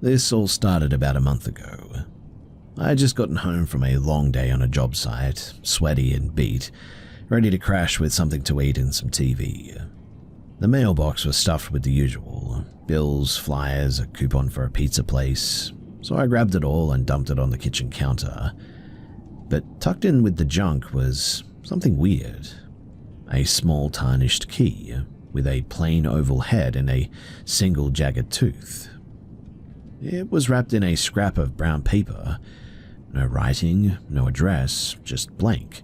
This all started about a month ago. I had just gotten home from a long day on a job site, sweaty and beat, ready to crash with something to eat and some TV. The mailbox was stuffed with the usual: bills, flyers, a coupon for a pizza place, so I grabbed it all and dumped it on the kitchen counter. But tucked in with the junk was something weird. A small tarnished key with a plain oval head and a single jagged tooth. It was wrapped in a scrap of brown paper. No writing, no address, just blank.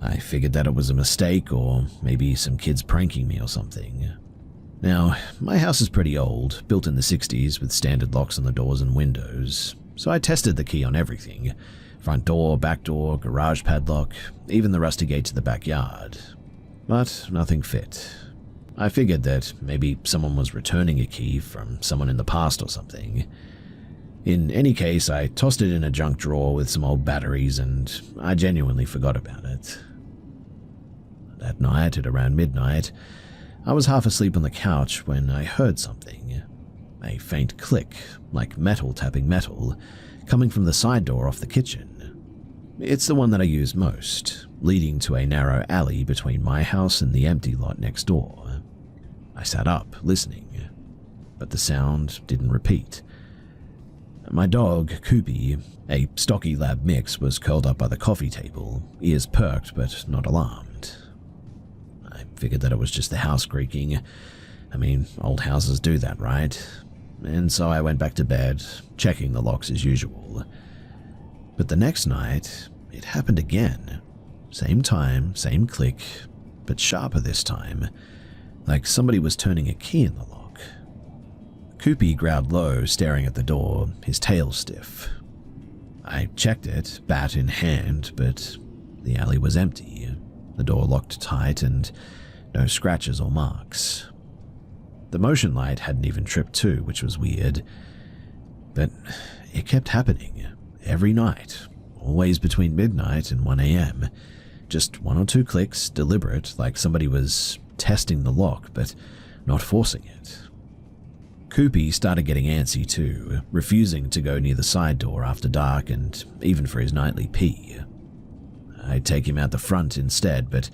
I figured that it was a mistake, or maybe some kids pranking me or something. Now, my house is pretty old, built in the 60s with standard locks on the doors and windows, so I tested the key on everything. Front door, back door, garage padlock, even the rusty gate to the backyard. But nothing fit. I figured that maybe someone was returning a key from someone in the past or something. In any case, I tossed it in a junk drawer with some old batteries, and I genuinely forgot about it. That night, at around midnight, I was half asleep on the couch when I heard something. A faint click, like metal tapping metal, coming from the side door off the kitchen. It's the one that I use most, leading to a narrow alley between my house and the empty lot next door. I sat up, listening, but the sound didn't repeat. My dog, Koopy, a stocky lab mix, was curled up by the coffee table, ears perked but not alarmed. I figured that it was just the house creaking. I mean, old houses do that, right? And so I went back to bed, checking the locks as usual. But the next night, it happened again. Same time, same click, but sharper this time, like somebody was turning a key in the lock. Koopy growled low, staring at the door, his tail stiff. I checked it, bat in hand, but the alley was empty. The door locked tight and no scratches or marks. The motion light hadn't even tripped too, which was weird. But it kept happening, every night, always between midnight and 1 a.m. Just one or two clicks, deliberate, like somebody was testing the lock, but not forcing it. Koopy started getting antsy too, refusing to go near the side door after dark and even for his nightly pee. I'd take him out the front instead, but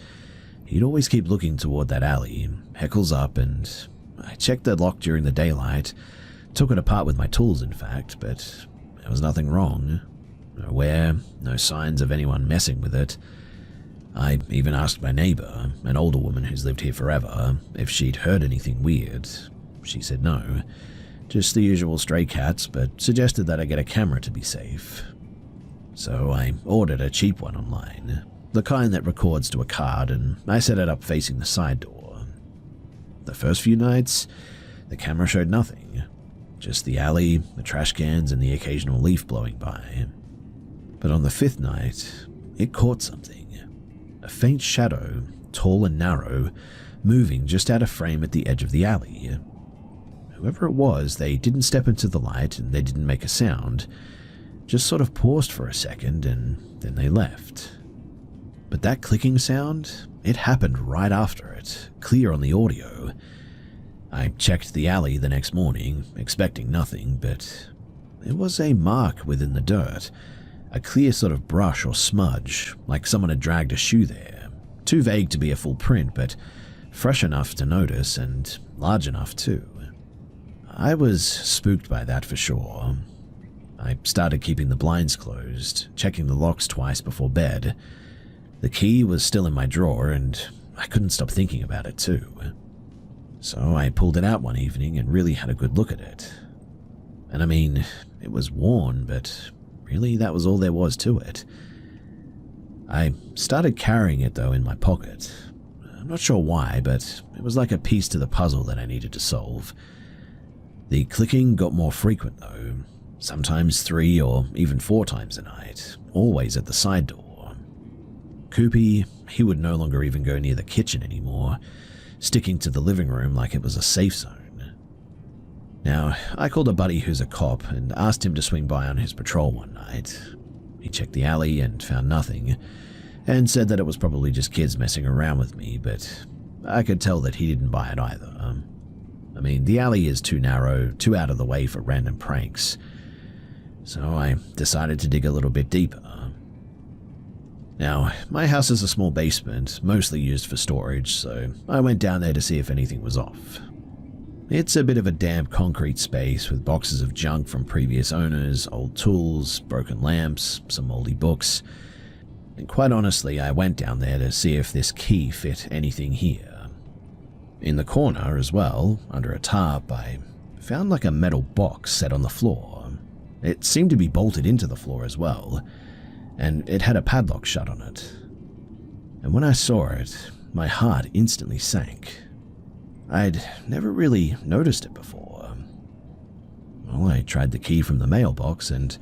he'd always keep looking toward that alley, heckles up, and I checked the lock during the daylight, took it apart with my tools in fact, but there was nothing wrong. No wear, no signs of anyone messing with it. I even asked my neighbor, an older woman who's lived here forever, if she'd heard anything weird. She said no, just the usual stray cats, but suggested that I get a camera to be safe. So I ordered a cheap one online, the kind that records to a card, and I set it up facing the side door. The first few nights, the camera showed nothing, just the alley, the trash cans, and the occasional leaf blowing by. But on the fifth night, it caught something. A faint shadow, tall and narrow, moving just out of frame at the edge of the alley. Whoever it was, they didn't step into the light and they didn't make a sound, just sort of paused for a second and then they left. But that clicking sound, it happened right after it, clear on the audio. I checked the alley the next morning, expecting nothing, but there was a mark within the dirt, a clear sort of brush or smudge, like someone had dragged a shoe there. Too vague to be a full print, but fresh enough to notice and large enough too. I was spooked by that for sure. I started keeping the blinds closed, checking the locks twice before bed. The key was still in my drawer and I couldn't stop thinking about it too. So I pulled it out one evening and really had a good look at it. And I mean, it was worn, but really that was all there was to it. I started carrying it though in my pocket. I'm not sure why, but it was like a piece to the puzzle that I needed to solve. The clicking got more frequent though, sometimes 3 or even 4 times a night, always at the side door. Koopy, he would no longer even go near the kitchen anymore, sticking to the living room like it was a safe zone. Now, I called a buddy who's a cop and asked him to swing by on his patrol one night. He checked the alley and found nothing, and said that it was probably just kids messing around with me, but I could tell that he didn't buy it either. I mean, the alley is too narrow, too out of the way for random pranks. So I decided to dig a little bit deeper. Now, my house has a small basement, mostly used for storage, so I went down there to see if anything was off. It's a bit of a damp concrete space with boxes of junk from previous owners, old tools, broken lamps, some moldy books. And quite honestly, I went down there to see if this key fit anything here. In the corner as well, under a tarp, I found like a metal box set on the floor. It seemed to be bolted into the floor as well, and it had a padlock shut on it. And when I saw it, my heart instantly sank. I'd never really noticed it before. Well, I tried the key from the mailbox and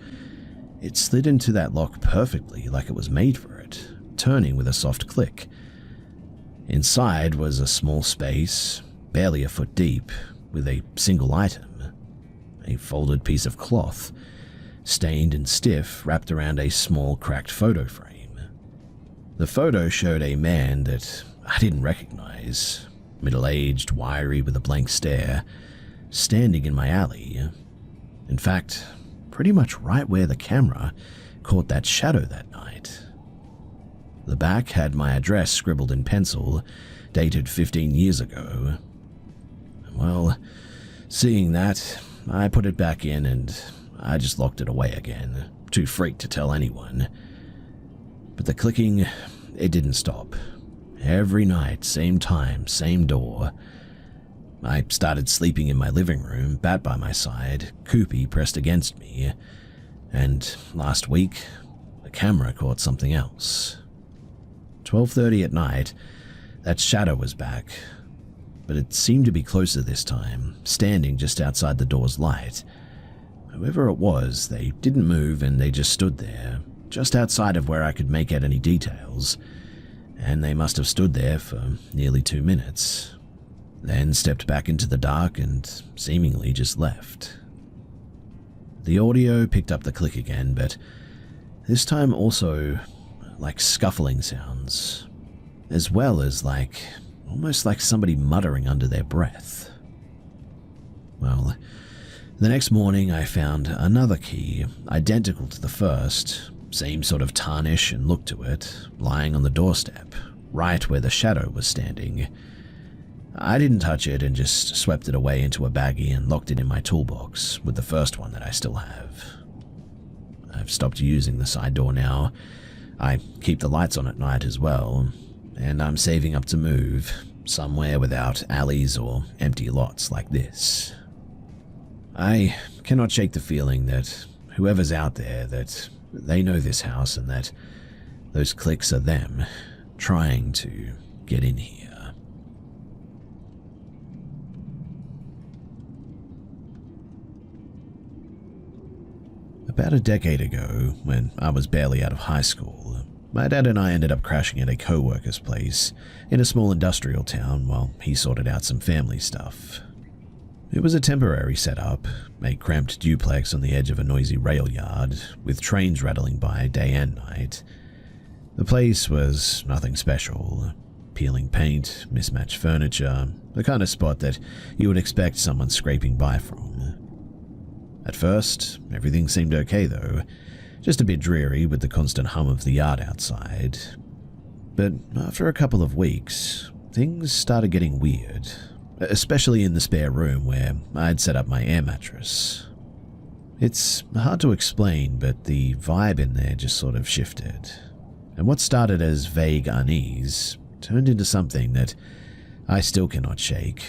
it slid into that lock perfectly, like it was made for it, turning with a soft click. Inside was a small space, barely a foot deep, with a single item, a folded piece of cloth, stained and stiff, wrapped around a small cracked photo frame. The photo showed a man that I didn't recognize, middle-aged, wiry with a blank stare, standing in my alley. In fact, pretty much right where the camera caught that shadow that night. The back had my address scribbled in pencil, dated 15 years ago. Well, seeing that, I put it back in and I just locked it away again, too freaked to tell anyone. But the clicking, it didn't stop. Every night, same time, same door. I started sleeping in my living room, bat by my side, Koopy pressed against me. And last week, the camera caught something else. 12:30 at night, that shadow was back, but it seemed to be closer this time, standing just outside the door's light. Whoever it was, they didn't move and they just stood there, just outside of where I could make out any details, and they must have stood there for nearly 2 minutes, then stepped back into the dark and seemingly just left. The audio picked up the click again, but this time also like scuffling sounds, as well as almost like somebody muttering under their breath. Well, the next morning I found another key, identical to the first, same sort of tarnish and look to it, lying on the doorstep, right where the shadow was standing. I didn't touch it and just swept it away into a baggie and locked it in my toolbox with the first one that I still have. I've stopped using the side door now. I keep the lights on at night as well, and I'm saving up to move somewhere without alleys or empty lots like this. I cannot shake the feeling that whoever's out there, that they know this house and that those clicks are them trying to get in here. About a decade ago, when I was barely out of high school, my dad and I ended up crashing at a co-worker's place in a small industrial town while he sorted out some family stuff. It was a temporary setup, a cramped duplex on the edge of a noisy rail yard, with trains rattling by day and night. The place was nothing special. Peeling paint, mismatched furniture, the kind of spot that you would expect someone scraping by from. At first, everything seemed okay though, just a bit dreary with the constant hum of the yard outside. But after a couple of weeks, things started getting weird. Especially in the spare room where I'd set up my air mattress. It's hard to explain, but the vibe in there just sort of shifted. And what started as vague unease turned into something that I still cannot shake.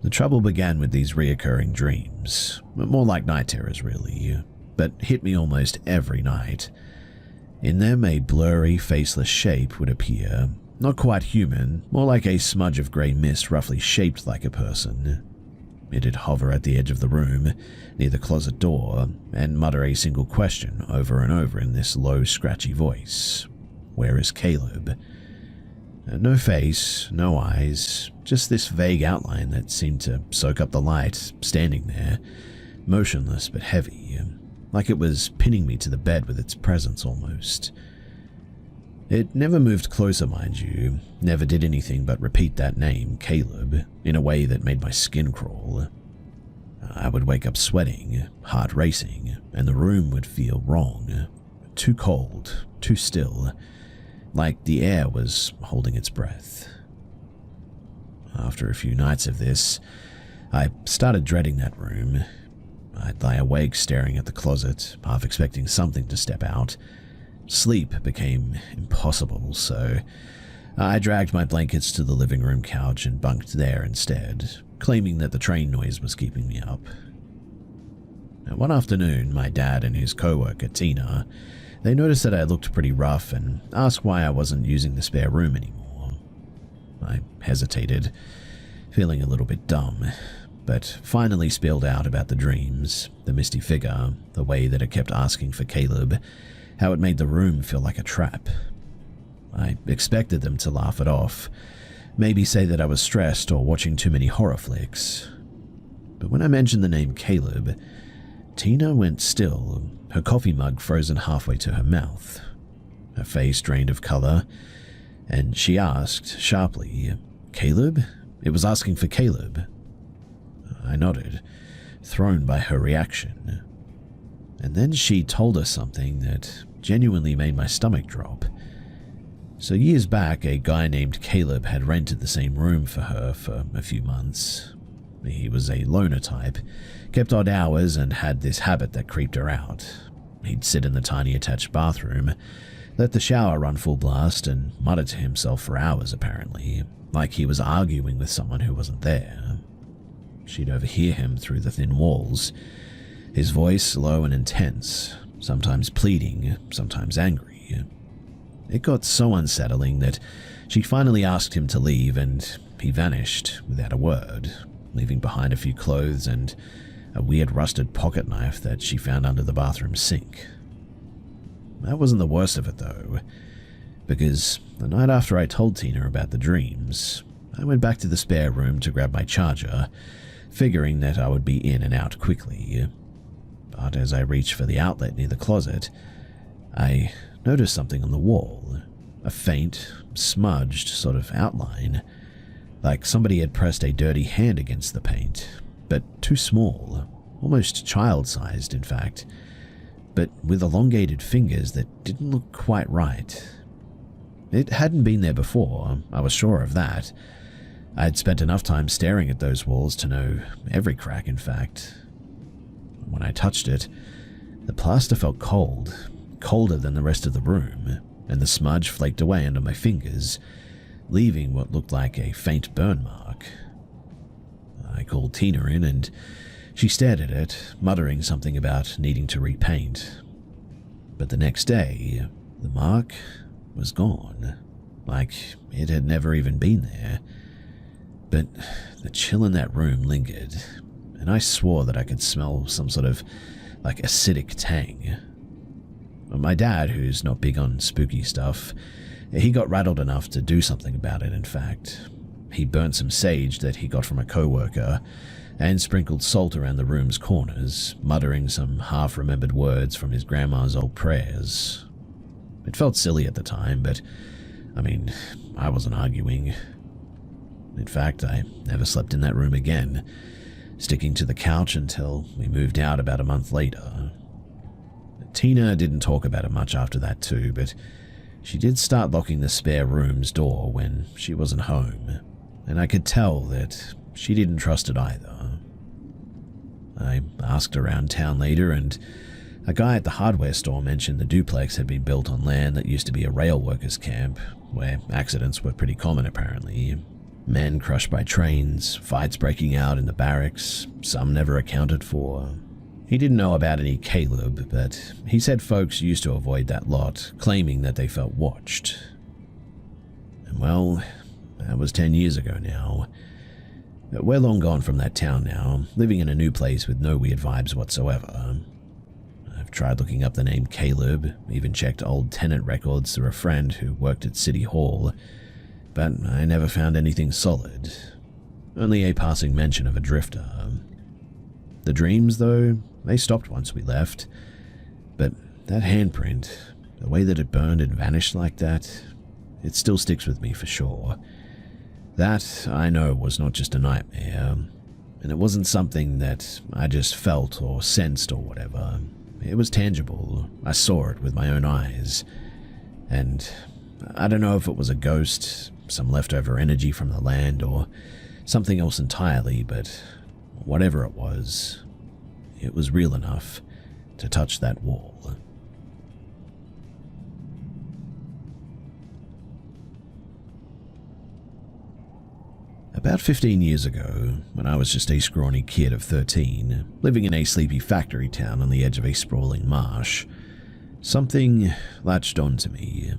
The trouble began with these reoccurring dreams, more like night terrors really, but hit me almost every night. In them, a blurry, faceless shape would appear. Not quite human, more like a smudge of grey mist roughly shaped like a person. It'd hover at the edge of the room, near the closet door, and mutter a single question over and over in this low, scratchy voice. Where is Caleb? No face, no eyes, just this vague outline that seemed to soak up the light, standing there, motionless but heavy, like it was pinning me to the bed with its presence almost. It never moved closer, mind you, never did anything but repeat that name, Caleb, in a way that made my skin crawl. I would wake up sweating, heart racing, and the room would feel wrong. Too cold, too still, like the air was holding its breath. After a few nights of this, I started dreading that room. I'd lie awake staring at the closet, half expecting something to step out. Sleep became impossible, so I dragged my blankets to the living room couch and bunked there instead, claiming that the train noise was keeping me up. One afternoon, my dad and his co-worker, Tina, they noticed that I looked pretty rough and asked why I wasn't using the spare room anymore. I hesitated, feeling a little bit dumb, but finally spilled out about the dreams, the misty figure, the way that it kept asking for Caleb, how it made the room feel like a trap. I expected them to laugh it off, maybe say that I was stressed or watching too many horror flicks. But when I mentioned the name Caleb, Tina went still, her coffee mug frozen halfway to her mouth. Her face drained of color, and she asked sharply, "Caleb?" It was asking for Caleb. I nodded, thrown by her reaction. And then she told us something that genuinely made my stomach drop. So years back, a guy named Caleb had rented the same room for her for a few months. He was a loner type, kept odd hours, and had this habit that creeped her out. He'd sit in the tiny attached bathroom, let the shower run full blast, and mutter to himself for hours apparently, like he was arguing with someone who wasn't there. She'd overhear him through the thin walls, his voice low and intense, sometimes pleading, sometimes angry. It got so unsettling that she finally asked him to leave, and he vanished without a word, leaving behind a few clothes and a weird rusted pocket knife that she found under the bathroom sink. That wasn't the worst of it though, because the night after I told Tina about the dreams, I went back to the spare room to grab my charger, figuring that I would be in and out quickly. But as I reached for the outlet near the closet, I noticed something on the wall, a faint, smudged sort of outline, like somebody had pressed a dirty hand against the paint, but too small, almost child-sized in fact, but with elongated fingers that didn't look quite right. It hadn't been there before, I was sure of that. I'd spent enough time staring at those walls to know every crack, in fact. When I touched it, the plaster felt cold, colder than the rest of the room, and the smudge flaked away under my fingers, leaving what looked like a faint burn mark. I called Tina in, and she stared at it, muttering something about needing to repaint. But the next day, the mark was gone, like it had never even been there. But the chill in that room lingered, and I swore that I could smell some sort of like acidic tang. My dad, who's not big on spooky stuff, he got rattled enough to do something about it, in fact. He burnt some sage that he got from a co-worker and sprinkled salt around the room's corners, muttering some half-remembered words from his grandma's old prayers. It felt silly at the time, but, I wasn't arguing. In fact, I never slept in that room again, sticking to the couch until we moved out about a month later. Tina didn't talk about it much after that too, but she did start locking the spare room's door when she wasn't home, and I could tell that she didn't trust it either. I asked around town later, and a guy at the hardware store mentioned the duplex had been built on land that used to be a rail workers' camp, where accidents were pretty common apparently. Men crushed by trains, fights breaking out in the barracks, some never accounted for. He didn't know about any Caleb, but he said folks used to avoid that lot, claiming that they felt watched. And well, that was 10 years ago now. We're long gone from that town now, living in a new place with no weird vibes whatsoever. I've tried looking up the name Caleb, even checked old tenant records through a friend who worked at City Hall, but I never found anything solid. Only a passing mention of a drifter. The dreams, though, they stopped once we left, but that handprint, the way that it burned and vanished like that, it still sticks with me for sure. That, I know, was not just a nightmare, and it wasn't something that I just felt or sensed or whatever. It was tangible. I saw it with my own eyes. And I don't know if it was a ghost, some leftover energy from the land, or something else entirely, but whatever it was real enough to touch that wall. About 15 years ago, when I was just a scrawny kid of 13, living in a sleepy factory town on the edge of a sprawling marsh, something latched onto me.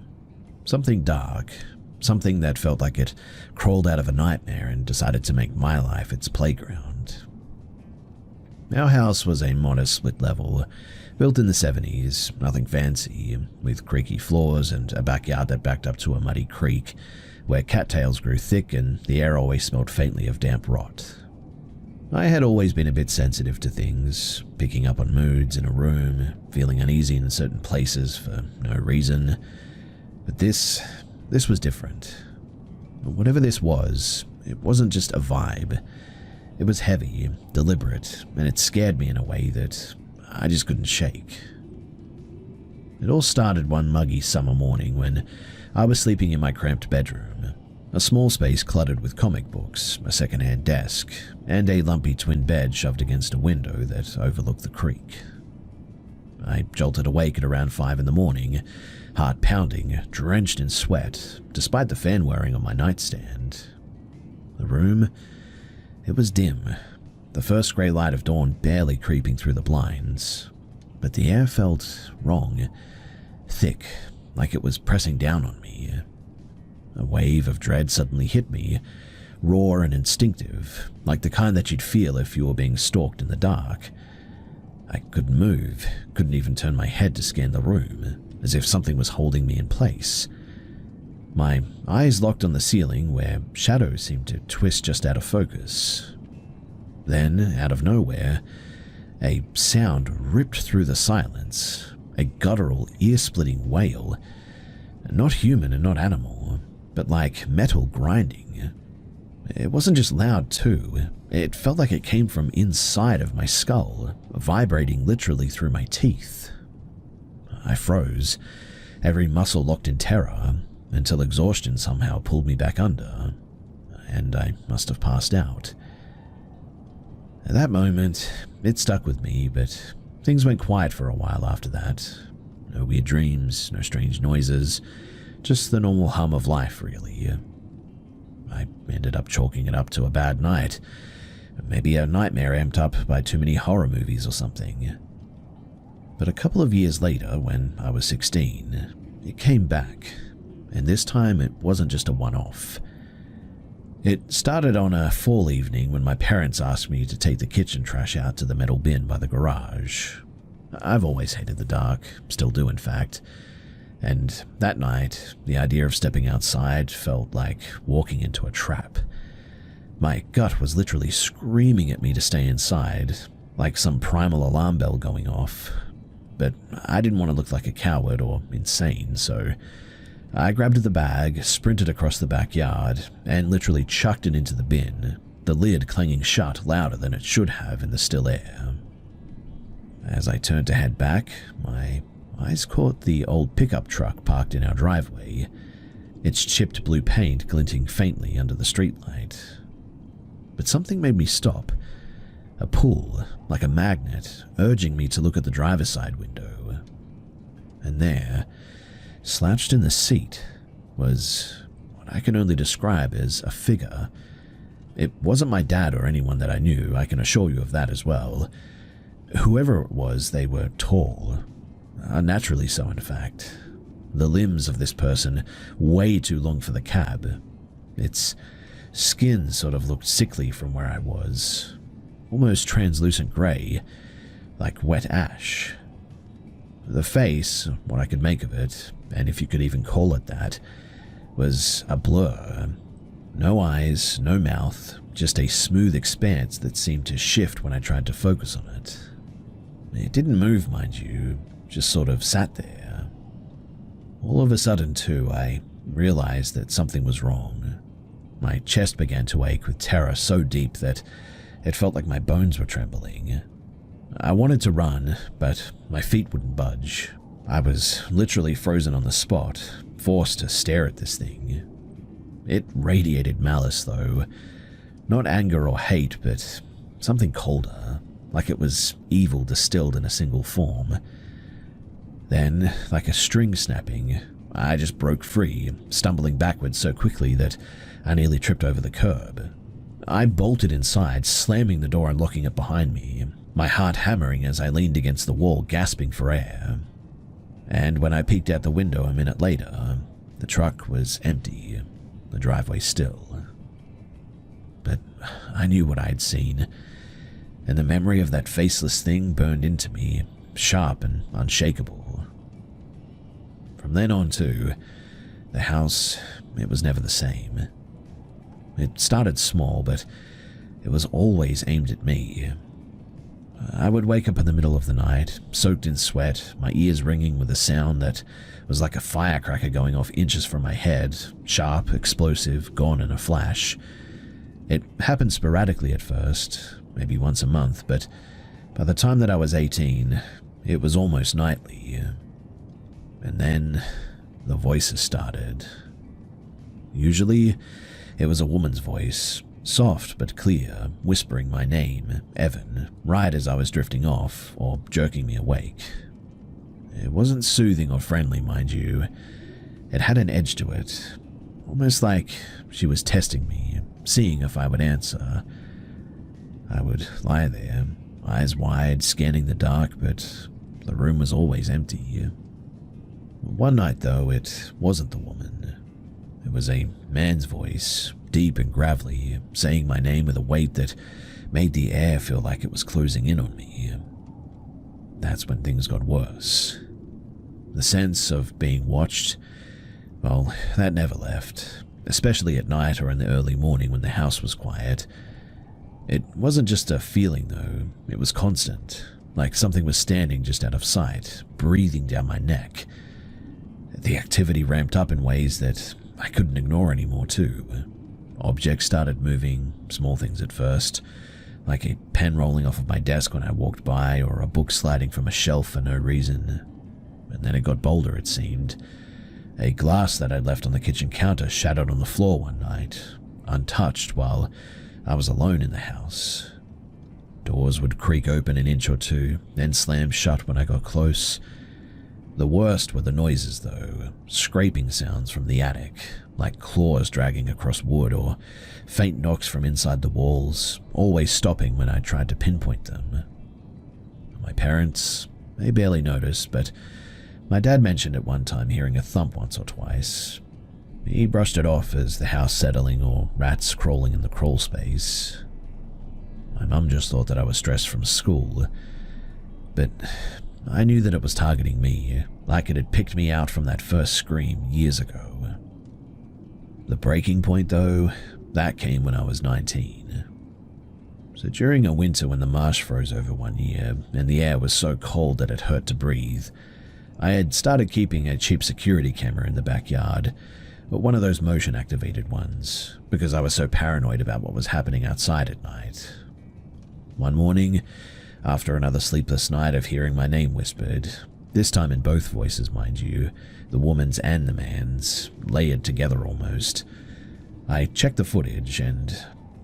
Something dark, something that felt like it crawled out of a nightmare and decided to make my life its playground. Our house was a modest split level, built in the 70s, nothing fancy, with creaky floors and a backyard that backed up to a muddy creek where cattails grew thick and the air always smelled faintly of damp rot. I had always been a bit sensitive to things, picking up on moods in a room, feeling uneasy in certain places for no reason. But this was different. Whatever this was, it wasn't just a vibe. It was heavy, deliberate, and it scared me in a way that I just couldn't shake. It all started one muggy summer morning when I was sleeping in my cramped bedroom, a small space cluttered with comic books, a second-hand desk, and a lumpy twin bed shoved against a window that overlooked the creek. I jolted awake at around 5 in the morning, heart pounding, drenched in sweat, despite the fan whirring on my nightstand. The room, it was dim, the first grey light of dawn barely creeping through the blinds, but the air felt wrong, thick, like it was pressing down on me. A wave of dread suddenly hit me, raw and instinctive, like the kind that you'd feel if you were being stalked in the dark. I couldn't move, couldn't even turn my head to scan the room, as if something was holding me in place. My eyes locked on the ceiling where shadows seemed to twist just out of focus. Then, out of nowhere, a sound ripped through the silence, a guttural, ear-splitting wail. Not human and not animal, but like metal grinding. It wasn't just loud too, it felt like it came from inside of my skull, vibrating literally through my teeth. I froze, every muscle locked in terror, until exhaustion somehow pulled me back under, and I must have passed out. At that moment, it stuck with me, but things went quiet for a while after that. No weird dreams, no strange noises, just the normal hum of life, really. I ended up chalking it up to a bad night, maybe a nightmare amped up by too many horror movies or something. But a couple of years later, when I was 16, it came back, and this time it wasn't just a one-off. It started on a fall evening when my parents asked me to take the kitchen trash out to the metal bin by the garage. I've always hated the dark, still do in fact, and that night, the idea of stepping outside felt like walking into a trap. My gut was literally screaming at me to stay inside, like some primal alarm bell going off. But I didn't want to look like a coward or insane, so I grabbed the bag, sprinted across the backyard, and literally chucked it into the bin, the lid clanging shut louder than it should have in the still air. As I turned to head back, my eyes caught the old pickup truck parked in our driveway, its chipped blue paint glinting faintly under the streetlight. But something made me stop, a pull, like a magnet, urging me to look at the driver's side window. And there, slouched in the seat, was what I can only describe as a figure. It wasn't my dad or anyone that I knew, I can assure you of that as well. Whoever it was, they were tall. Unnaturally so, in fact. The limbs of this person way too long for the cab. Its skin sort of looked sickly from where I was. Almost translucent grey, like wet ash. The face, what I could make of it, and if you could even call it that, was a blur. No eyes, no mouth, just a smooth expanse that seemed to shift when I tried to focus on it. It didn't move, mind you, just sort of sat there. All of a sudden, too, I realized that something was wrong. My chest began to ache with terror so deep that it felt like my bones were trembling. I wanted to run, but my feet wouldn't budge. I was literally frozen on the spot, forced to stare at this thing. It radiated malice, though. Not anger or hate, but something colder, like it was evil distilled in a single form. Then, like a string snapping, I just broke free, stumbling backwards so quickly that I nearly tripped over the curb. I bolted inside, slamming the door and locking it behind me, my heart hammering as I leaned against the wall, gasping for air. And when I peeked out the window a minute later, the truck was empty, the driveway still. But I knew what I had seen, and the memory of that faceless thing burned into me, sharp and unshakable. From then on, too, the house, it was never the same. It started small, but it was always aimed at me. I would wake up in the middle of the night, soaked in sweat, my ears ringing with a sound that was like a firecracker going off inches from my head, sharp, explosive, gone in a flash. It happened sporadically at first, maybe once a month, but by the time that I was 18, it was almost nightly. And then the voices started. Usually, it was a woman's voice, soft but clear, whispering my name, Evan, right as I was drifting off or jerking me awake. It wasn't soothing or friendly, mind you. It had an edge to it, almost like she was testing me, seeing if I would answer. I would lie there, eyes wide, scanning the dark, but the room was always empty. One night, though, it wasn't the woman. It was a man's voice, deep and gravelly, saying my name with a weight that made the air feel like it was closing in on me. That's when things got worse. The sense of being watched, well, that never left, especially at night or in the early morning when the house was quiet. It wasn't just a feeling, though. It was constant, like something was standing just out of sight, breathing down my neck. The activity ramped up in ways that I couldn't ignore anymore, too. Objects started moving, small things at first, like a pen rolling off of my desk when I walked by, or a book sliding from a shelf for no reason. And then it got bolder, it seemed. A glass that I'd left on the kitchen counter shattered on the floor one night, untouched, while I was alone in the house. Doors would creak open an inch or two, then slam shut when I got close. The worst were the noises, though, scraping sounds from the attic, like claws dragging across wood, or faint knocks from inside the walls, always stopping when I tried to pinpoint them. My parents, they barely noticed, but my dad mentioned at one time hearing a thump once or twice. He brushed it off as the house settling or rats crawling in the crawl space. My mum just thought that I was stressed from school, but I knew that it was targeting me, like it had picked me out from that first scream years ago. The breaking point, though, that came when I was 19. So during a winter when the marsh froze over one year, and the air was so cold that it hurt to breathe, I had started keeping a cheap security camera in the backyard, but one of those motion-activated ones, because I was so paranoid about what was happening outside at night. One morning, after another sleepless night of hearing my name whispered, this time in both voices, mind you, the woman's and the man's, layered together almost, I checked the footage, and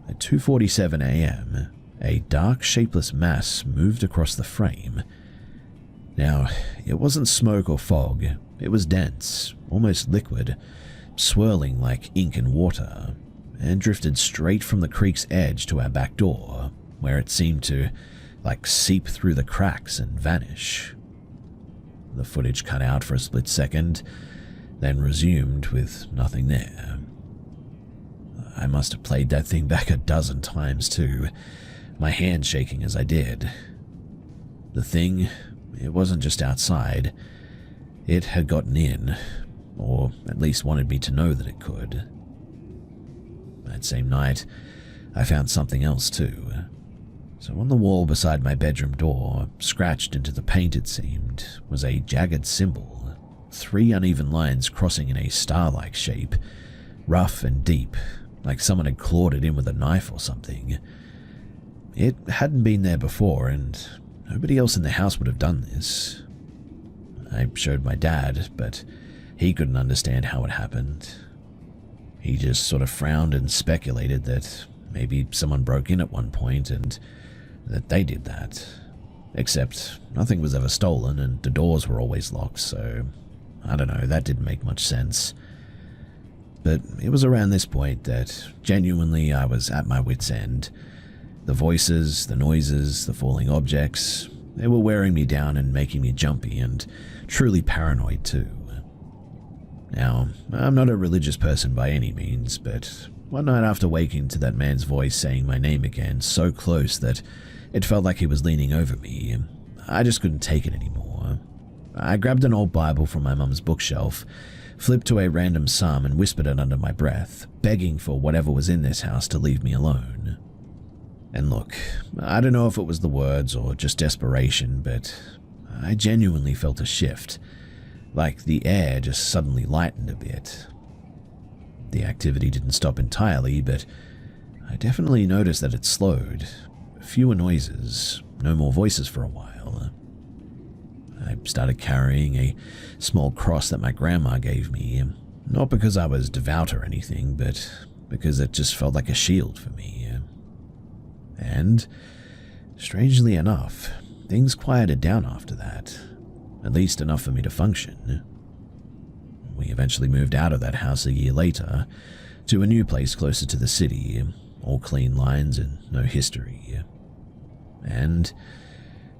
at 2:47 a.m., a dark, shapeless mass moved across the frame. Now, it wasn't smoke or fog, it was dense, almost liquid, swirling like ink and water, and drifted straight from the creek's edge to our back door, where it seemed to seep through the cracks and vanish. The footage cut out for a split second, then resumed with nothing there. I must have played that thing back a dozen times too, my hand shaking as I did. The thing, it wasn't just outside. It had gotten in, or at least wanted me to know that it could. That same night, I found something else too. So on the wall beside my bedroom door, scratched into the paint it seemed, was a jagged symbol, 3 uneven lines crossing in a star-like shape, rough and deep, like someone had clawed it in with a knife or something. It hadn't been there before, and nobody else in the house would have done this. I showed my dad, but he couldn't understand how it happened. He just sort of frowned and speculated that maybe someone broke in at one point and that they did that. Except nothing was ever stolen and the doors were always locked, so I don't know, that didn't make much sense. But it was around this point that genuinely I was at my wit's end. The voices, the noises, the falling objects, they were wearing me down and making me jumpy and truly paranoid too. Now, I'm not a religious person by any means, but one night after waking to that man's voice saying my name again so close that it felt like he was leaning over me, I just couldn't take it anymore. I grabbed an old Bible from my mum's bookshelf, flipped to a random psalm and whispered it under my breath, begging for whatever was in this house to leave me alone. And look, I don't know if it was the words or just desperation, but I genuinely felt a shift, like the air just suddenly lightened a bit. The activity didn't stop entirely, but I definitely noticed that it slowed. Fewer noises, no more voices for a while. I started carrying a small cross that my grandma gave me, not because I was devout or anything, but because it just felt like a shield for me. And, strangely enough, things quieted down after that, at least enough for me to function. We eventually moved out of that house a year later, to a new place closer to the city, all clean lines and no history. And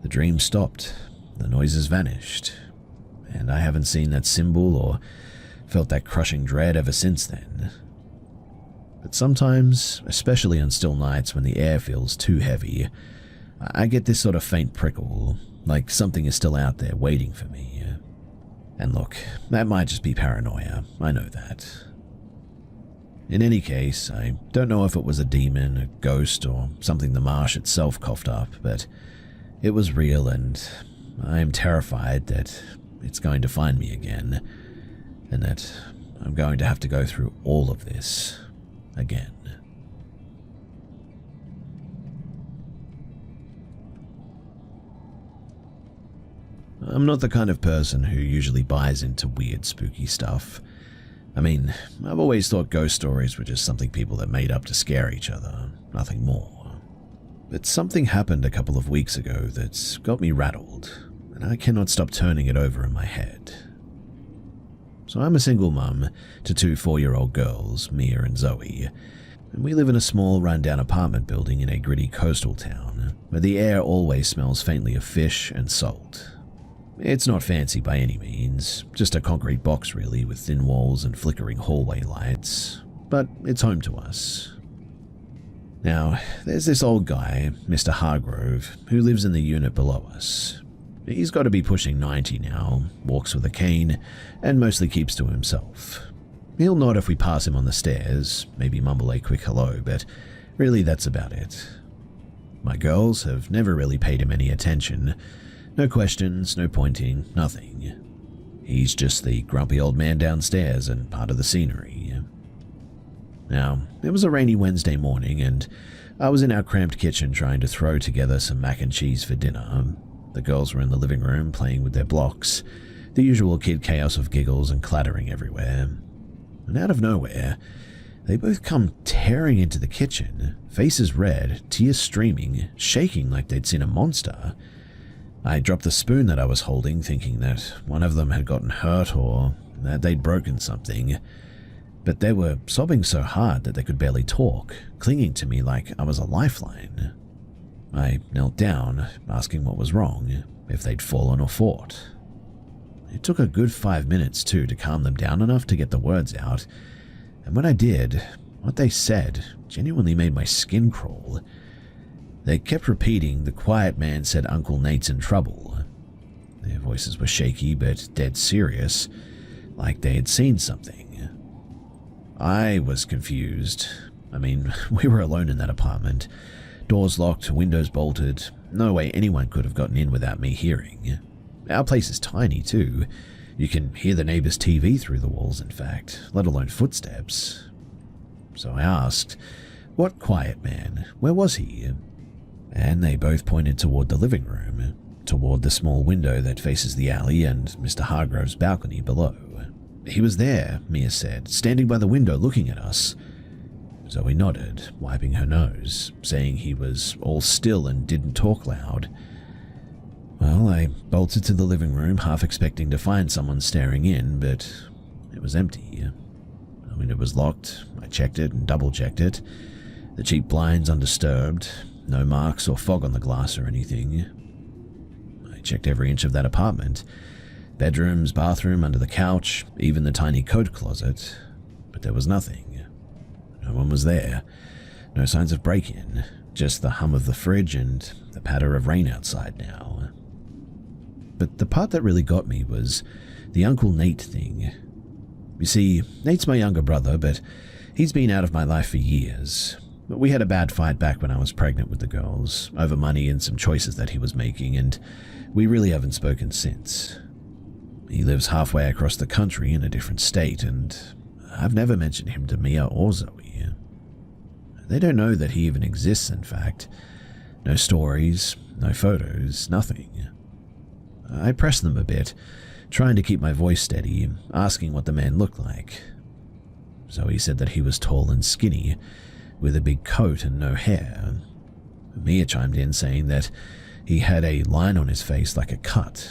the dream stopped, the noises vanished, and I haven't seen that symbol or felt that crushing dread ever since then. But sometimes, especially on still nights when the air feels too heavy, I get this sort of faint prickle, like something is still out there waiting for me. And look, that might just be paranoia, I know that. In any case, I don't know if it was a demon, a ghost, or something the marsh itself coughed up, but it was real and I am terrified that it's going to find me again, and that I'm going to have to go through all of this again. I'm not the kind of person who usually buys into weird, spooky stuff. I mean, I've always thought ghost stories were just something people had made up to scare each other, nothing more. But something happened a couple of weeks ago that's got me rattled, and I cannot stop turning it over in my head. So I'm a single mum to 2 4-year-old girls, Mia and Zoe, and we live in a small rundown apartment building in a gritty coastal town, where the air always smells faintly of fish and salt. It's not fancy by any means, just a concrete box really with thin walls and flickering hallway lights, but it's home to us. Now, there's this old guy, Mr. Hargrove, who lives in the unit below us. He's got to be pushing 90 now, walks with a cane, and mostly keeps to himself. He'll nod if we pass him on the stairs, maybe mumble a quick hello, but really that's about it. My girls have never really paid him any attention. No questions, no pointing, nothing. He's just the grumpy old man downstairs and part of the scenery. Now, it was a rainy Wednesday morning, and I was in our cramped kitchen trying to throw together some mac and cheese for dinner. The girls were in the living room playing with their blocks, the usual kid chaos of giggles and clattering everywhere. And out of nowhere, they both come tearing into the kitchen, faces red, tears streaming, shaking like they'd seen a monster. I dropped the spoon that I was holding, thinking that one of them had gotten hurt or that they'd broken something. But they were sobbing so hard that they could barely talk, clinging to me like I was a lifeline. I knelt down, asking what was wrong, if they'd fallen or fought. It took a good 5 minutes, too, to calm them down enough to get the words out, and when I did, what they said genuinely made my skin crawl. They kept repeating, "The quiet man said Uncle Nate's in trouble." Their voices were shaky but dead serious, like they had seen something. I was confused. I mean, we were alone in that apartment. Doors locked, windows bolted. No way anyone could have gotten in without me hearing. Our place is tiny too. You can hear the neighbor's TV through the walls, in fact, let alone footsteps. So I asked, "What quiet man? Where was he?" And they both pointed toward the living room, toward the small window that faces the alley and Mr. Hargrove's balcony below. "He was there," Mia said, "standing by the window looking at us." Zoe nodded, wiping her nose, saying he was all still and didn't talk loud. Well, I bolted to the living room, half expecting to find someone staring in, but it was empty. The window was locked. I checked it and double-checked it. The cheap blinds undisturbed, no marks or fog on the glass or anything. I checked every inch of that apartment. Bedrooms, bathroom, under the couch, even the tiny coat closet. But there was nothing. No one was there. No signs of break-in. Just the hum of the fridge and the patter of rain outside now. But the part that really got me was the Uncle Nate thing. You see, Nate's my younger brother, but he's been out of my life for years. We had a bad fight back when I was pregnant with the girls, over money and some choices that he was making, and we really haven't spoken since. He lives halfway across the country in a different state, and I've never mentioned him to Mia or Zoe. They don't know that he even exists, in fact. No stories, no photos, nothing. I pressed them a bit, trying to keep my voice steady, asking what the man looked like. Zoe said that he was tall and skinny, with a big coat and no hair. Mia chimed in saying that he had a line on his face like a cut,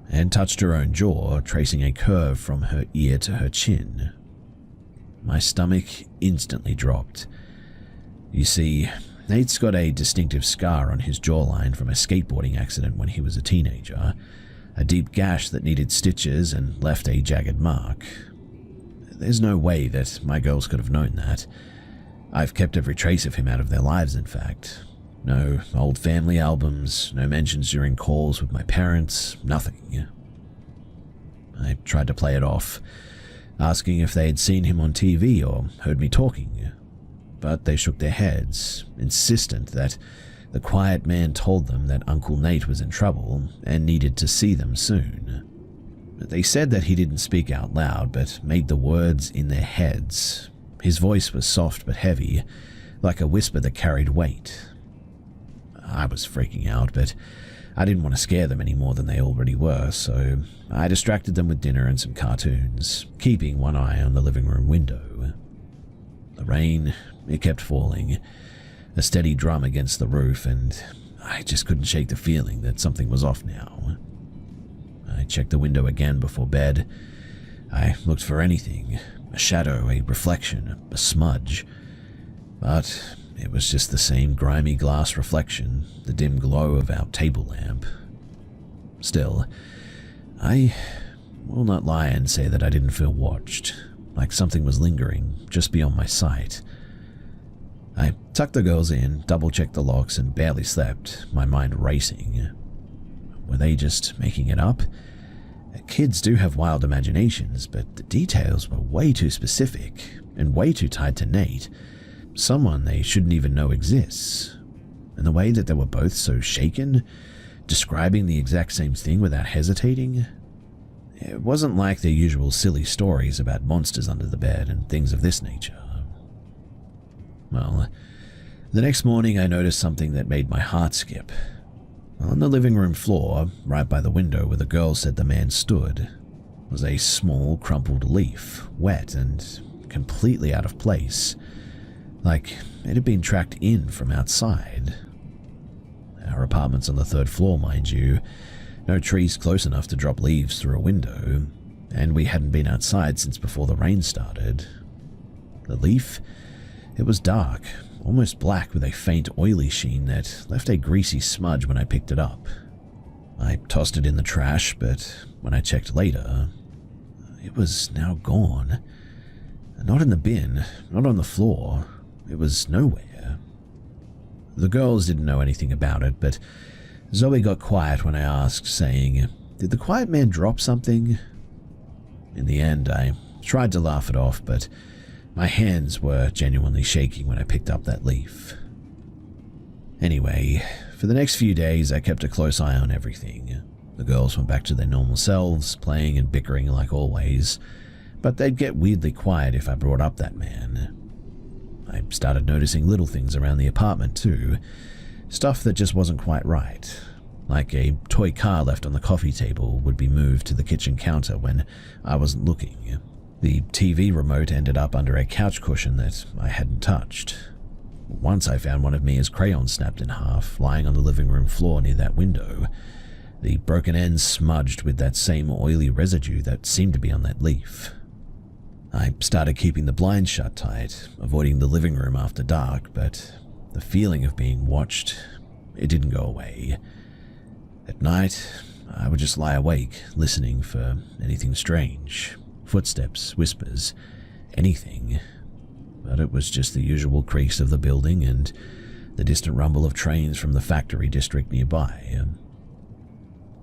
and touched her own jaw, tracing a curve from her ear to her chin. My stomach instantly dropped. You see, Nate's got a distinctive scar on his jawline from a skateboarding accident when he was a teenager, a deep gash that needed stitches and left a jagged mark. There's no way that my girls could have known that. I've kept every trace of him out of their lives, in fact. No old family albums, no mentions during calls with my parents, nothing. I tried to play it off, asking if they had seen him on TV or heard me talking. But they shook their heads, insistent that the quiet man told them that Uncle Nate was in trouble and needed to see them soon. They said that he didn't speak out loud, but made the words in their heads. His voice was soft but heavy, like a whisper that carried weight. I was freaking out, but I didn't want to scare them any more than they already were, so I distracted them with dinner and some cartoons, keeping one eye on the living room window. The rain, it kept falling, a steady drum against the roof, and I just couldn't shake the feeling that something was off now. I checked the window again before bed. I looked for anything, a shadow, a reflection, a smudge. But it was just the same grimy glass reflection, the dim glow of our table lamp. Still, I will not lie and say that I didn't feel watched, like something was lingering just beyond my sight. I tucked the girls in, double-checked the locks, and barely slept, my mind racing. Were they just making it up? Kids do have wild imaginations, but the details were way too specific and way too tied to Nate, someone they shouldn't even know exists. And the way that they were both so shaken, describing the exact same thing without hesitating, it wasn't like their usual silly stories about monsters under the bed and things of this nature. Well, the next morning I noticed something that made my heart skip. On the living room floor, right by the window where the girl said the man stood, was a small, crumpled leaf, wet and completely out of place, like it had been tracked in from outside. Our apartment's on the 3rd floor, mind you, no trees close enough to drop leaves through a window, and we hadn't been outside since before the rain started. The leaf? It was dark, almost black with a faint oily sheen that left a greasy smudge when I picked it up. I tossed it in the trash, but when I checked later, it was now gone. Not in the bin, not on the floor. It was nowhere. The girls didn't know anything about it, but Zoe got quiet when I asked, saying, "Did the quiet man drop something?" In the end, I tried to laugh it off, but my hands were genuinely shaking when I picked up that leaf. Anyway, for the next few days I kept a close eye on everything. The girls went back to their normal selves, playing and bickering like always, but they'd get weirdly quiet if I brought up that man. I started noticing little things around the apartment too, stuff that just wasn't quite right. Like a toy car left on the coffee table would be moved to the kitchen counter when I wasn't looking. The TV remote ended up under a couch cushion that I hadn't touched. Once I found one of Mia's crayons snapped in half, lying on the living room floor near that window, the broken ends smudged with that same oily residue that seemed to be on that leaf. I started keeping the blinds shut tight, avoiding the living room after dark, but the feeling of being watched, it didn't go away. At night, I would just lie awake, listening for anything strange. Footsteps, whispers, anything. But it was just the usual creaks of the building and the distant rumble of trains from the factory district nearby.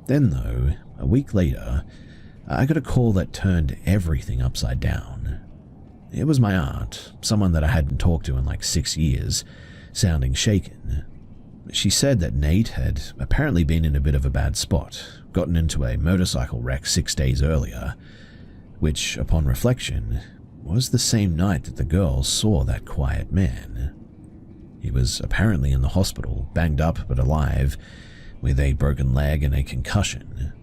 Then, though, a week later, I got a call that turned everything upside down. It was my aunt, someone that I hadn't talked to in like 6 years, sounding shaken. She said that Nate had apparently been in a bit of a bad spot, gotten into a motorcycle wreck 6 days earlier, which, upon reflection, was the same night that the girls saw that quiet man. He was apparently in the hospital, banged up but alive, with a broken leg and a concussion.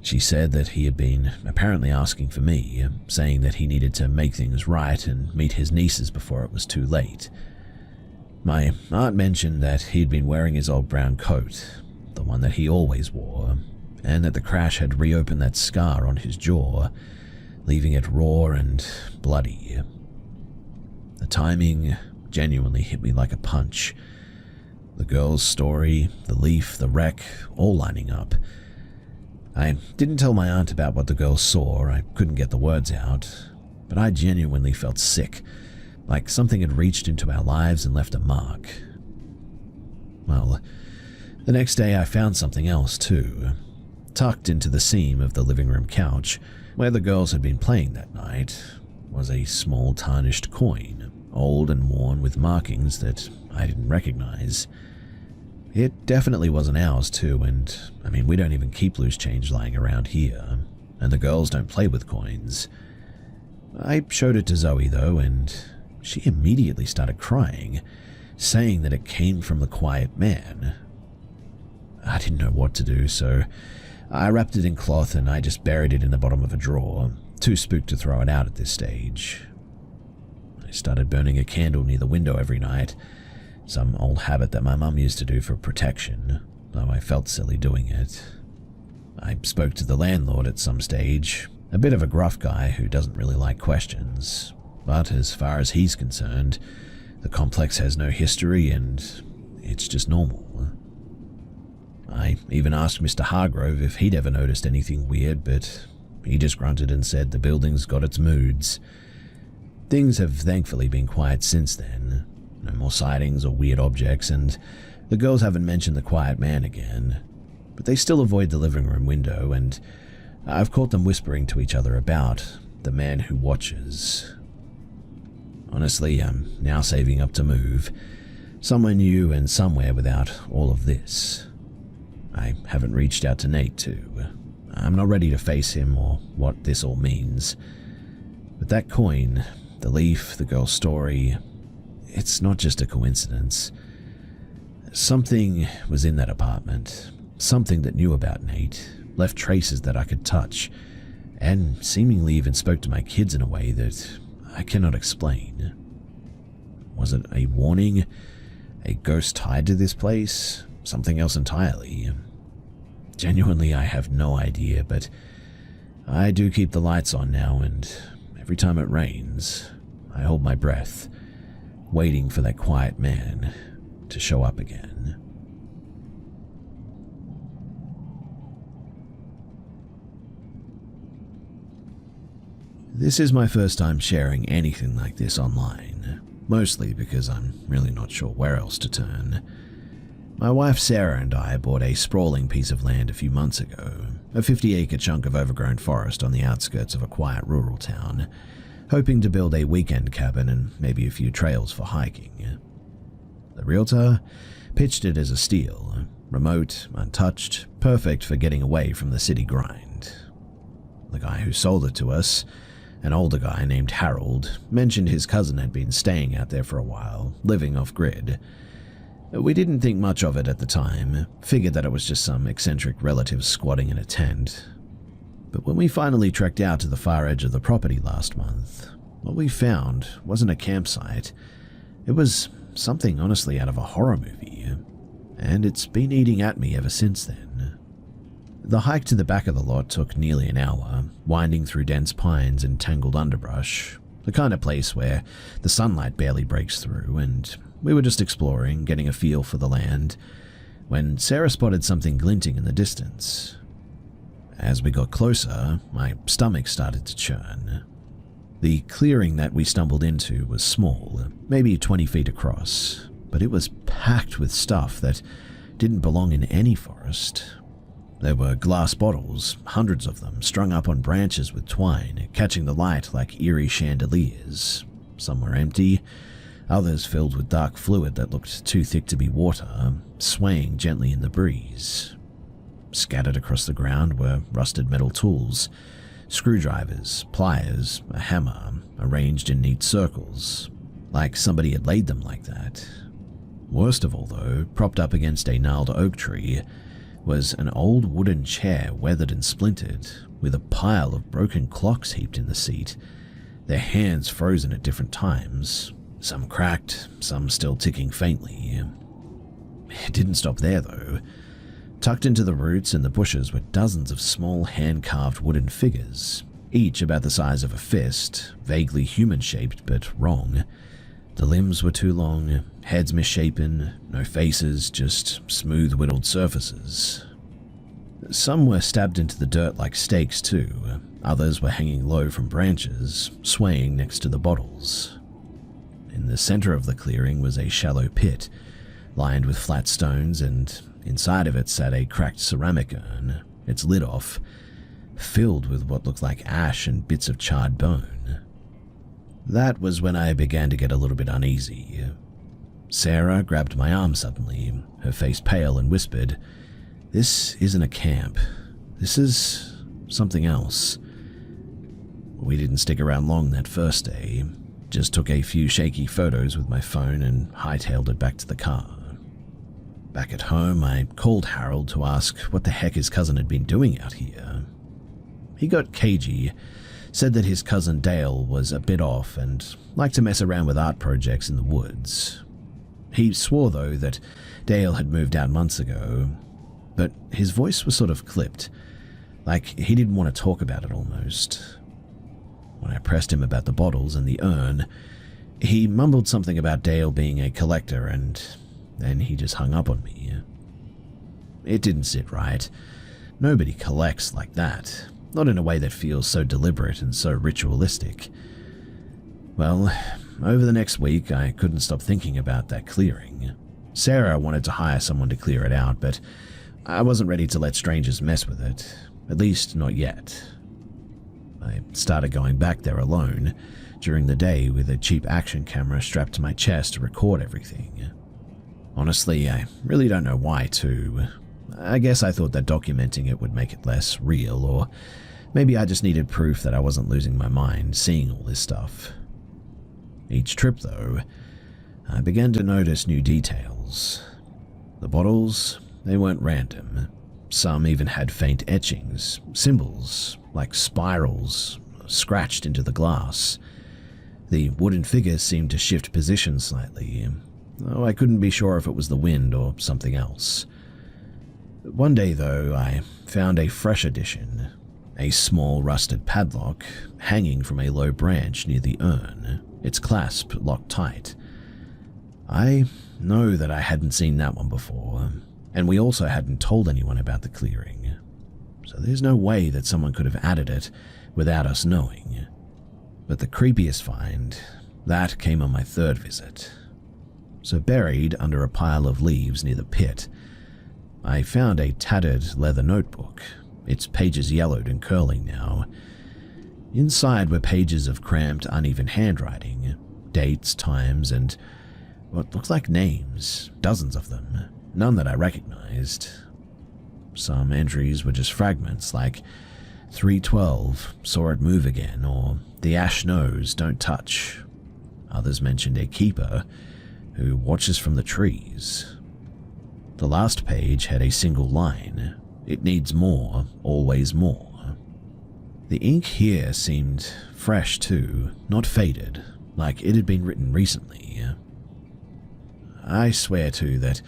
She said that he had been apparently asking for me, saying that he needed to make things right and meet his nieces before it was too late. My aunt mentioned that he'd been wearing his old brown coat, the one that he always wore, and that the crash had reopened that scar on his jaw, leaving it raw and bloody. The timing genuinely hit me like a punch. The girl's story, the leaf, the wreck, all lining up. I didn't tell my aunt about what the girls saw, I couldn't get the words out, but I genuinely felt sick, like something had reached into our lives and left a mark. Well, the next day I found something else too. Tucked into the seam of the living room couch, where the girls had been playing that night, was a small tarnished coin, old and worn with markings that I didn't recognize. It definitely wasn't ours too, and we don't even keep loose change lying around here, and the girls don't play with coins. I showed it to Zoe though, and she immediately started crying, saying that it came from the quiet man. I didn't know what to do, so I wrapped it in cloth and I just buried it in the bottom of a drawer, too spooked to throw it out at this stage. I started burning a candle near the window every night, some old habit that my mum used to do for protection, though I felt silly doing it. I spoke to the landlord at some stage, a bit of a gruff guy who doesn't really like questions, but as far as he's concerned, the complex has no history and it's just normal. I even asked Mr. Hargrove if he'd ever noticed anything weird, but he just grunted and said the building's got its moods. Things have thankfully been quiet since then. No more sightings or weird objects, and the girls haven't mentioned the quiet man again. But they still avoid the living room window, and I've caught them whispering to each other about the man who watches. Honestly, I'm now saving up to move. Somewhere new and somewhere without all of this. I haven't reached out to Nate too. I'm not ready to face him or what this all means. But that coin, the leaf, the girl's story, it's not just a coincidence. Something was in that apartment, something that knew about Nate, left traces that I could touch, and seemingly even spoke to my kids in a way that I cannot explain. Was it a warning? A ghost tied to this place? Something else entirely? Genuinely, I have no idea, but I do keep the lights on now, and every time it rains, I hold my breath, waiting for that quiet man to show up again. This is my first time sharing anything like this online, mostly because I'm really not sure where else to turn. My wife Sarah and I bought a sprawling piece of land a few months ago, a 50-acre chunk of overgrown forest on the outskirts of a quiet rural town, hoping to build a weekend cabin and maybe a few trails for hiking. The realtor pitched it as a steal, Remote, untouched, perfect for getting away from the city grind. The guy who sold it to us, an older guy named Harold, mentioned his cousin had been staying out there for a while, living off-grid. We didn't think much of it at the time, figured that it was just some eccentric relative squatting in a tent. But when we finally trekked out to the far edge of the property last month, what we found wasn't a campsite. It was something honestly out of a horror movie, and it's been eating at me ever since then. The hike to the back of the lot took nearly an hour, winding through dense pines and tangled underbrush, the kind of place where the sunlight barely breaks through, and we were just exploring, getting a feel for the land, when Sarah spotted something glinting in the distance. As we got closer, my stomach started to churn. The clearing that we stumbled into was small, maybe 20 feet across, but it was packed with stuff that didn't belong in any forest. There were glass bottles, hundreds of them, strung up on branches with twine, catching the light like eerie chandeliers. Some were empty, others filled with dark fluid that looked too thick to be water, swaying gently in the breeze. Scattered across the ground were rusted metal tools, screwdrivers, pliers, a hammer, arranged in neat circles, like somebody had laid them like that. Worst of all though, propped up against a gnarled oak tree, was an old wooden chair weathered and splintered, with a pile of broken clocks heaped in the seat, their hands frozen at different times, some cracked, some still ticking faintly. It didn't stop there though. Tucked into the roots and the bushes were dozens of small hand-carved wooden figures, each about the size of a fist, vaguely human-shaped but wrong. The limbs were too long, heads misshapen, no faces, just smooth whittled surfaces. Some were stabbed into the dirt like stakes too, others were hanging low from branches, swaying next to the bottles. In the center of the clearing was a shallow pit, lined with flat stones, and inside of it sat a cracked ceramic urn, its lid off, filled with what looked like ash and bits of charred bone. That was when I began to get a little bit uneasy. Sarah grabbed my arm suddenly, her face pale, and whispered, "This isn't a camp. This is something else." We didn't stick around long that first day, just took a few shaky photos with my phone and hightailed it back to the car. Back at home, I called Harold to ask what the heck his cousin had been doing out here. He got cagey, said that his cousin Dale was a bit off and liked to mess around with art projects in the woods. He swore, though, that Dale had moved out months ago, but his voice was sort of clipped, like he didn't want to talk about it almost. When I pressed him about the bottles and the urn, he mumbled something about Dale being a collector, and then he just hung up on me. It didn't sit right. Nobody collects like that, not in a way that feels so deliberate and so ritualistic. Well, over the next week, I couldn't stop thinking about that clearing. Sarah wanted to hire someone to clear it out, but I wasn't ready to let strangers mess with it, at least not yet. I started going back there alone, during the day with a cheap action camera strapped to my chest to record everything. Honestly, I really don't know why too. I guess I thought that documenting it would make it less real, or maybe I just needed proof that I wasn't losing my mind seeing all this stuff. Each trip though, I began to notice new details. The bottles, they weren't random. Some even had faint etchings, symbols, like spirals, scratched into the glass. The wooden figures seemed to shift position slightly, though I couldn't be sure if it was the wind or something else. One day, though, I found a fresh addition, a small rusted padlock hanging from a low branch near the urn, its clasp locked tight. I know that I hadn't seen that one before, and we also hadn't told anyone about the clearing, so there's no way that someone could have added it without us knowing. But the creepiest find, that came on my third visit. So buried under a pile of leaves near the pit, I found a tattered leather notebook, its pages yellowed and curling now. Inside were pages of cramped, uneven handwriting, dates, times, and what looked like names, dozens of them, None that I recognized. Some entries were just fragments like 312, saw it move again, or the ash knows, don't touch. Others mentioned a keeper who watches from the trees. The last page had a single line, it needs more, always more. The ink here seemed fresh too, not faded, like it had been written recently. I swear too that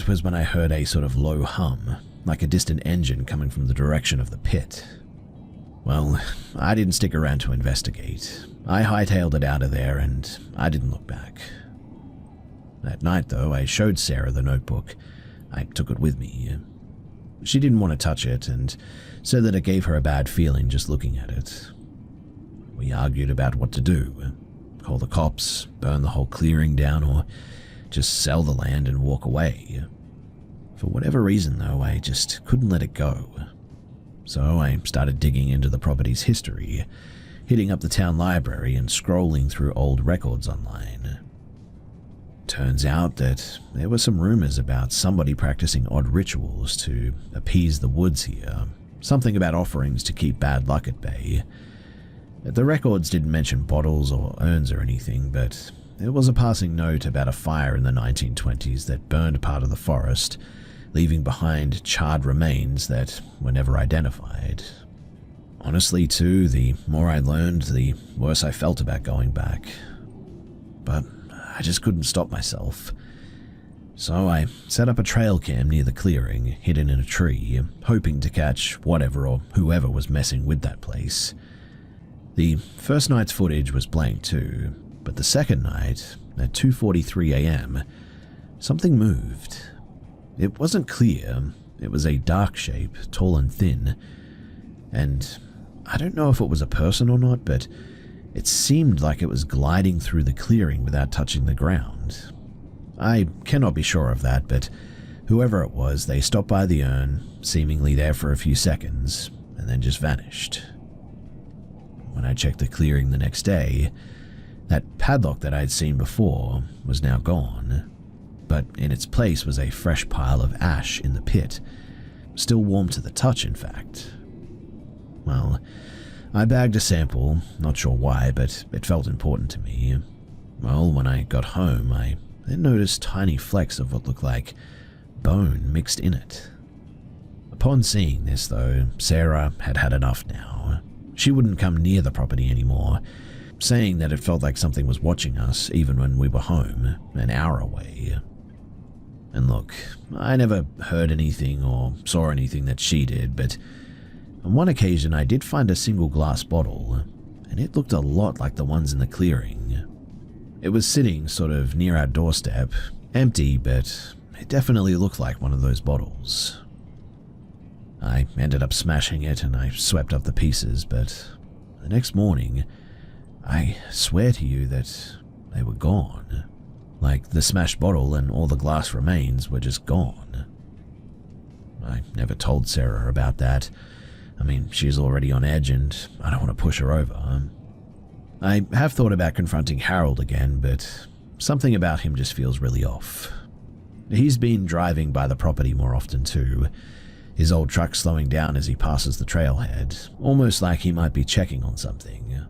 was when I heard a sort of low hum, like a distant engine coming from the direction of the pit. Well, I didn't stick around to investigate. I hightailed it out of there and I didn't look back. That night though, I showed Sarah the notebook. I took it with me. She didn't want to touch it and said that it gave her a bad feeling just looking at it. We argued about what to do. Call the cops, burn the whole clearing down, or just sell the land and walk away. For whatever reason though, I just couldn't let it go. So I started digging into the property's history, hitting up the town library and scrolling through old records online. Turns out that there were some rumors about somebody practicing odd rituals to appease the woods here, something about offerings to keep bad luck at bay. The records didn't mention bottles or urns or anything, but there was a passing note about a fire in the 1920s that burned part of the forest, leaving behind charred remains that were never identified. Honestly, too, the more I learned, the worse I felt about going back. But I just couldn't stop myself. So I set up a trail cam near the clearing, hidden in a tree, hoping to catch whatever or whoever was messing with that place. The first night's footage was blank too, but the second night, at 2:43 a.m., something moved. It wasn't clear, it was a dark shape, tall and thin, and I don't know if it was a person or not, but it seemed like it was gliding through the clearing without touching the ground. I cannot be sure of that, but whoever it was, they stopped by the urn, seemingly there for a few seconds, and then just vanished. When I checked the clearing the next day, that padlock that I had seen before was now gone, but in its place was a fresh pile of ash in the pit, still warm to the touch, in fact. Well, I bagged a sample, not sure why, but it felt important to me. Well, when I got home, I then noticed tiny flecks of what looked like bone mixed in it. Upon seeing this, though, Sarah had had enough now. She wouldn't come near the property anymore, saying that it felt like something was watching us even when we were home, an hour away. And look, I never heard anything or saw anything that she did, but on one occasion I did find a single glass bottle, and it looked a lot like the ones in the clearing. It was sitting sort of near our doorstep, empty, but it definitely looked like one of those bottles. I ended up smashing it and I swept up the pieces, but the next morning, I swear to you that they were gone. Like the smashed bottle and all the glass remains were just gone. I never told Sarah about that. I mean, she's already on edge and I don't want to push her over. I have thought about confronting Harold again, but something about him just feels really off. He's been driving by the property more often too, his old truck slowing down as he passes the trailhead, almost like he might be checking on something.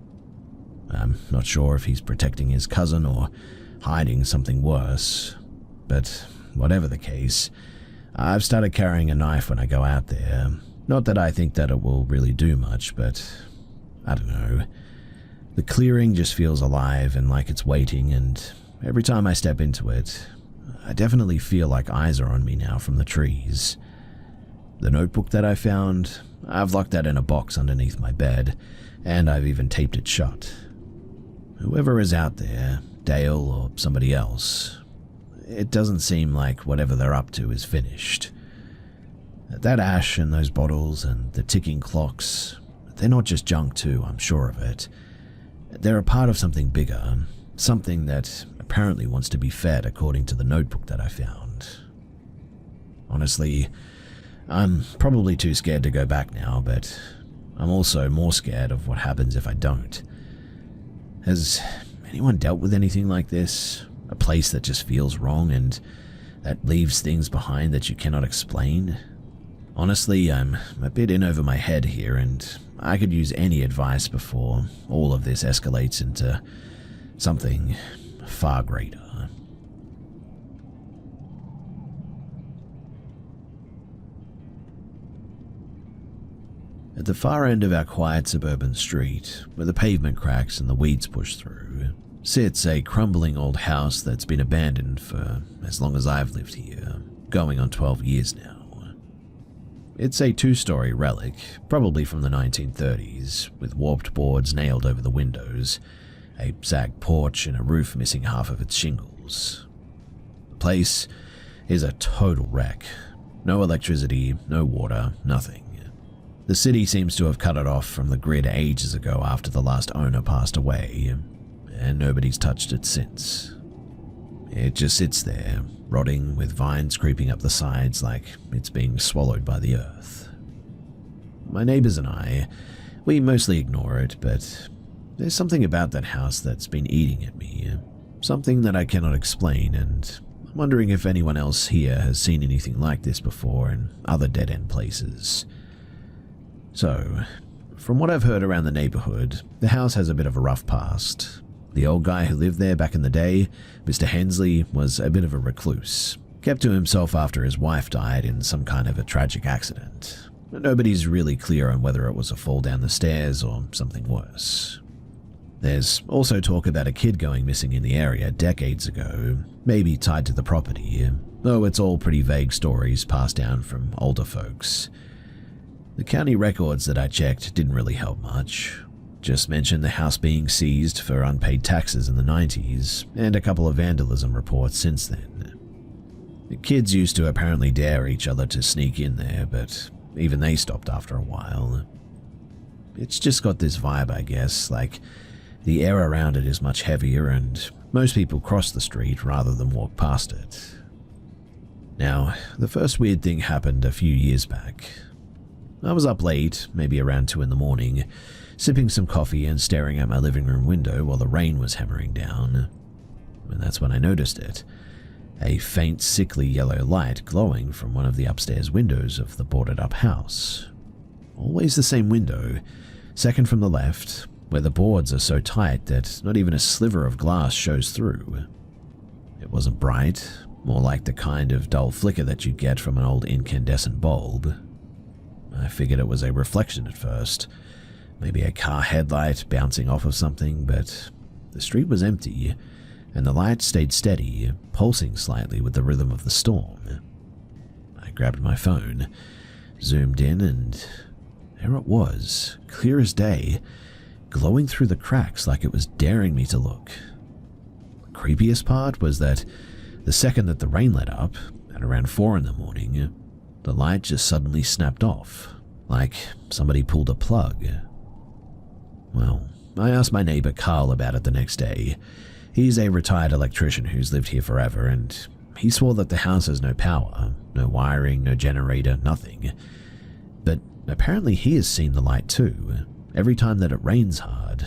I'm not sure if he's protecting his cousin or hiding something worse, but whatever the case, I've started carrying a knife when I go out there. Not that I think that it will really do much, but I don't know. The clearing just feels alive and like it's waiting, and every time I step into it, I definitely feel like eyes are on me now from the trees. The notebook that I found, I've locked that in a box underneath my bed, and I've even taped it shut. Whoever is out there, Dale or somebody else, it doesn't seem like whatever they're up to is finished. That ash and those bottles and the ticking clocks, they're not just junk too, I'm sure of it. They're a part of something bigger, something that apparently wants to be fed according to the notebook that I found. Honestly, I'm probably too scared to go back now, but I'm also more scared of what happens if I don't. Has anyone dealt with anything like this? A place that just feels wrong, and that leaves things behind that you cannot explain. Honestly, I'm a bit in over my head here, and I could use any advice before all of this escalates into something far greater. At the far end of our quiet suburban street, where the pavement cracks and the weeds push through, sits a crumbling old house that's been abandoned for as long as I've lived here, going on 12 years now. It's a 2-story relic, probably from the 1930s, with warped boards nailed over the windows, a sagged porch and a roof missing half of its shingles. The place is a total wreck. No electricity, no water, nothing. The city seems to have cut it off from the grid ages ago after the last owner passed away, and nobody's touched it since. It just sits there, rotting with vines creeping up the sides like it's being swallowed by the earth. My neighbors and I, we mostly ignore it, but there's something about that house that's been eating at me, something that I cannot explain, and I'm wondering if anyone else here has seen anything like this before in other dead-end places. So, from what I've heard around the neighborhood, the house has a bit of a rough past. The old guy who lived there back in the day, Mr. Hensley, was a bit of a recluse, kept to himself after his wife died in some kind of a tragic accident. Nobody's really clear on whether it was a fall down the stairs or something worse. There's also talk about a kid going missing in the area decades ago, maybe tied to the property, though it's all pretty vague stories passed down from older folks. The county records that I checked didn't really help much. Just mentioned the house being seized for unpaid taxes in the 90s, and a couple of vandalism reports since then. The kids used to apparently dare each other to sneak in there, but even they stopped after a while. It's just got this vibe, I guess, like the air around it is much heavier and most people cross the street rather than walk past it. Now, the first weird thing happened a few years back. I was up late, maybe around 2 in the morning, sipping some coffee and staring at my living room window while the rain was hammering down. And that's when I noticed it. A faint, sickly yellow light glowing from one of the upstairs windows of the boarded-up house. Always the same window, second from the left, where the boards are so tight that not even a sliver of glass shows through. It wasn't bright, more like the kind of dull flicker that you get from an old incandescent bulb. I figured it was a reflection at first, maybe a car headlight bouncing off of something, but the street was empty, and the light stayed steady, pulsing slightly with the rhythm of the storm. I grabbed my phone, zoomed in, and there it was, clear as day, glowing through the cracks like it was daring me to look. The creepiest part was that the second that the rain let up, at around 4 in the morning, the light just suddenly snapped off, like somebody pulled a plug. Well, I asked my neighbor Carl about it the next day. He's a retired electrician who's lived here forever, and he swore that the house has no power, no wiring, no generator, nothing. But apparently he has seen the light too, every time that it rains hard.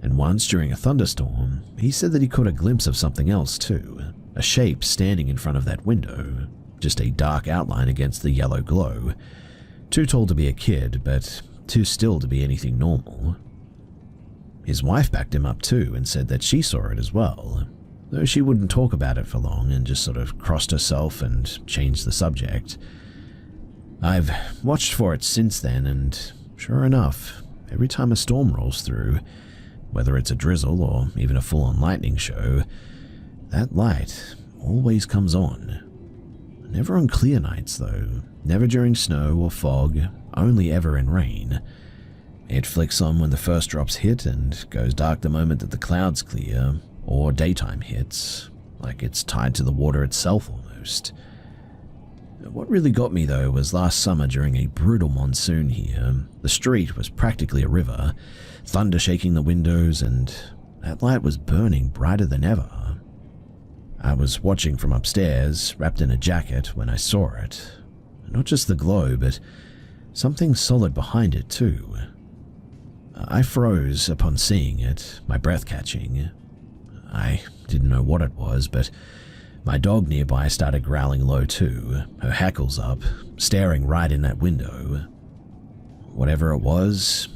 And once during a thunderstorm, he said that he caught a glimpse of something else too, a shape standing in front of that window, just a dark outline against the yellow glow. Too tall to be a kid, but too still to be anything normal. His wife backed him up too and said that she saw it as well, though she wouldn't talk about it for long and just sort of crossed herself and changed the subject. I've watched for it since then, and sure enough, every time a storm rolls through, whether it's a drizzle or even a full-on lightning show, that light always comes on. Never on clear nights though, never during snow or fog, only ever in rain. It flicks on when the first drops hit and goes dark the moment that the clouds clear, or daytime hits, like it's tied to the water itself almost. What really got me though was last summer during a brutal monsoon here. The street was practically a river, thunder shaking the windows, and that light was burning brighter than ever. I was watching from upstairs, wrapped in a jacket, when I saw it. Not just the glow, but something solid behind it too. I froze upon seeing it, my breath catching. I didn't know what it was, but My dog nearby started growling low too, her hackles up, staring right in that window. Whatever it was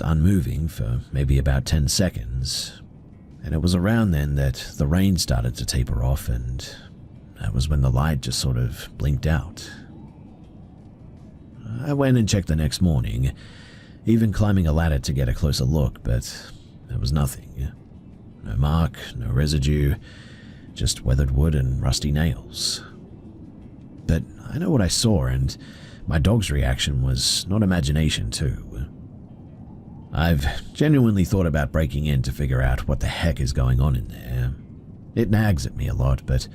unmoving for maybe about 10 seconds. And it was around then that the rain started to taper off, and that was when the light just sort of blinked out. I went and checked the next morning, even climbing a ladder to get a closer look, but there was nothing. No mark, no residue, just weathered wood and rusty nails. But I know what I saw, and my dog's reaction was not imagination too. I've genuinely thought about breaking in to figure out what the heck is going on in there. It nags at me a lot, but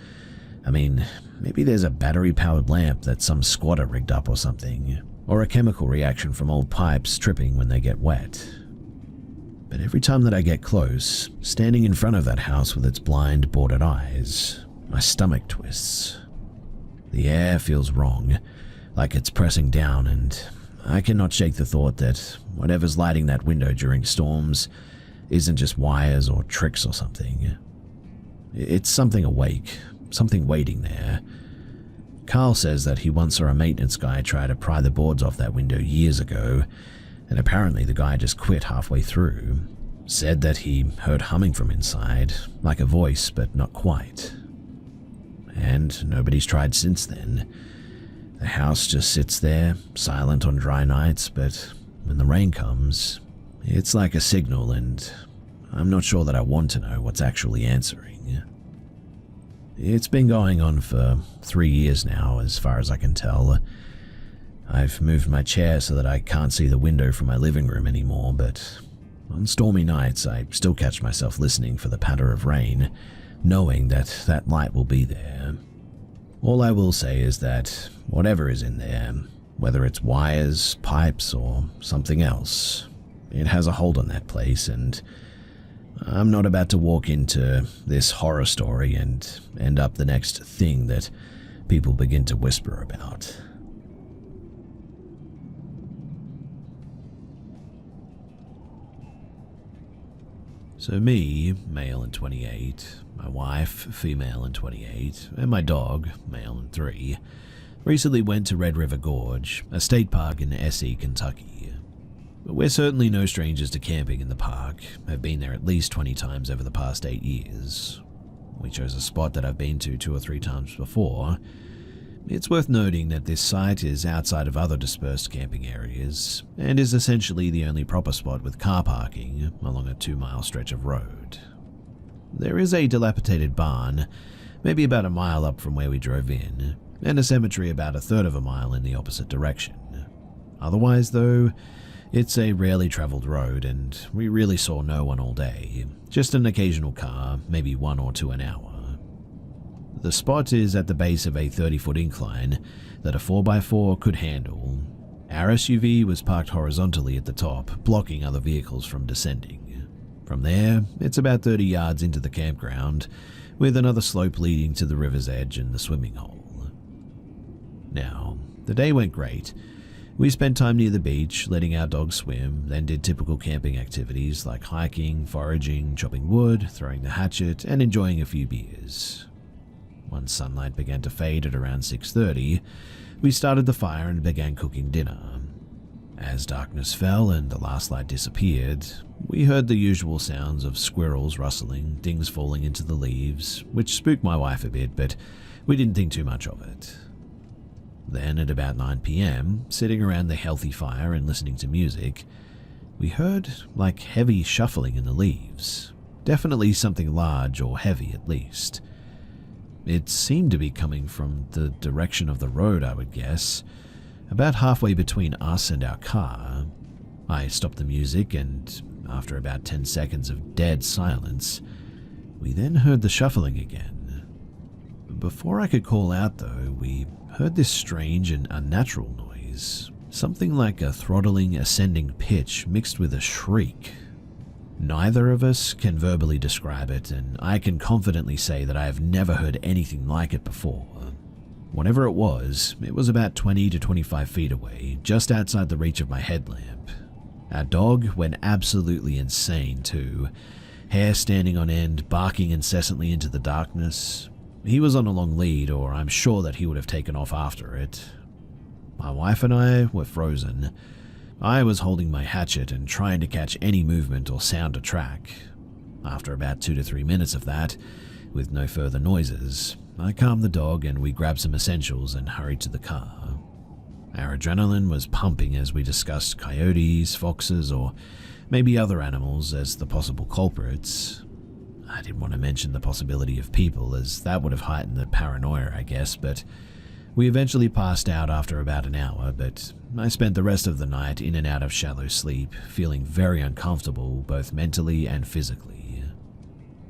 I mean, maybe there's a battery-powered lamp that some squatter rigged up or something, or a chemical reaction from old pipes tripping when they get wet. But every time that I get close, standing in front of that house with its blind, boarded eyes, my stomach twists. The air feels wrong, like it's pressing down, and I cannot shake the thought that whatever's lighting that window during storms isn't just wires or tricks or something. It's something awake, something waiting there. Carl says that he once saw a maintenance guy try to pry the boards off that window years ago, and apparently the guy just quit halfway through. Said that he heard humming from inside, like a voice, but not quite. And nobody's tried since then. The house just sits there, silent on dry nights, but when the rain comes, it's like a signal, and I'm not sure that I want to know what's actually answering. It's been going on for 3 years now, as far as I can tell. I've moved my chair so that I can't see the window from my living room anymore, but on stormy nights I still catch myself listening for the patter of rain, knowing that that light will be there. All I will say is that whatever is in there, whether it's wires, pipes, or something else, it has a hold on that place, and I'm not about to walk into this horror story and end up the next thing that people begin to whisper about. So me, male and 28, my wife, female and 28, and my dog, male and 3, recently went to Red River Gorge, a state park in S.E., Kentucky. We're certainly no strangers to camping in the park, have been there at least 20 times over the past 8 years. We chose a spot that I've been to 2 or 3 times before. It's worth noting that this site is outside of other dispersed camping areas, and is essentially the only proper spot with car parking along a 2-mile stretch of road. There is a dilapidated barn, maybe about a mile up from where we drove in, and a cemetery about 1/3 of a mile in the opposite direction. Otherwise, though, it's a rarely traveled road, and we really saw no one all day, just an occasional car, maybe 1 or 2 an hour. The spot is at the base of a 30-foot incline that a 4x4 could handle. Our SUV was parked horizontally at the top, blocking other vehicles from descending. From there, it's about 30 yards into the campground, with another slope leading to the river's edge and the swimming hole. Now, the day went great. We spent time near the beach, letting our dogs swim, then did typical camping activities like hiking, foraging, chopping wood, throwing the hatchet, and enjoying a few beers. Once sunlight began to fade at around 6:30, we started the fire and began cooking dinner. As darkness fell and the last light disappeared, we heard the usual sounds of squirrels rustling, things falling into the leaves, which spooked my wife a bit, but we didn't think too much of it. Then at about 9 p.m, sitting around the healthy fire and listening to music, we heard like heavy shuffling in the leaves. Definitely something large or heavy at least. It seemed to be coming from the direction of the road, I would guess, about halfway between us and our car. I stopped the music, and after about 10 seconds of dead silence, we then heard the shuffling again. Before I could call out, though, we heard this strange and unnatural noise, something like a throttling, ascending pitch mixed with a shriek. Neither of us can verbally describe it, and I can confidently say that I have never heard anything like it before. Whatever it was about 20 to 25 feet away, just outside the reach of my headlamp. Our dog went absolutely insane too, hair standing on end, barking incessantly into the darkness. He was on a long lead, or I'm sure that he would have taken off after it. My wife and I were frozen. I was holding my hatchet and trying to catch any movement or sound to track. After about 2 to 3 minutes of that, with no further noises, I calmed the dog and we grabbed some essentials and hurried to the car. Our adrenaline was pumping as we discussed coyotes, foxes, or maybe other animals as the possible culprits. I didn't want to mention the possibility of people, as that would have heightened the paranoia, I guess, but we eventually passed out after about an hour, but I spent the rest of the night in and out of shallow sleep, feeling very uncomfortable both mentally and physically.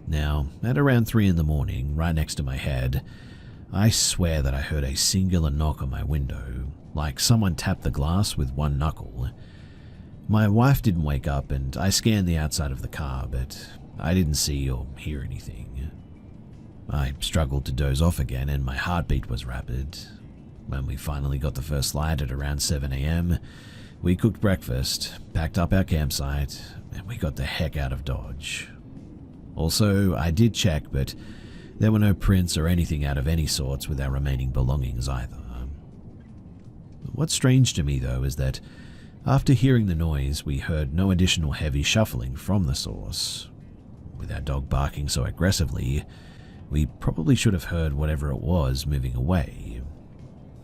Now, at around 3 in the morning, right next to my head, I swear that I heard a singular knock on my window, like someone tapped the glass with one knuckle. My wife didn't wake up and I scanned the outside of the car, but I didn't see or hear anything. I struggled to doze off again and my heartbeat was rapid. When we finally got the first light at around 7 a.m, we cooked breakfast, packed up our campsite, and we got the heck out of Dodge. Also, I did check, but there were no prints or anything out of any sorts with our remaining belongings either. What's strange to me though is that after hearing the noise, we heard no additional heavy shuffling from the source. With our dog barking so aggressively, we probably should have heard whatever it was moving away.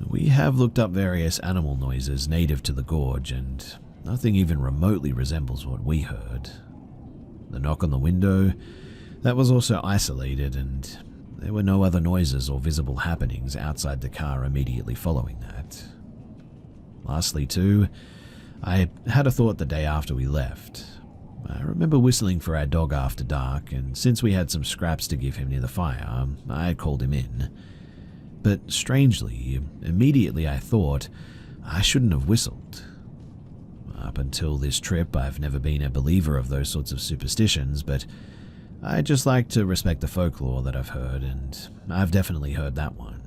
We have looked up various animal noises native to the gorge, and nothing even remotely resembles what we heard. The knock on the window, that was also isolated, and there were no other noises or visible happenings outside the car immediately following that. Lastly too, I had a thought the day after we left. I remember whistling for our dog after dark, and since we had some scraps to give him near the fire, I had called him in. But strangely, immediately I thought I shouldn't have whistled. Up until this trip, I've never been a believer of those sorts of superstitions, but I just like to respect the folklore that I've heard, and I've definitely heard that one.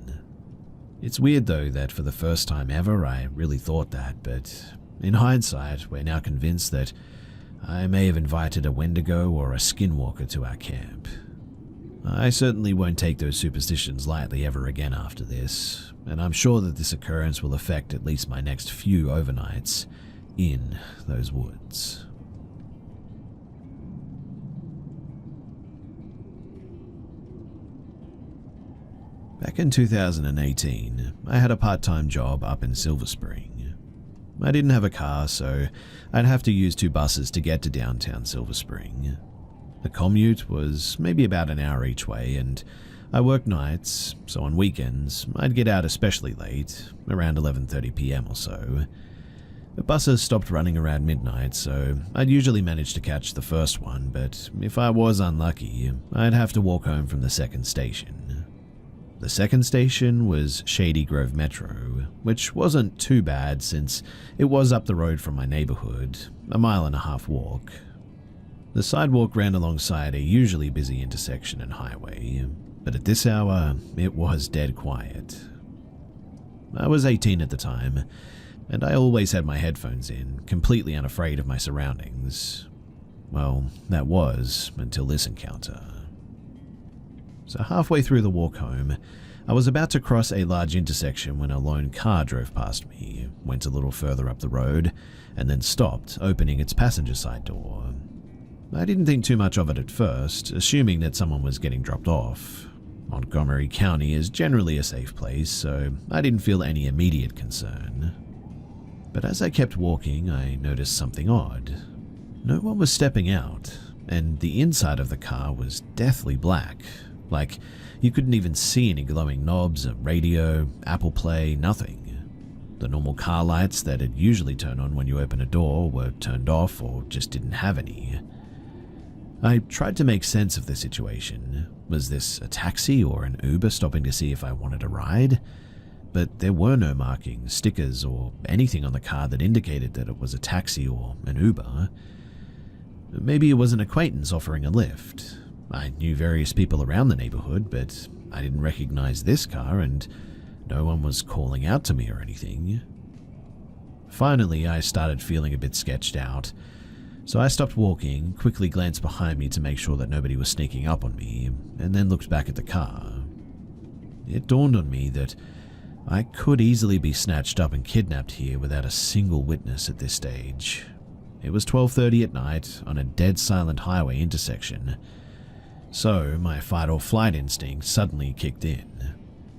It's weird though that for the first time ever I really thought that, but in hindsight, we're now convinced that I may have invited a Wendigo or a skinwalker to our camp. I certainly won't take those superstitions lightly ever again after this, and I'm sure that this occurrence will affect at least my next few overnights in those woods. Back in 2018, I had a part-time job up in Silver Spring. I didn't have a car, so I'd have to use 2 buses to get to downtown Silver Spring. The commute was maybe about an hour each way, and I worked nights, so on weekends I'd get out especially late, around 11:30 p.m. or so. The buses stopped running around midnight, so I'd usually manage to catch the first one, but if I was unlucky, I'd have to walk home from the second station. The second station was Shady Grove Metro, which wasn't too bad since it was up the road from my neighborhood, a 1.5 mile walk. The sidewalk ran alongside a usually busy intersection and highway, but at this hour, it was dead quiet. I was 18 at the time, and I always had my headphones in, completely unafraid of my surroundings. Well, that was until this encounter. So halfway through the walk home, I was about to cross a large intersection when a lone car drove past me, went a little further up the road, and then stopped, opening its passenger side door. I didn't think too much of it at first, assuming that someone was getting dropped off. Montgomery County is generally a safe place, so I didn't feel any immediate concern. But as I kept walking, I noticed something odd. No one was stepping out, and the inside of the car was deathly black. Like, you couldn't even see any glowing knobs, a radio, Apple Play, nothing. The normal car lights that it usually turn on when you open a door were turned off or just didn't have any. I tried to make sense of the situation. Was this a taxi or an Uber stopping to see if I wanted a ride? But there were no markings, stickers, or anything on the car that indicated that it was a taxi or an Uber. Maybe it was an acquaintance offering a lift. I knew various people around the neighborhood, but I didn't recognize this car, and no one was calling out to me or anything. Finally, I started feeling a bit sketched out, so I stopped walking, quickly glanced behind me to make sure that nobody was sneaking up on me, and then looked back at the car. it dawned on me that I could easily be snatched up and kidnapped here without a single witness at this stage. It was 12:30 at night on a dead silent highway intersection, so my fight or flight instinct suddenly kicked in.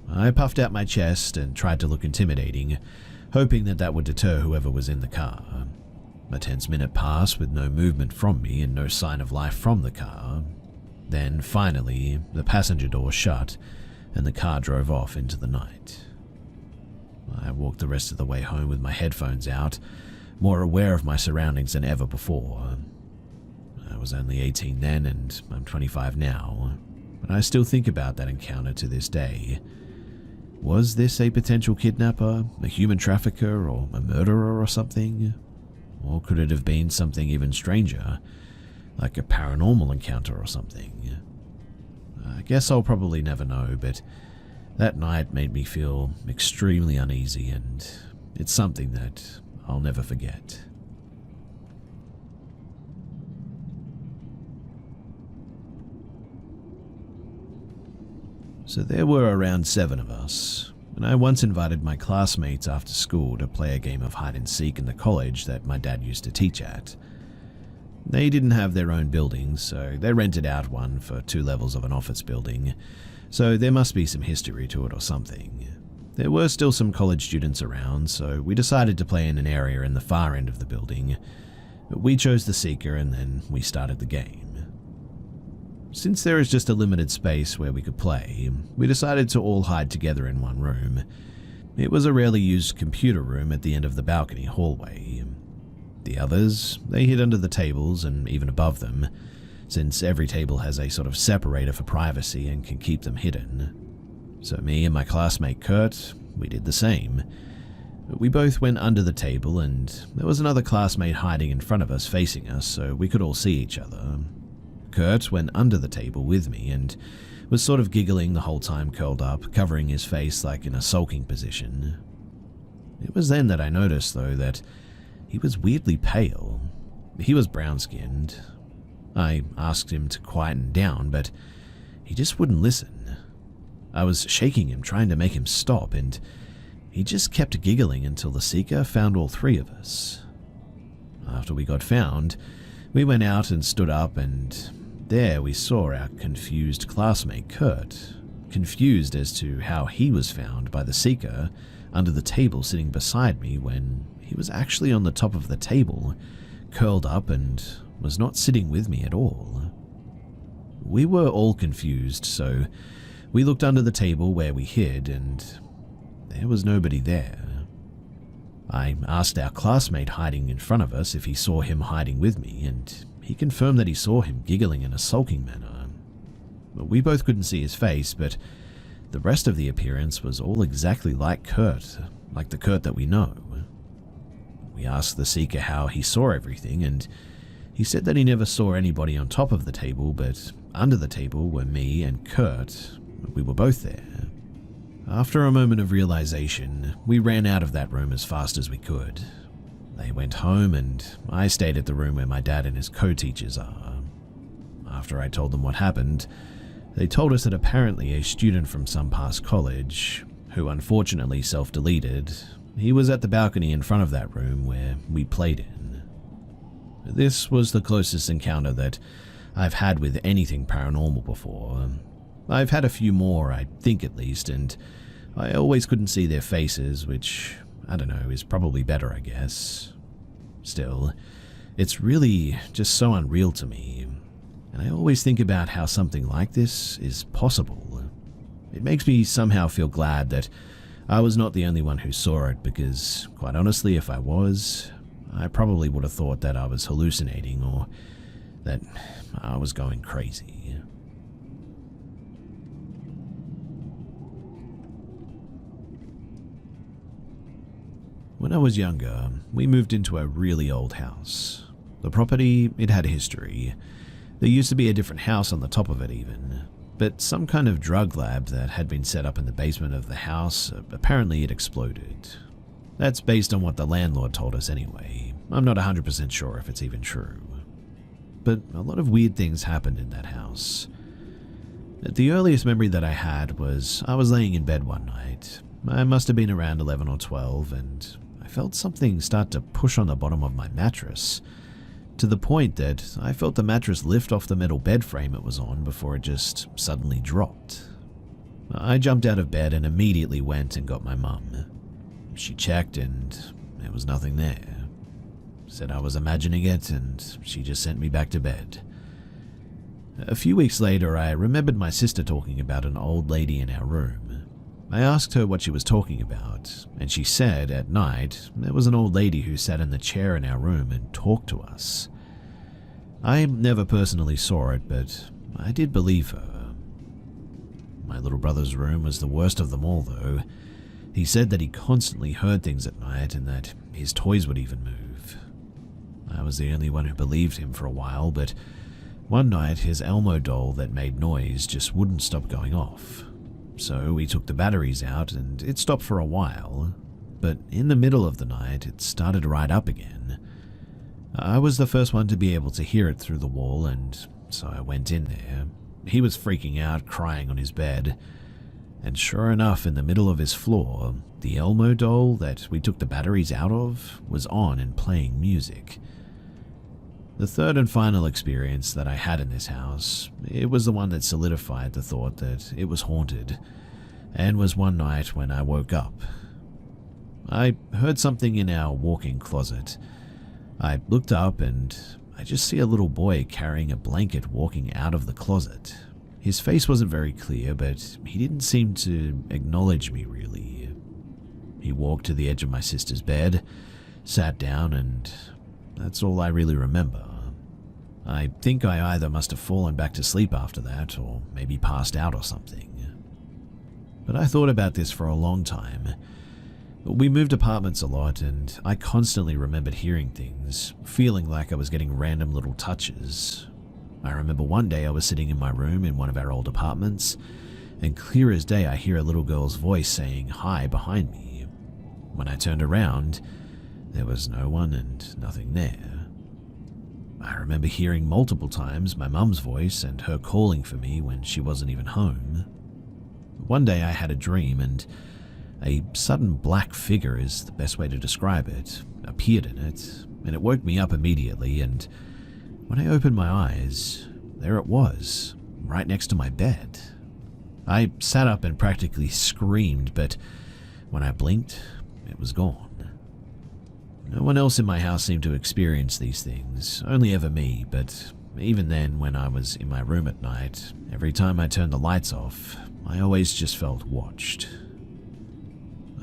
I puffed out my chest and tried to look intimidating, hoping that would deter whoever was in the car. A tense minute passed with no movement from me and no sign of life from the car. Then, finally, the passenger door shut and the car drove off into the night. I walked the rest of the way home with my headphones out, more aware of my surroundings than ever before. I was only 18 then and I'm 25 now, but I still think about that encounter to this day. Was this a potential kidnapper, a human trafficker, or a murderer or something? Or could it have been something even stranger, like a paranormal encounter or something? I guess I'll probably never know, but that night made me feel extremely uneasy, and it's something that I'll never forget. So there were around 7 of us, and I once invited my classmates after school to play a game of hide and seek in the college that my dad used to teach at. They didn't have their own building, so they rented out one for 2 levels of an office building, so there must be some history to it or something. There were still some college students around, so we decided to play in an area in the far end of the building. We chose the seeker and then we started the game. Since there is just a limited space where we could play, we decided to all hide together in one room. It was a rarely used computer room at the end of the balcony hallway. The others, they hid under the tables and even above them, since every table has a sort of separator for privacy and can keep them hidden. So me and my classmate Kurt, we did the same. We both went under the table and there was another classmate hiding in front of us facing us so we could all see each other. Kurt went under the table with me and was sort of giggling the whole time curled up, covering his face like in a sulking position. It was then that I noticed, though, that he was weirdly pale. He was brown-skinned. I asked him to quieten down, but he just wouldn't listen. I was shaking him, trying to make him stop, and he just kept giggling until the seeker found all 3 of us. After we got found, we went out and stood up, and there we saw our confused classmate Kurt, confused as to how he was found by the seeker under the table sitting beside me when he was actually on the top of the table, curled up, and was not sitting with me at all. We were all confused, so we looked under the table where we hid, and there was nobody there. I asked our classmate hiding in front of us if he saw him hiding with me, and he confirmed that he saw him giggling in a sulking manner. We both couldn't see his face, but the rest of the appearance was all exactly like Kurt, like the Kurt that we know. We asked the seeker how he saw everything, and he said that he never saw anybody on top of the table, but under the table were me and Kurt. We were both there. After a moment of realization, we ran out of that room as fast as we could. They went home and I stayed at the room where my dad and his co-teachers are. After I told them what happened, they told us that apparently a student from some past college, who unfortunately self-deleted, he was at the balcony in front of that room where we played in. This was the closest encounter that I've had with anything paranormal before. I've had a few more, I think at least, and I always couldn't see their faces, which, I don't know, is probably better, I guess. Still, it's really just so unreal to me, and I always think about how something like this is possible. It makes me somehow feel glad that I was not the only one who saw it, because, quite honestly, if I was, I probably would have thought that I was hallucinating or that I was going crazy. When I was younger, we moved into a really old house. The property, it had a history. There used to be a different house on the top of it even, but some kind of drug lab that had been set up in the basement of the house, apparently it exploded. That's based on what the landlord told us anyway. I'm not 100% sure if it's even true. But a lot of weird things happened in that house. The earliest memory that I had was I was laying in bed one night. I must have been around 11 or 12, and I felt something start to push on the bottom of my mattress, to the point that I felt the mattress lift off the metal bed frame it was on before it just suddenly dropped. I jumped out of bed and immediately went and got my mum. She checked and there was nothing there. Said I was imagining it, and she just sent me back to bed. A few weeks later, I remembered my sister talking about an old lady in our room. I asked her what she was talking about, and she said at night there was an old lady who sat in the chair in our room and talked to us. I never personally saw it, but I did believe her. My little brother's room was the worst of them all, though. He said that he constantly heard things at night and that his toys would even move. I was the only one who believed him for a while, but one night his Elmo doll that made noise just wouldn't stop going off. So we took the batteries out and it stopped for a while, but in the middle of the night it started right up again. I was the first one to be able to hear it through the wall, and so I went in there. He was freaking out, crying on his bed, and sure enough, in the middle of his floor, the Elmo doll that we took the batteries out of was on and playing music. The third and final experience that I had in this house, it was the one that solidified the thought that it was haunted, and was one night when I woke up. I heard something in our walk-in closet. I looked up and I just see a little boy carrying a blanket walking out of the closet. His face wasn't very clear, but he didn't seem to acknowledge me really. He walked to the edge of my sister's bed, sat down, and that's all I really remember. I think I either must have fallen back to sleep after that, or maybe passed out or something. But I thought about this for a long time. We moved apartments a lot, and I constantly remembered hearing things, feeling like I was getting random little touches. I remember one day I was sitting in my room in one of our old apartments, and clear as day I hear a little girl's voice saying hi behind me. When I turned around, there was no one and nothing there. I remember hearing multiple times my mum's voice and her calling for me when she wasn't even home. One day I had a dream, and a sudden black figure is the best way to describe it, appeared in it, and it woke me up immediately, and when I opened my eyes, there it was, right next to my bed. I sat up and practically screamed, but when I blinked, it was gone. No one else in my house seemed to experience these things, only ever me, but even then, when I was in my room at night, every time I turned the lights off, I always just felt watched.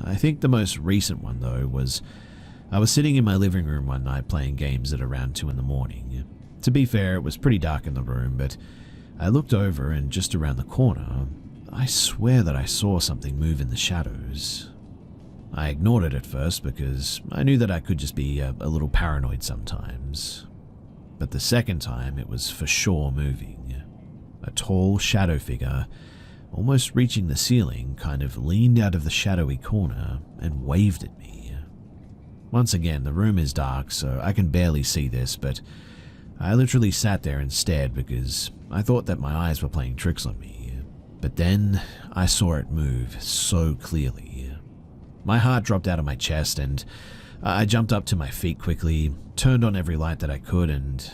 I think the most recent one, though, was I was sitting in my living room one night playing games at around 2 in the morning. To be fair, it was pretty dark in the room, but I looked over and just around the corner, I swear that I saw something move in the shadows. I ignored it at first because I knew that I could just be a little paranoid sometimes. But the second time, it was for sure moving. A tall shadow figure, almost reaching the ceiling, kind of leaned out of the shadowy corner and waved at me. Once again, the room is dark, so I can barely see this, but I literally sat there and stared because I thought that my eyes were playing tricks on me. But then I saw it move so clearly. My heart dropped out of my chest, and I jumped up to my feet quickly, turned on every light that I could, and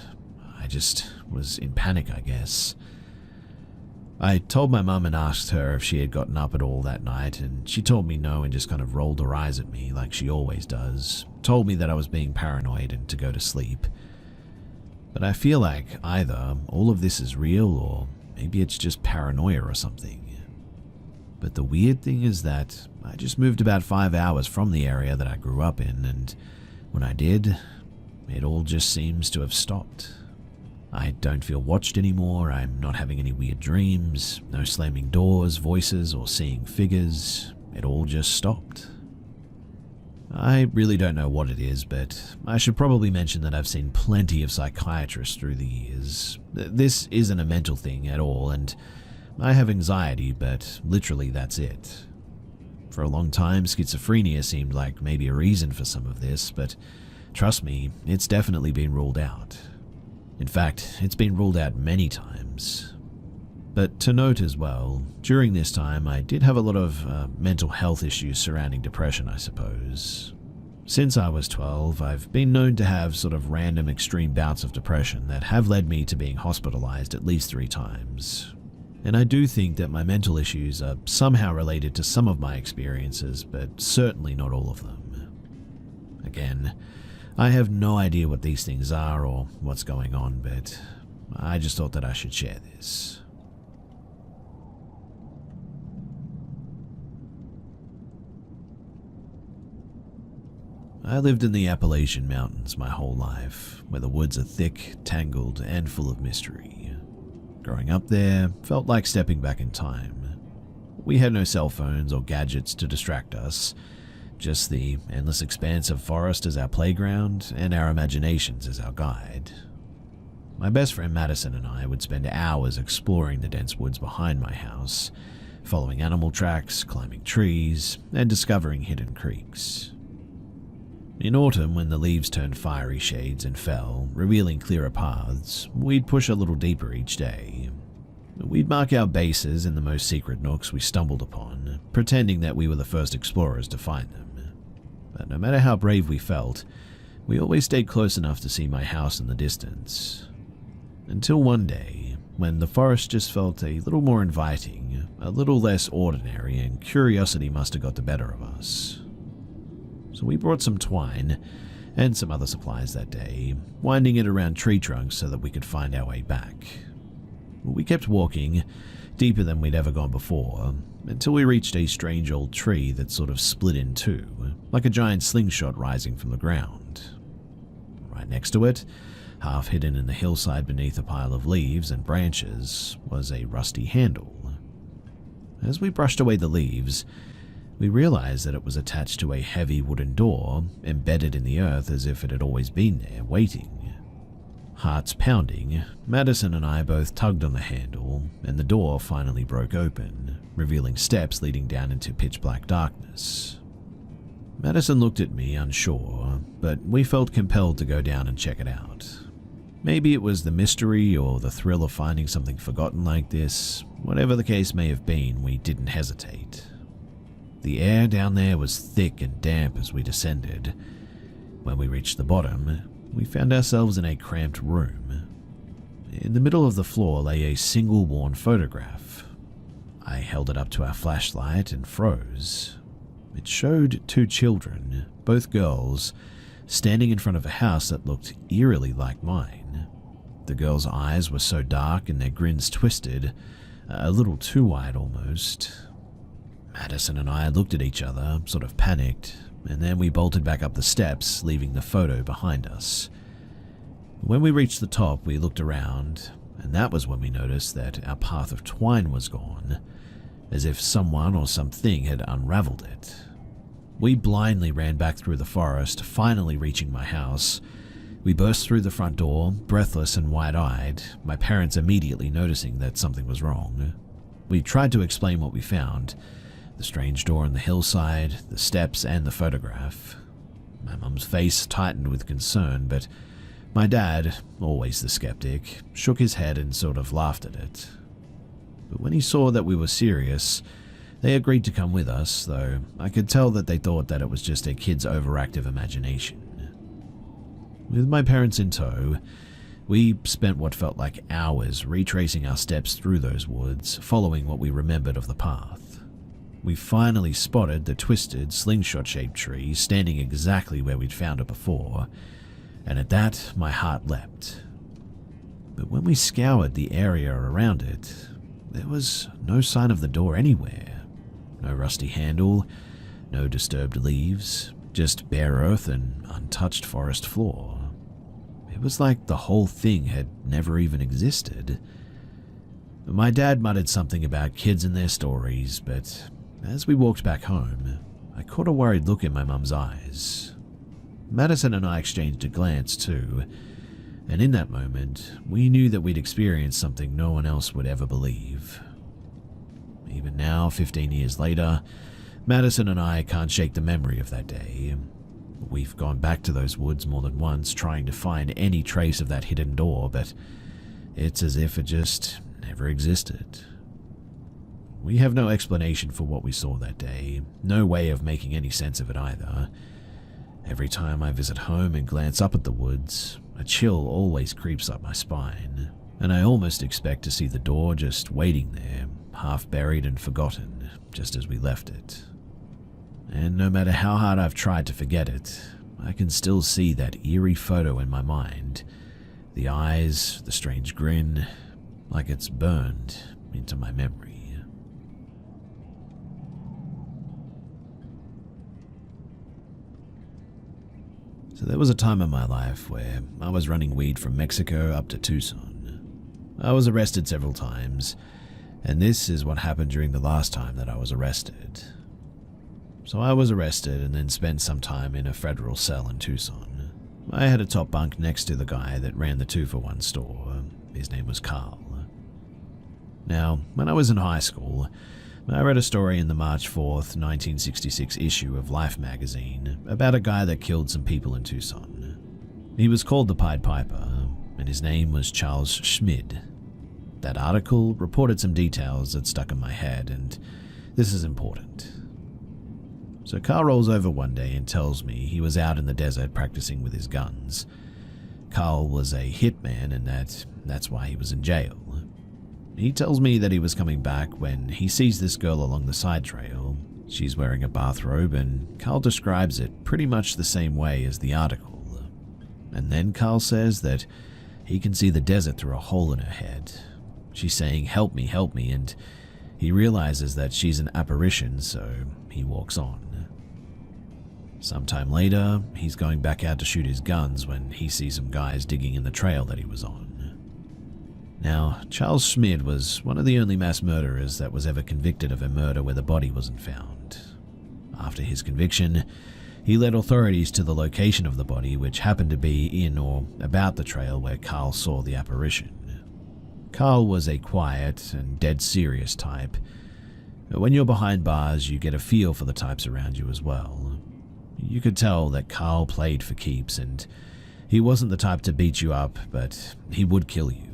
I just was in panic, I guess. I told my mum and asked her if she had gotten up at all that night, and she told me no and just kind of rolled her eyes at me like she always does, told me that I was being paranoid and to go to sleep. But I feel like either all of this is real or maybe it's just paranoia or something. But the weird thing is that I just moved about 5 hours from the area that I grew up in, and when I did, it all just seems to have stopped. I don't feel watched anymore, I'm not having any weird dreams, no slamming doors, voices, or seeing figures. It all just stopped. I really don't know what it is, but I should probably mention that I've seen plenty of psychiatrists through the years. This isn't a mental thing at all, and I have anxiety, but literally that's it. For a long time, schizophrenia seemed like maybe a reason for some of this, but trust me, it's definitely been ruled out. In fact, it's been ruled out many times. But to note as well, during this time I did have a lot of mental health issues surrounding depression, I suppose. Since I was 12, I've been known to have sort of random extreme bouts of depression that have led me to being hospitalized at least 3 times. And I do think that my mental issues are somehow related to some of my experiences, but certainly not all of them. Again, I have no idea what these things are or what's going on, but I just thought that I should share this. I lived in the Appalachian Mountains my whole life, where the woods are thick, tangled, and full of mystery. Growing up there felt like stepping back in time. We had no cell phones or gadgets to distract us, just the endless expanse of forest as our playground and our imaginations as our guide. My best friend Madison and I would spend hours exploring the dense woods behind my house, following animal tracks, climbing trees, and discovering hidden creeks. In autumn, when the leaves turned fiery shades and fell, revealing clearer paths, we'd push a little deeper each day. We'd mark our bases in the most secret nooks we stumbled upon, pretending that we were the first explorers to find them. But no matter how brave we felt, we always stayed close enough to see my house in the distance. Until one day, when the forest just felt a little more inviting, a little less ordinary, and curiosity must have got the better of us. So we brought some twine and some other supplies that day, winding it around tree trunks so that we could find our way back. We kept walking, deeper than we'd ever gone before, until we reached a strange old tree that sort of split in two, like a giant slingshot rising from the ground. Right next to it, half hidden in the hillside beneath a pile of leaves and branches, was a rusty handle. As we brushed away the leaves, we realized that it was attached to a heavy wooden door, embedded in the earth as if it had always been there, waiting. Hearts pounding, Madison and I both tugged on the handle, and the door finally broke open, revealing steps leading down into pitch-black darkness. Madison looked at me, unsure, but we felt compelled to go down and check it out. Maybe it was the mystery or the thrill of finding something forgotten like this. Whatever the case may have been, we didn't hesitate. The air down there was thick and damp as we descended. When we reached the bottom, we found ourselves in a cramped room. In the middle of the floor lay a single worn photograph. I held it up to our flashlight and froze. It showed 2 children, both girls, standing in front of a house that looked eerily like mine. The girls' eyes were so dark and their grins twisted, a little too wide almost. Madison and I looked at each other, sort of panicked, and then we bolted back up the steps, leaving the photo behind us. When we reached the top, we looked around, and that was when we noticed that our path of twine was gone, as if someone or something had unraveled it. We blindly ran back through the forest, finally reaching my house. We burst through the front door, breathless and wide-eyed, my parents immediately noticing that something was wrong. We tried to explain what we found: the strange door on the hillside, the steps, and the photograph. My mum's face tightened with concern, but my dad, always the skeptic, shook his head and sort of laughed at it. But when he saw that we were serious, they agreed to come with us, though I could tell that they thought that it was just a kid's overactive imagination. With my parents in tow, we spent what felt like hours retracing our steps through those woods, following what we remembered of the path. We finally spotted the twisted, slingshot-shaped tree standing exactly where we'd found it before, and at that, my heart leapt. But when we scoured the area around it, there was no sign of the door anywhere. No rusty handle, no disturbed leaves, just bare earth and untouched forest floor. It was like the whole thing had never even existed. My dad muttered something about kids and their stories, but as we walked back home, I caught a worried look in my mum's eyes. Madison and I exchanged a glance too, and in that moment, we knew that we'd experienced something no one else would ever believe. Even now, 15 years later, Madison and I can't shake the memory of that day. We've gone back to those woods more than once trying to find any trace of that hidden door, but it's as if it just never existed. We have no explanation for what we saw that day, no way of making any sense of it either. Every time I visit home and glance up at the woods, a chill always creeps up my spine, and I almost expect to see the door just waiting there, half buried and forgotten, just as we left it. And no matter how hard I've tried to forget it, I can still see that eerie photo in my mind. The eyes, the strange grin, like it's burned into my memory. So there was a time in my life where I was running weed from Mexico up to Tucson. I was arrested several times, and this is what happened during the last time that I was arrested. So I was arrested and then spent some time in a federal cell in Tucson. I had a top bunk next to the guy that ran the 2-for-1 store. His name was Carl. Now, when I was in high school, I read a story in the March 4th, 1966 issue of Life magazine about a guy that killed some people in Tucson. He was called the Pied Piper, and his name was Charles Schmid. That article reported some details that stuck in my head, and this is important. So Carl rolls over one day and tells me he was out in the desert practicing with his guns. Carl was a hitman and that's why he was in jail. He tells me that he was coming back when he sees this girl along the side trail. She's wearing a bathrobe, and Carl describes it pretty much the same way as the article. And then Carl says that he can see the desert through a hole in her head. She's saying, help me, and he realizes that she's an apparition, so he walks on. Sometime later, he's going back out to shoot his guns when he sees some guys digging in the trail that he was on. Now, Charles Schmid was one of the only mass murderers that was ever convicted of a murder where the body wasn't found. After his conviction, he led authorities to the location of the body, which happened to be in or about the trail where Carl saw the apparition. Carl was a quiet and dead serious type. When you're behind bars, you get a feel for the types around you as well. You could tell that Carl played for keeps, and he wasn't the type to beat you up, but he would kill you.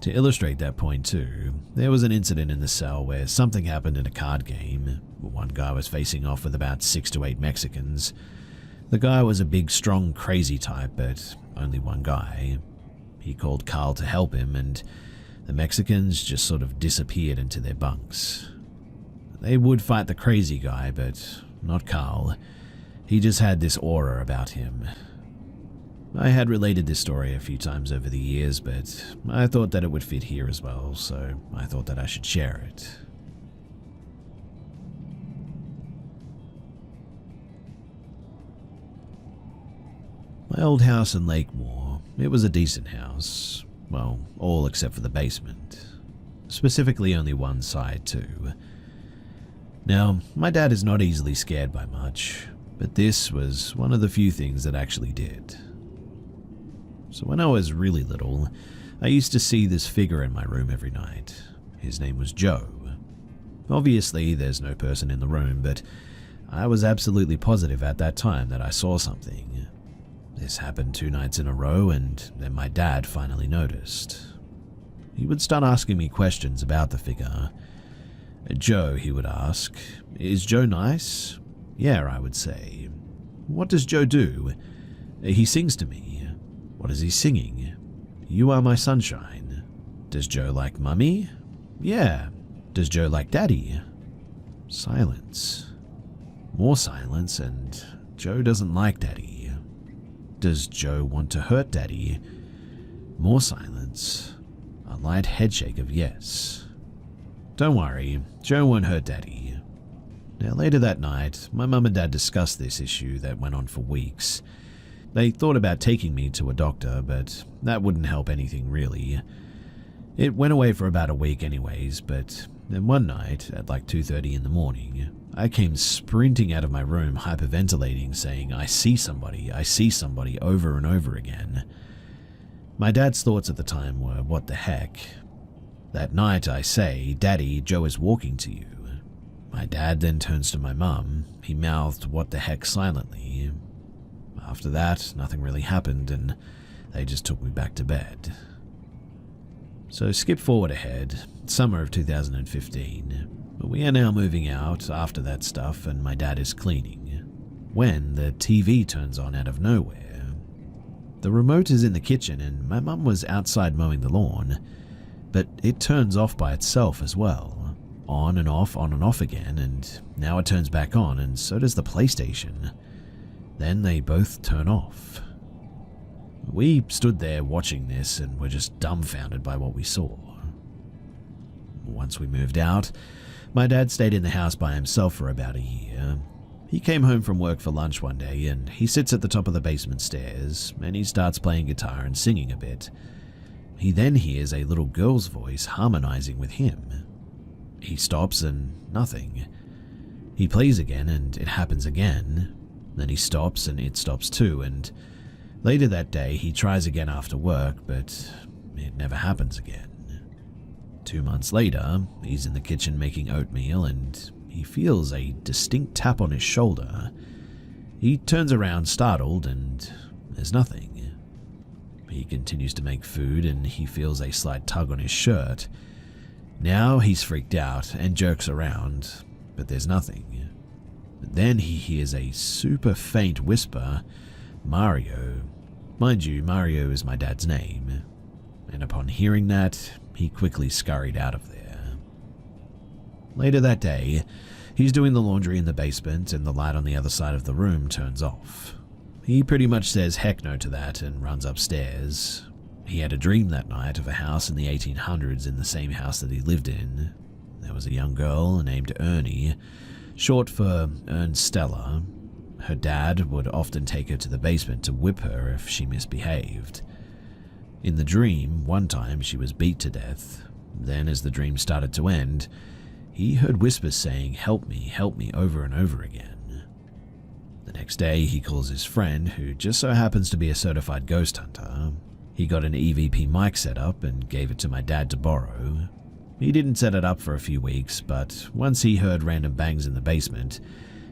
To illustrate that point too, there was an incident in the cell where something happened in a card game. One guy was facing off with about 6 to 8 Mexicans. The guy was a big, strong, crazy type, but only one guy. He called Carl to help him, and the Mexicans just sort of disappeared into their bunks. They would fight the crazy guy, but not Carl. He just had this aura about him. I had related this story a few times over the years, but I thought that it would fit here as well, so I thought that I should share it. My old house in Lakemore, it was a decent house. Well, all except for the basement. Specifically only one side too. Now, my dad is not easily scared by much, but this was one of the few things that actually did. So when I was really little, I used to see this figure in my room every night. His name was Joe. Obviously, there's no person in the room, but I was absolutely positive at that time that I saw something. This happened 2 nights in a row, and then my dad finally noticed. He would start asking me questions about the figure. Joe, he would ask, is Joe nice? Yeah, I would say. What does Joe do? He sings to me. What is he singing? You are my sunshine. Does Joe like Mummy? Yeah. Does Joe like Daddy? Silence. More silence, and Joe doesn't like Daddy. Does Joe want to hurt Daddy? More silence. A light headshake of yes. Don't worry, Joe won't hurt Daddy. Now later that night, my mum and dad discussed this issue that went on for weeks. They thought about taking me to a doctor, but that wouldn't help anything really. It went away for about a week anyways, but then one night, at like 2:30 in the morning, I came sprinting out of my room hyperventilating, saying, I see somebody, over and over again. My dad's thoughts at the time were, what the heck? That night I say, Daddy, Joe is walking to you. My dad then turns to my mum. He mouthed, what the heck, silently. After that, nothing really happened, and they just took me back to bed. So skip forward ahead, summer of 2015. We are now moving out after that stuff and my dad is cleaning, when the TV turns on out of nowhere. The remote is in the kitchen and my mum was outside mowing the lawn, but it turns off by itself as well. On and off again, and now it turns back on and so does the PlayStation. Then they both turn off. We stood there watching this and were just dumbfounded by what we saw. Once we moved out, my dad stayed in the house by himself for about a year. He came home from work for lunch one day and he sits at the top of the basement stairs and he starts playing guitar and singing a bit. He then hears a little girl's voice harmonizing with him. He stops and nothing. He plays again and it happens again. Then he stops and it stops too, and later that day he tries again after work, but it never happens again. 2 months later, he's in the kitchen making oatmeal and he feels a distinct tap on his shoulder. He turns around startled and there's nothing. He continues to make food and he feels a slight tug on his shirt. Now he's freaked out and jerks around, but there's nothing. But then he hears a super faint whisper, "Mario." Mind you, Mario is my dad's name. And upon hearing that, he quickly scurried out of there. Later that day, he's doing the laundry in the basement and the light on the other side of the room turns off. He pretty much says heck no to that and runs upstairs. He had a dream that night of a house in the 1800s in the same house that he lived in. There was a young girl named Ernie, short for Stella. Her dad would often take her to the basement to whip her if she misbehaved. In the dream, one time she was beat to death. Then as the dream started to end, he heard whispers saying, help me," over and over again. The next day, he calls his friend, who just so happens to be a certified ghost hunter. He got an EVP mic set up and gave it to my dad to borrow. He didn't set it up for a few weeks, but once he heard random bangs in the basement,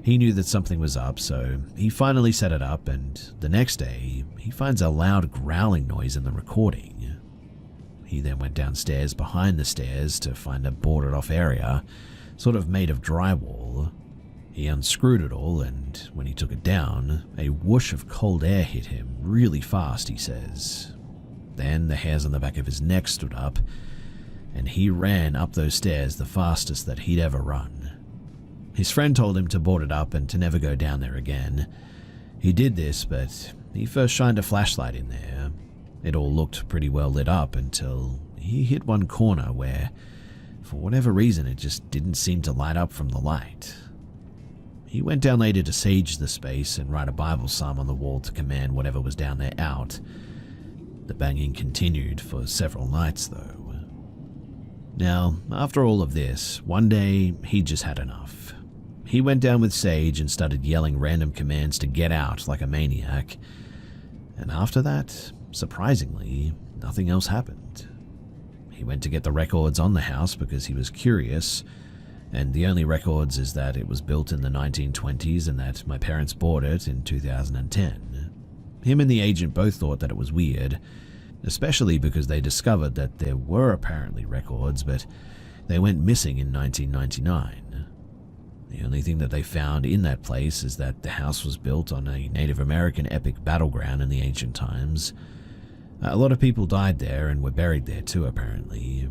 he knew that something was up, so he finally set it up, and the next day, he finds a loud growling noise in the recording. He then went downstairs behind the stairs to find a boarded-off area, sort of made of drywall. He unscrewed it all, and when he took it down, a whoosh of cold air hit him really fast, he says. Then the hairs on the back of his neck stood up, and he ran up those stairs the fastest that he'd ever run. His friend told him to board it up and to never go down there again. He did this, but he first shined a flashlight in there. It all looked pretty well lit up until he hit one corner where, for whatever reason, it just didn't seem to light up from the light. He went down later to sage the space and write a Bible psalm on the wall to command whatever was down there out. The banging continued for several nights, though. Now, after all of this, one day he just had enough. He went down with Sage and started yelling random commands to get out like a maniac. And after that, surprisingly, nothing else happened. He went to get the records on the house because he was curious, and the only records is that it was built in the 1920s and that my parents bought it in 2010. Him and the agent both thought that it was weird, especially because they discovered that there were apparently records, but they went missing in 1999. The only thing that they found in that place is that the house was built on a Native American epic battleground in the ancient times. A lot of people died there and were buried there too, apparently.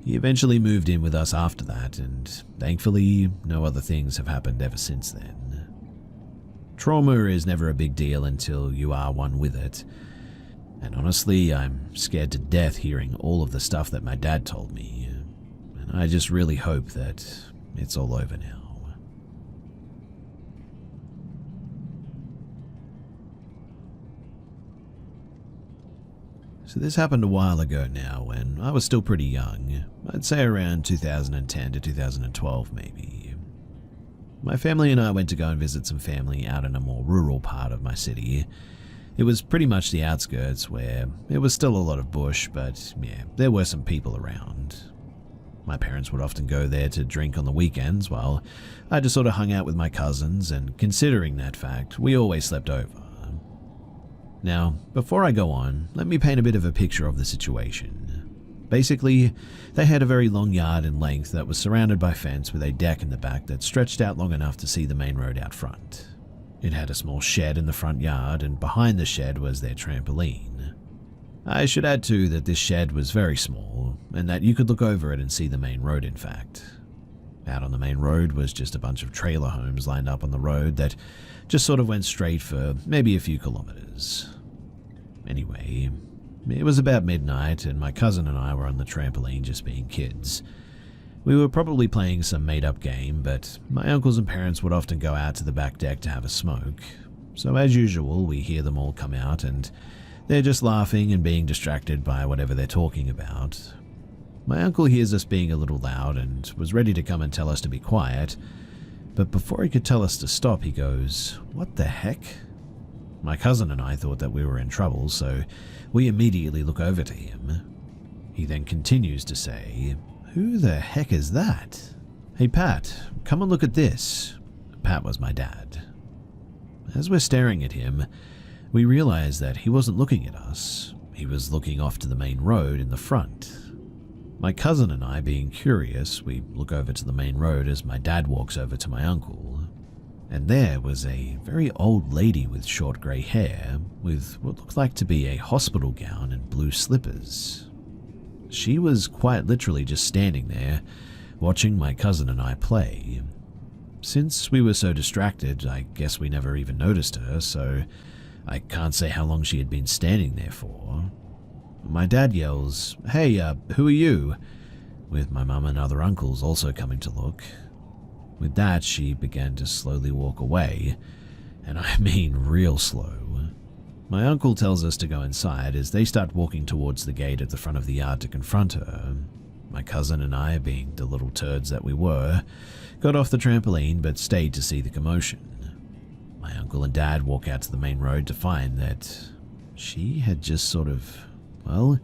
He eventually moved in with us after that, and thankfully, no other things have happened ever since then. Trauma is never a big deal until you are one with it. And honestly, I'm scared to death hearing all of the stuff that my dad told me. And I just really hope that it's all over now. So this happened a while ago now when I was still pretty young. I'd say around 2010 to 2012 maybe. My family and I went to go and visit some family out in a more rural part of my city. It was pretty much the outskirts where it was still a lot of bush, but yeah, there were some people around. My parents would often go there to drink on the weekends while I just sort of hung out with my cousins, and considering that fact, we always slept over. Now, before I go on, let me paint a bit of a picture of the situation. Basically, they had a very long yard in length that was surrounded by fence with a deck in the back that stretched out long enough to see the main road out front. It had a small shed in the front yard, and behind the shed was their trampoline. I should add too that this shed was very small, and that you could look over it and see the main road in fact. Out on the main road was just a bunch of trailer homes lined up on the road that just sort of went straight for maybe a few kilometers. Anyway, it was about midnight, and my cousin and I were on the trampoline just being kids. We were probably playing some made-up game, but my uncles and parents would often go out to the back deck to have a smoke. So as usual, we hear them all come out, and they're just laughing and being distracted by whatever they're talking about. My uncle hears us being a little loud and was ready to come and tell us to be quiet, but before he could tell us to stop, he goes, "What the heck?" My cousin and I thought that we were in trouble, so we immediately look over to him. He then continues to say, "Who the heck is that? Hey Pat, come and look at this." Pat was my dad. As we're staring at him, we realize that he wasn't looking at us. He was looking off to the main road in the front. My cousin and I, being curious, we look over to the main road as my dad walks over to my uncle. And there was a very old lady with short grey hair, with what looked like to be a hospital gown and blue slippers. She was quite literally just standing there, watching my cousin and I play. Since we were so distracted, I guess we never even noticed her, so I can't say how long she had been standing there for. My dad yells, "Hey, who are you?" with my mum and other uncles also coming to look. With that, she began to slowly walk away, and I mean real slow. My uncle tells us to go inside as they start walking towards the gate at the front of the yard to confront her. My cousin and I, being the little turds that we were, got off the trampoline but stayed to see the commotion. My uncle and dad walk out to the main road to find that she had just sort of, well,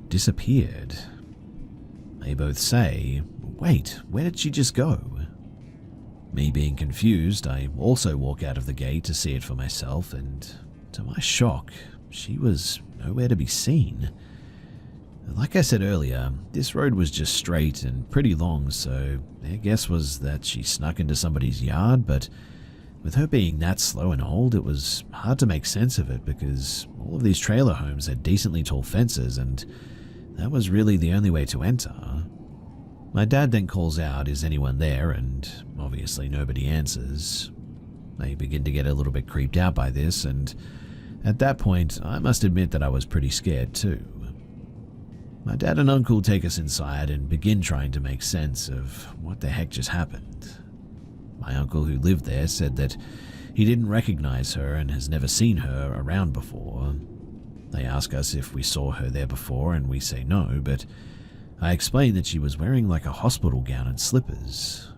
disappeared. They both say, "Wait, where did she just go?" Me being confused, I also walk out of the gate to see it for myself, and to my shock, she was nowhere to be seen. Like I said earlier, this road was just straight and pretty long, so their guess was that she snuck into somebody's yard, but with her being that slow and old, it was hard to make sense of it because all of these trailer homes had decently tall fences, and that was really the only way to enter. My dad then calls out, "Is anyone there?" and obviously nobody answers. I begin to get a little bit creeped out by this, and at that point, I must admit that I was pretty scared too. My dad and uncle take us inside and begin trying to make sense of what the heck just happened. My uncle, who lived there, said that he didn't recognize her and has never seen her around before. They ask us if we saw her there before, and we say no, but I explained that she was wearing like a hospital gown and slippers.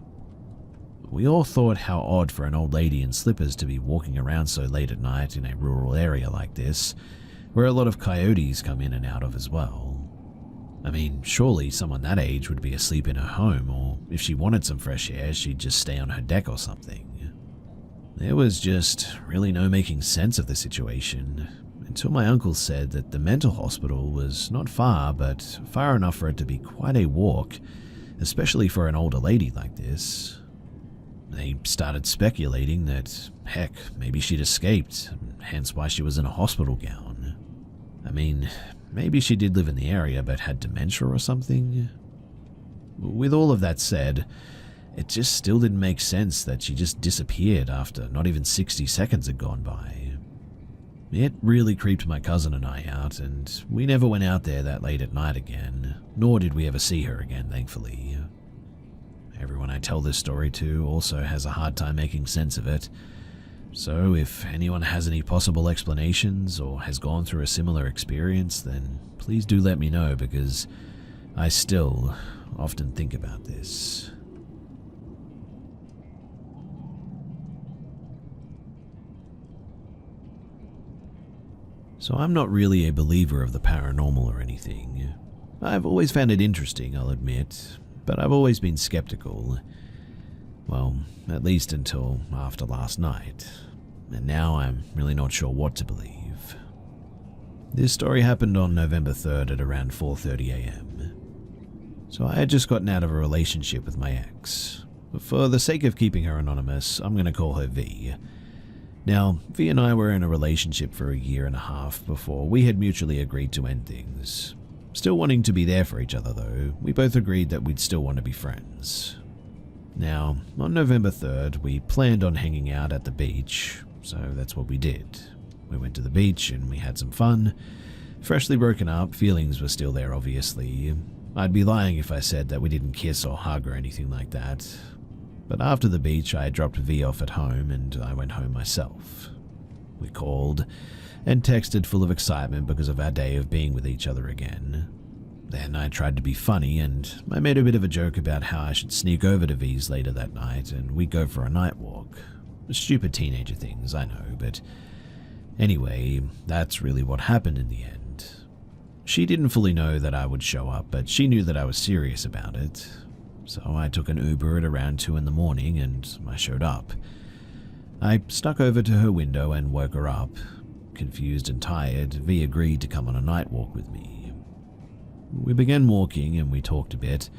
We all thought how odd for an old lady in slippers to be walking around so late at night in a rural area like this, where a lot of coyotes come in and out of as well. I mean, surely someone that age would be asleep in her home, or if she wanted some fresh air, she'd just stay on her deck or something. There was just really no making sense of the situation, until my uncle said that the mental hospital was not far, but far enough for it to be quite a walk, especially for an older lady like this. They started speculating that, heck, maybe she'd escaped, hence why she was in a hospital gown. I mean, maybe she did live in the area but had dementia or something. With all of that said, it just still didn't make sense that she just disappeared after not even 60 seconds had gone by. It really creeped my cousin and I out, and we never went out there that late at night again, nor did we ever see her again, thankfully. Everyone I tell this story to also has a hard time making sense of it, so if anyone has any possible explanations or has gone through a similar experience, then please do let me know, because I still often think about this. So I'm not really a believer of the paranormal or anything. I've always found it interesting, I'll admit, but I've always been skeptical. Well, at least until after last night. And now I'm really not sure what to believe. This story happened on November 3rd at around 4:30 a.m. So I had just gotten out of a relationship with my ex. For the sake of keeping her anonymous, I'm going to call her V. Now, V and I were in a relationship for a year and a half before we had mutually agreed to end things. Still wanting to be there for each other though, we both agreed that we'd still want to be friends. Now, on November 3rd, we planned on hanging out at the beach, so that's what we did. We went to the beach and we had some fun. Freshly broken up, feelings were still there obviously. I'd be lying if I said that we didn't kiss or hug or anything like that. But after the beach, I dropped V off at home and I went home myself. We called and texted full of excitement because of our day of being with each other again. Then I tried to be funny and I made a bit of a joke about how I should sneak over to V's later that night and we'd go for a night walk. Stupid teenager things, I know, but anyway, that's really what happened in the end. She didn't fully know that I would show up, but she knew that I was serious about it. So I took an Uber at around 2 in the morning and I showed up. I snuck over to her window and woke her up. Confused and tired, V agreed to come on a night walk with me. We began walking and we talked a bit.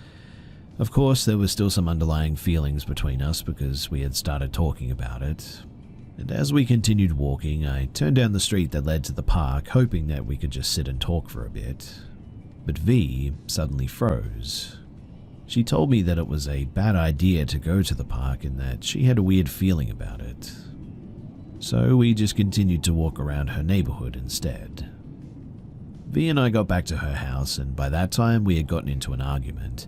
Of course, there was still some underlying feelings between us because we had started talking about it. And as we continued walking, I turned down the street that led to the park, hoping that we could just sit and talk for a bit. But V suddenly froze. She told me that it was a bad idea to go to the park and that she had a weird feeling about it. So we just continued to walk around her neighborhood instead. V and I got back to her house, and by that time we had gotten into an argument.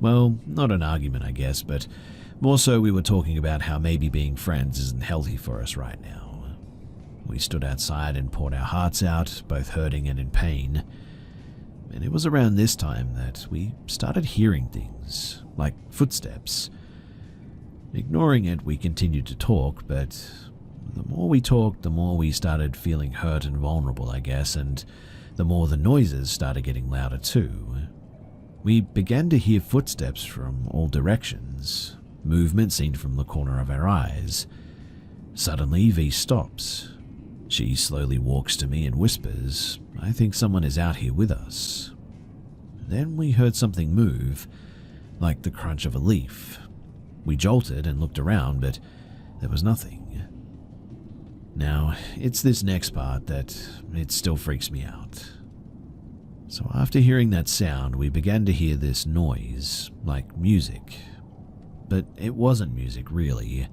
Well, not an argument, I guess, but more so we were talking about how maybe being friends isn't healthy for us right now. We stood outside and poured our hearts out, both hurting and in pain. And it was around this time that we started hearing things, like footsteps. Ignoring it, we continued to talk, but the more we talked, the more we started feeling hurt and vulnerable, I guess, and the more the noises started getting louder too. We began to hear footsteps from all directions. Movement seen from the corner of our eyes. Suddenly, V stops. She slowly walks to me and whispers, "I think someone is out here with us." Then we heard something move, like the crunch of a leaf. We jolted and looked around, but there was nothing. Now, it's this next part that it still freaks me out. So after hearing that sound, we began to hear this noise, like music. But it wasn't music, really.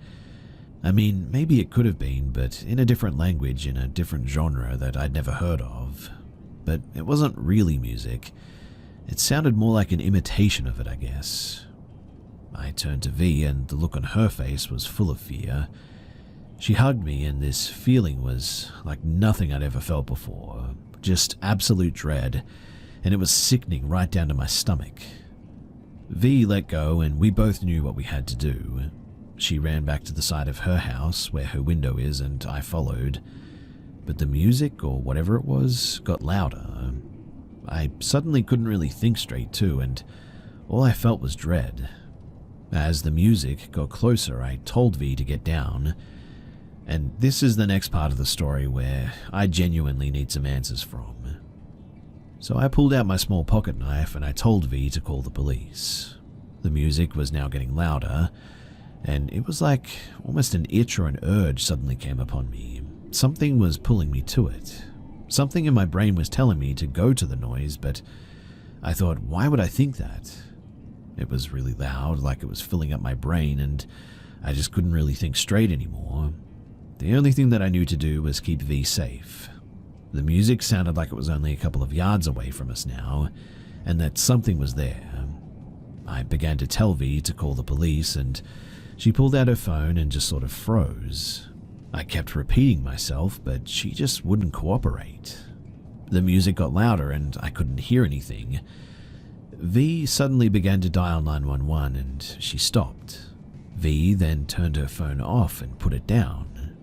I mean, maybe it could have been, but in a different language, in a different genre that I'd never heard of. But it wasn't really music. It sounded more like an imitation of it, I guess. I turned to V, and the look on her face was full of fear. She hugged me, and this feeling was like nothing I'd ever felt before. Just absolute dread, and it was sickening right down to my stomach. V let go, and we both knew what we had to do. She ran back to the side of her house, where her window is, and I followed. But the music, or whatever it was, got louder. I suddenly couldn't really think straight too, and all I felt was dread. As the music got closer, I told V to get down. And this is the next part of the story where I genuinely need some answers from. So I pulled out my small pocket knife and I told V to call the police. The music was now getting louder, and it was like almost an itch or an urge suddenly came upon me. Something was pulling me to it. Something in my brain was telling me to go to the noise, but I thought, why would I think that? It was really loud, like it was filling up my brain, and I just couldn't really think straight anymore. The only thing that I knew to do was keep V safe. The music sounded like it was only a couple of yards away from us now, and that something was there. I began to tell V to call the police, and she pulled out her phone and just sort of froze. I kept repeating myself, but she just wouldn't cooperate. The music got louder and I couldn't hear anything. V suddenly began to dial 911 and she stopped. V then turned her phone off and put it down.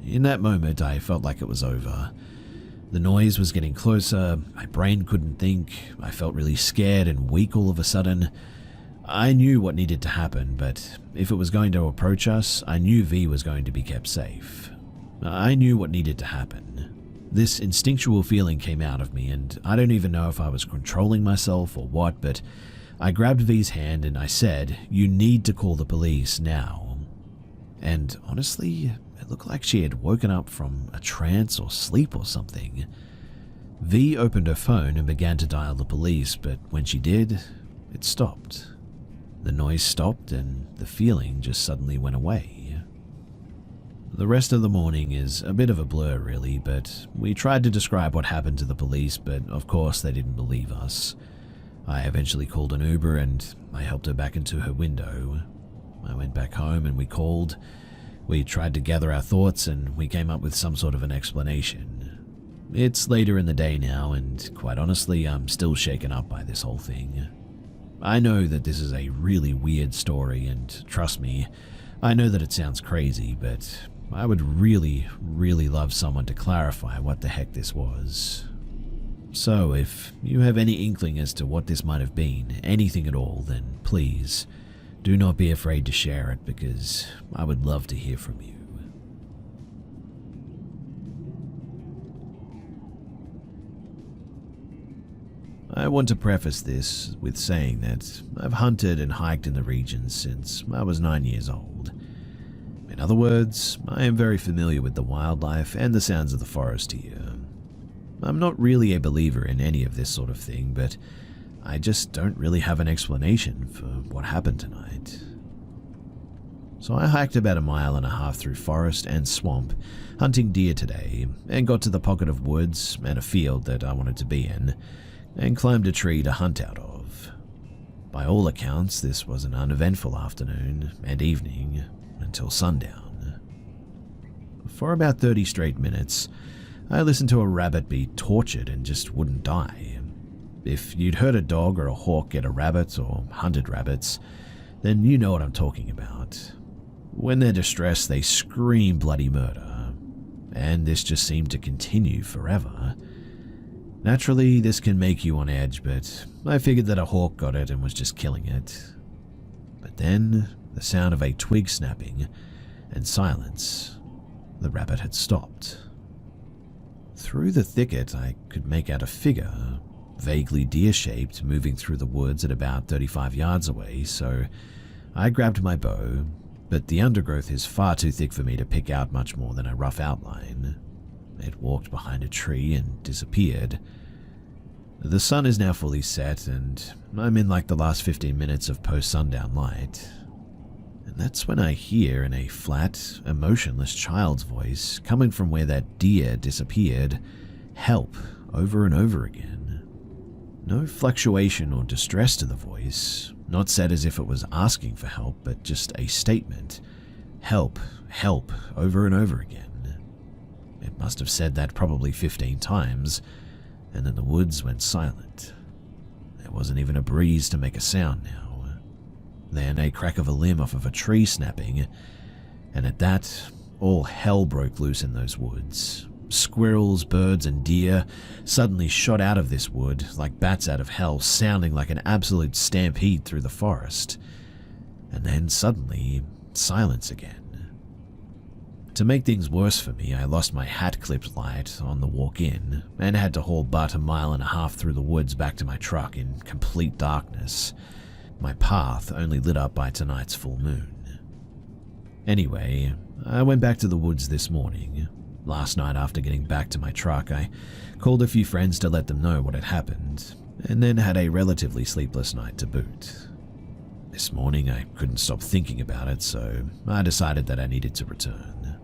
In that moment, I felt like it was over. The noise was getting closer, my brain couldn't think, I felt really scared and weak all of a sudden. I knew what needed to happen, but if it was going to approach us, I knew V was going to be kept safe. I knew what needed to happen. This instinctual feeling came out of me, and I don't even know if I was controlling myself or what, but I grabbed V's hand and I said, "You need to call the police now." And honestly, it looked like she had woken up from a trance or sleep or something. V opened her phone and began to dial the police, but when she did, it stopped. The noise stopped and the feeling just suddenly went away. The rest of the morning is a bit of a blur really, but we tried to describe what happened to the police, but of course they didn't believe us. I eventually called an Uber and I helped her back into her window. I went back home and we called. We tried to gather our thoughts and we came up with some sort of an explanation. It's later in the day now, and quite honestly, I'm still shaken up by this whole thing. I know that this is a really weird story, and trust me, I know that it sounds crazy, but I would really, really love someone to clarify what the heck this was. So if you have any inkling as to what this might have been, anything at all, then please, do not be afraid to share it, because I would love to hear from you. I want to preface this with saying that I've hunted and hiked in the region since I was 9 years old. In other words, I am very familiar with the wildlife and the sounds of the forest here. I'm not really a believer in any of this sort of thing, but I just don't really have an explanation for what happened tonight. So I hiked about 1.5 miles through forest and swamp, hunting deer today, and got to the pocket of woods and a field that I wanted to be in, and climbed a tree to hunt out of. By all accounts, this was an uneventful afternoon and evening until sundown. For about 30 straight minutes, I listened to a rabbit be tortured and just wouldn't die. If you'd heard a dog or a hawk get a rabbit or hunted rabbits, then you know what I'm talking about. When they're distressed, they scream bloody murder, and this just seemed to continue forever. Naturally, this can make you on edge, but I figured that a hawk got it and was just killing it. But then, the sound of a twig snapping and silence. The rabbit had stopped. Through the thicket, I could make out a figure, vaguely deer-shaped, moving through the woods at about 35 yards away, so I grabbed my bow, but the undergrowth is far too thick for me to pick out much more than a rough outline. It walked behind a tree and disappeared. The sun is now fully set, and I'm in like the last 15 minutes of post-sundown light. And that's when I hear, in a flat, emotionless child's voice, coming from where that deer disappeared, "Help," over and over again. No fluctuation or distress to the voice, not said as if it was asking for help, but just a statement. "Help, help," over and over again. It must have said that probably 15 times, and then the woods went silent. There wasn't even a breeze to make a sound now. Then a crack of a limb off of a tree snapping, and at that, all hell broke loose in those woods. Squirrels, birds, and deer suddenly shot out of this wood like bats out of hell, sounding like an absolute stampede through the forest. And then suddenly, silence again. To make things worse for me, I lost my hat-clipped light on the walk in, and had to haul butt 1.5 miles through the woods back to my truck in complete darkness, my path only lit up by tonight's full moon. Anyway, I went back to the woods this morning. Last night, after getting back to my truck, I called a few friends to let them know what had happened, and then had a relatively sleepless night to boot. This morning, I couldn't stop thinking about it, so I decided that I needed to return.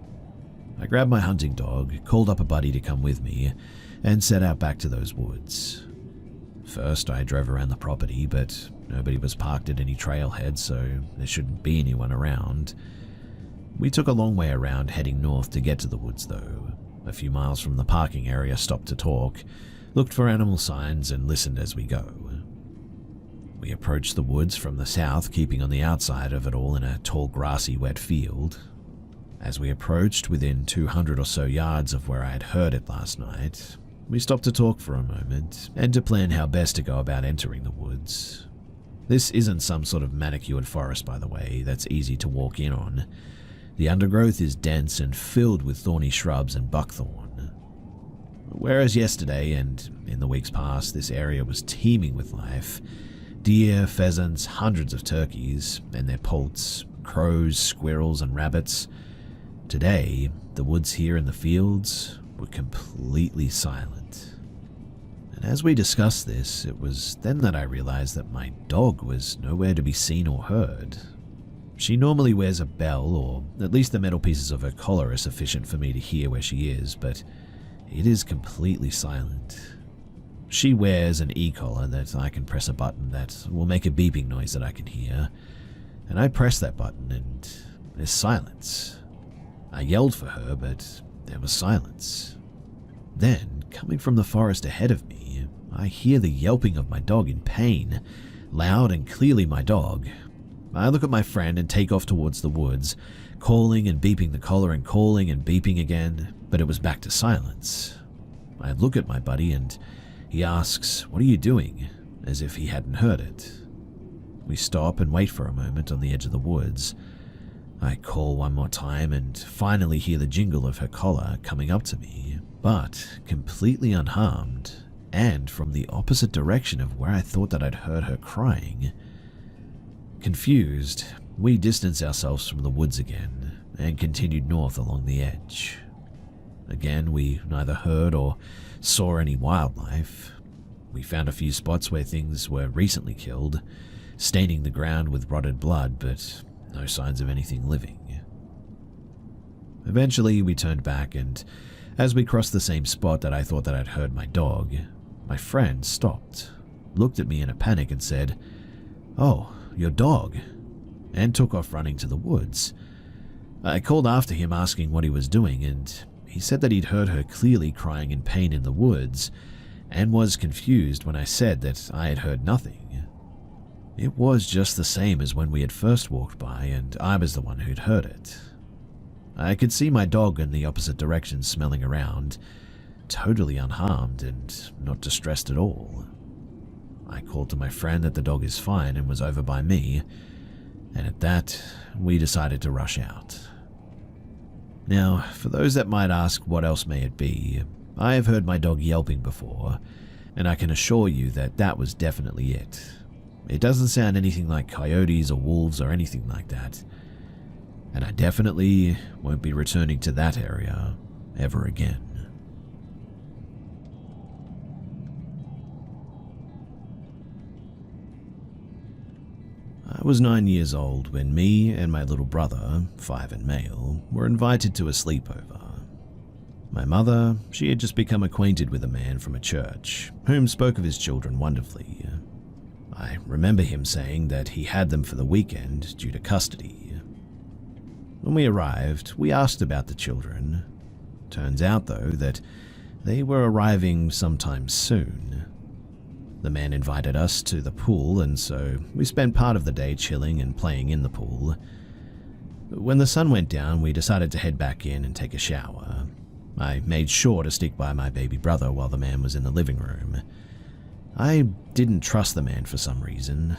I grabbed my hunting dog, called up a buddy to come with me, and set out back to those woods. First, I drove around the property, but nobody was parked at any trailhead, so there shouldn't be anyone around. We took a long way around, heading north to get to the woods though. A few miles from the parking area, stopped to talk, looked for animal signs, and listened as we go. We approached the woods from the south, keeping on the outside of it all in a tall, grassy, wet field. As we approached within 200 or so yards of where I had heard it last night, we stopped to talk for a moment and to plan how best to go about entering the woods. This isn't some sort of manicured forest, by the way, that's easy to walk in on. The undergrowth is dense and filled with thorny shrubs and buckthorn. Whereas yesterday and in the weeks past, this area was teeming with life. Deer, pheasants, hundreds of turkeys and their poults, crows, squirrels and rabbits. Today, the woods here in the fields were completely silent. And as we discussed this, it was then that I realized that my dog was nowhere to be seen or heard. She normally wears a bell, or at least the metal pieces of her collar are sufficient for me to hear where she is, but it is completely silent. She wears an e-collar that I can press a button that will make a beeping noise that I can hear, and I press that button and there's silence. I yelled for her, but there was silence. Then, coming from the forest ahead of me, I hear the yelping of my dog in pain, loud and clearly my dog. I look at my friend and take off towards the woods, calling and beeping the collar and calling and beeping again, but it was back to silence. I look at my buddy and he asks, "What are you doing?" as if he hadn't heard it. We stop and wait for a moment on the edge of the woods. I call one more time and finally hear the jingle of her collar coming up to me, but completely unharmed and from the opposite direction of where I thought that I'd heard her crying. Confused, we distanced ourselves from the woods again and continued north along the edge. Again, we neither heard or saw any wildlife. We found a few spots where things were recently killed, staining the ground with rotted blood, but no signs of anything living. Eventually, we turned back, and as we crossed the same spot that I thought that I'd heard my dog, my friend stopped, looked at me in a panic and said, "Oh, your dog," and took off running to the woods. I called after him asking what he was doing, and he said that he'd heard her clearly crying in pain in the woods and was confused when I said that I had heard nothing. It was just the same as when we had first walked by and I was the one who'd heard it. I could see my dog in the opposite direction smelling around, totally unharmed and not distressed at all. I called to my friend that the dog is fine and was over by me, and at that, we decided to rush out. Now, for those that might ask what else may it be, I have heard my dog yelping before, and I can assure you that that was definitely it. It doesn't sound anything like coyotes or wolves or anything like that, and I definitely won't be returning to that area ever again. I was 9 years old when me and my little brother, 5 and male, were invited to a sleepover. My mother, she had just become acquainted with a man from a church, whom spoke of his children wonderfully. I remember him saying that he had them for the weekend due to custody. When we arrived, we asked about the children. Turns out, though, that they were arriving sometime soon. The man invited us to the pool, and so we spent part of the day chilling and playing in the pool. When the sun went down, we decided to head back in and take a shower. I made sure to stick by my baby brother while the man was in the living room. I didn't trust the man for some reason.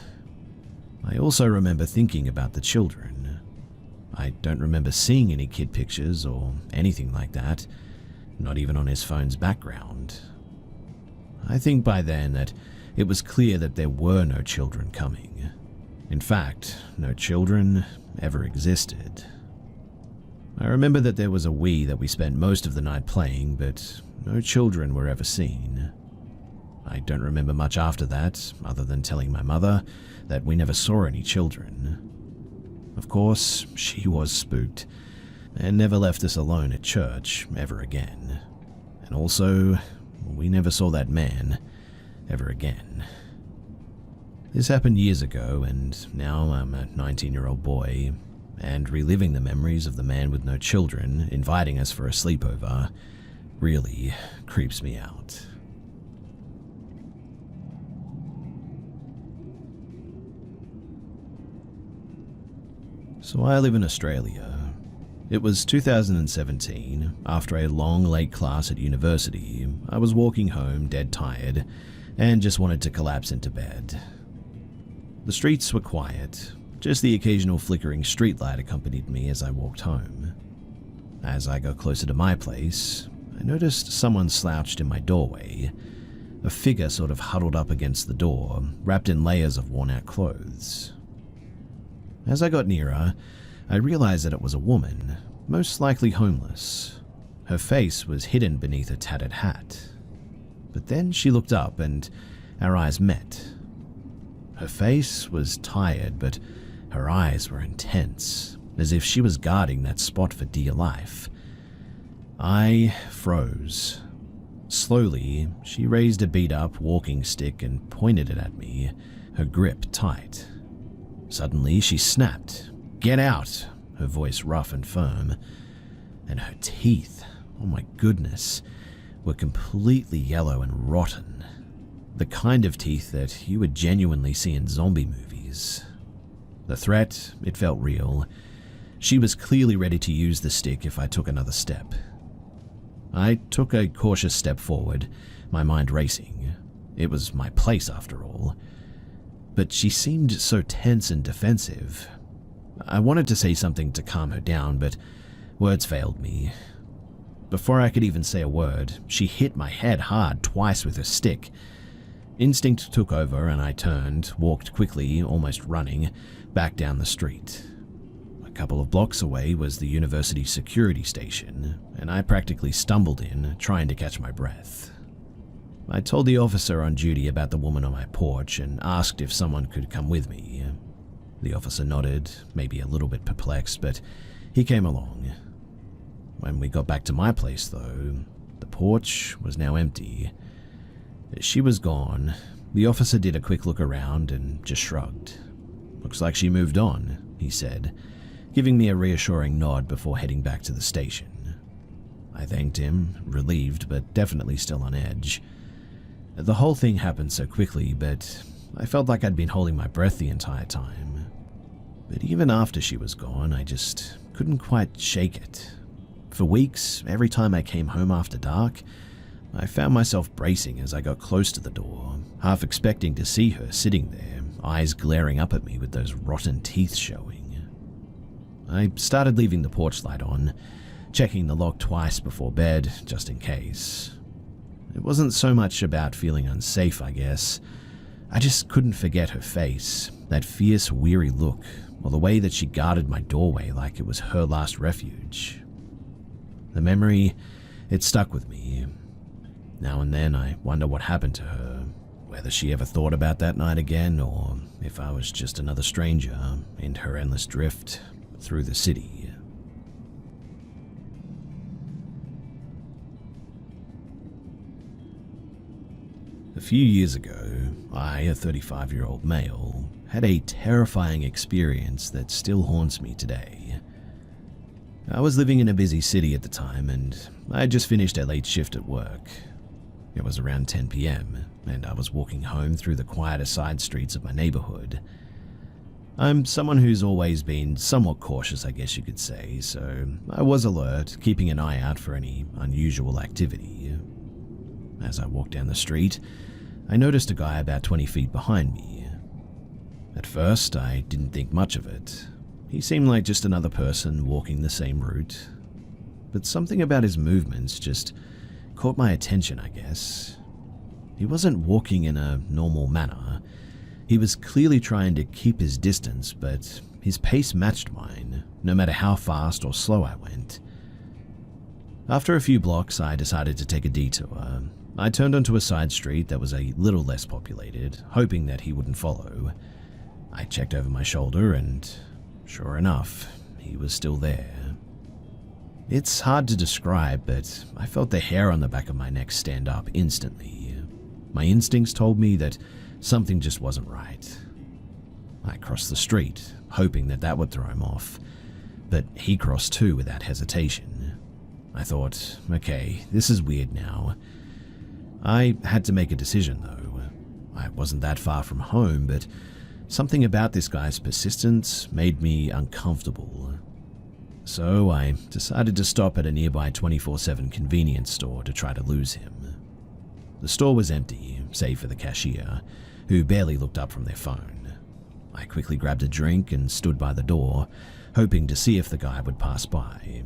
I also remember thinking about the children. I don't remember seeing any kid pictures or anything like that, not even on his phone's background. I think by then that it was clear that there were no children coming. In fact, no children ever existed. I remember that there was a Wii that we spent most of the night playing, but no children were ever seen. I don't remember much after that, other than telling my mother that we never saw any children. Of course, she was spooked, and never left us alone at church ever again. And also, we never saw that man ever again. This happened years ago, and now I'm a 19-year-old boy, and reliving the memories of the man with no children inviting us for a sleepover really creeps me out. So I live in Australia. It was 2017. After a long late class at university, I was walking home dead tired and just wanted to collapse into bed. The streets were quiet, just the occasional flickering streetlight accompanied me as I walked home. As I got closer to my place, I noticed someone slouched in my doorway, a figure sort of huddled up against the door, wrapped in layers of worn-out clothes. As I got nearer, I realized that it was a woman, most likely homeless. Her face was hidden beneath a tattered hat. But then she looked up and our eyes met. Her face was tired, but her eyes were intense, as if she was guarding that spot for dear life. I froze. Slowly, she raised a beat-up walking stick and pointed it at me, her grip tight. Suddenly, she snapped. "Get out!" Her voice rough and firm. And her teeth, oh my goodness, were completely yellow and rotten. The kind of teeth that you would genuinely see in zombie movies. The threat, it felt real. She was clearly ready to use the stick if I took another step. I took a cautious step forward, my mind racing. It was my place after all. But she seemed so tense and defensive. I wanted to say something to calm her down, but words failed me. Before I could even say a word, she hit my head hard twice with her stick. Instinct took over and I turned, walked quickly, almost running, back down the street. A couple of blocks away was the university security station, and I practically stumbled in, trying to catch my breath. I told the officer on duty about the woman on my porch and asked if someone could come with me. The officer nodded, maybe a little bit perplexed, but he came along. When we got back to my place, though, the porch was now empty. She was gone. The officer did a quick look around and just shrugged. "Looks like she moved on," he said, giving me a reassuring nod before heading back to the station. I thanked him, relieved but definitely still on edge. The whole thing happened so quickly, but I felt like I'd been holding my breath the entire time. But even after she was gone, I just couldn't quite shake it. For weeks, every time I came home after dark, I found myself bracing as I got close to the door, half expecting to see her sitting there, eyes glaring up at me with those rotten teeth showing. I started leaving the porch light on, checking the lock twice before bed, just in case. It wasn't so much about feeling unsafe, I guess. I just couldn't forget her face, that fierce, weary look, or the way that she guarded my doorway like it was her last refuge. The memory, it stuck with me. Now and then I wonder what happened to her, whether she ever thought about that night again, or if I was just another stranger in her endless drift through the city. A few years ago, I, a 35-year-old male, had a terrifying experience that still haunts me today. I was living in a busy city at the time, and I had just finished a late shift at work. It was around 10 p.m., and I was walking home through the quieter side streets of my neighborhood. I'm someone who's always been somewhat cautious, I guess you could say, so I was alert, keeping an eye out for any unusual activity. As I walked down the street, I noticed a guy about 20 feet behind me. At first, I didn't think much of it. He seemed like just another person walking the same route. But something about his movements just caught my attention, I guess. He wasn't walking in a normal manner. He was clearly trying to keep his distance, but his pace matched mine, no matter how fast or slow I went. After a few blocks, I decided to take a detour. I turned onto a side street that was a little less populated, hoping that he wouldn't follow. I checked over my shoulder and, sure enough, he was still there. It's hard to describe, but I felt the hair on the back of my neck stand up instantly. My instincts told me that something just wasn't right. I crossed the street, hoping that that would throw him off, but he crossed too without hesitation. I thought, okay, this is weird now. I had to make a decision, though. I wasn't that far from home, but something about this guy's persistence made me uncomfortable. So I decided to stop at a nearby 24/7 convenience store to try to lose him. The store was empty, save for the cashier, who barely looked up from their phone. I quickly grabbed a drink and stood by the door, hoping to see if the guy would pass by.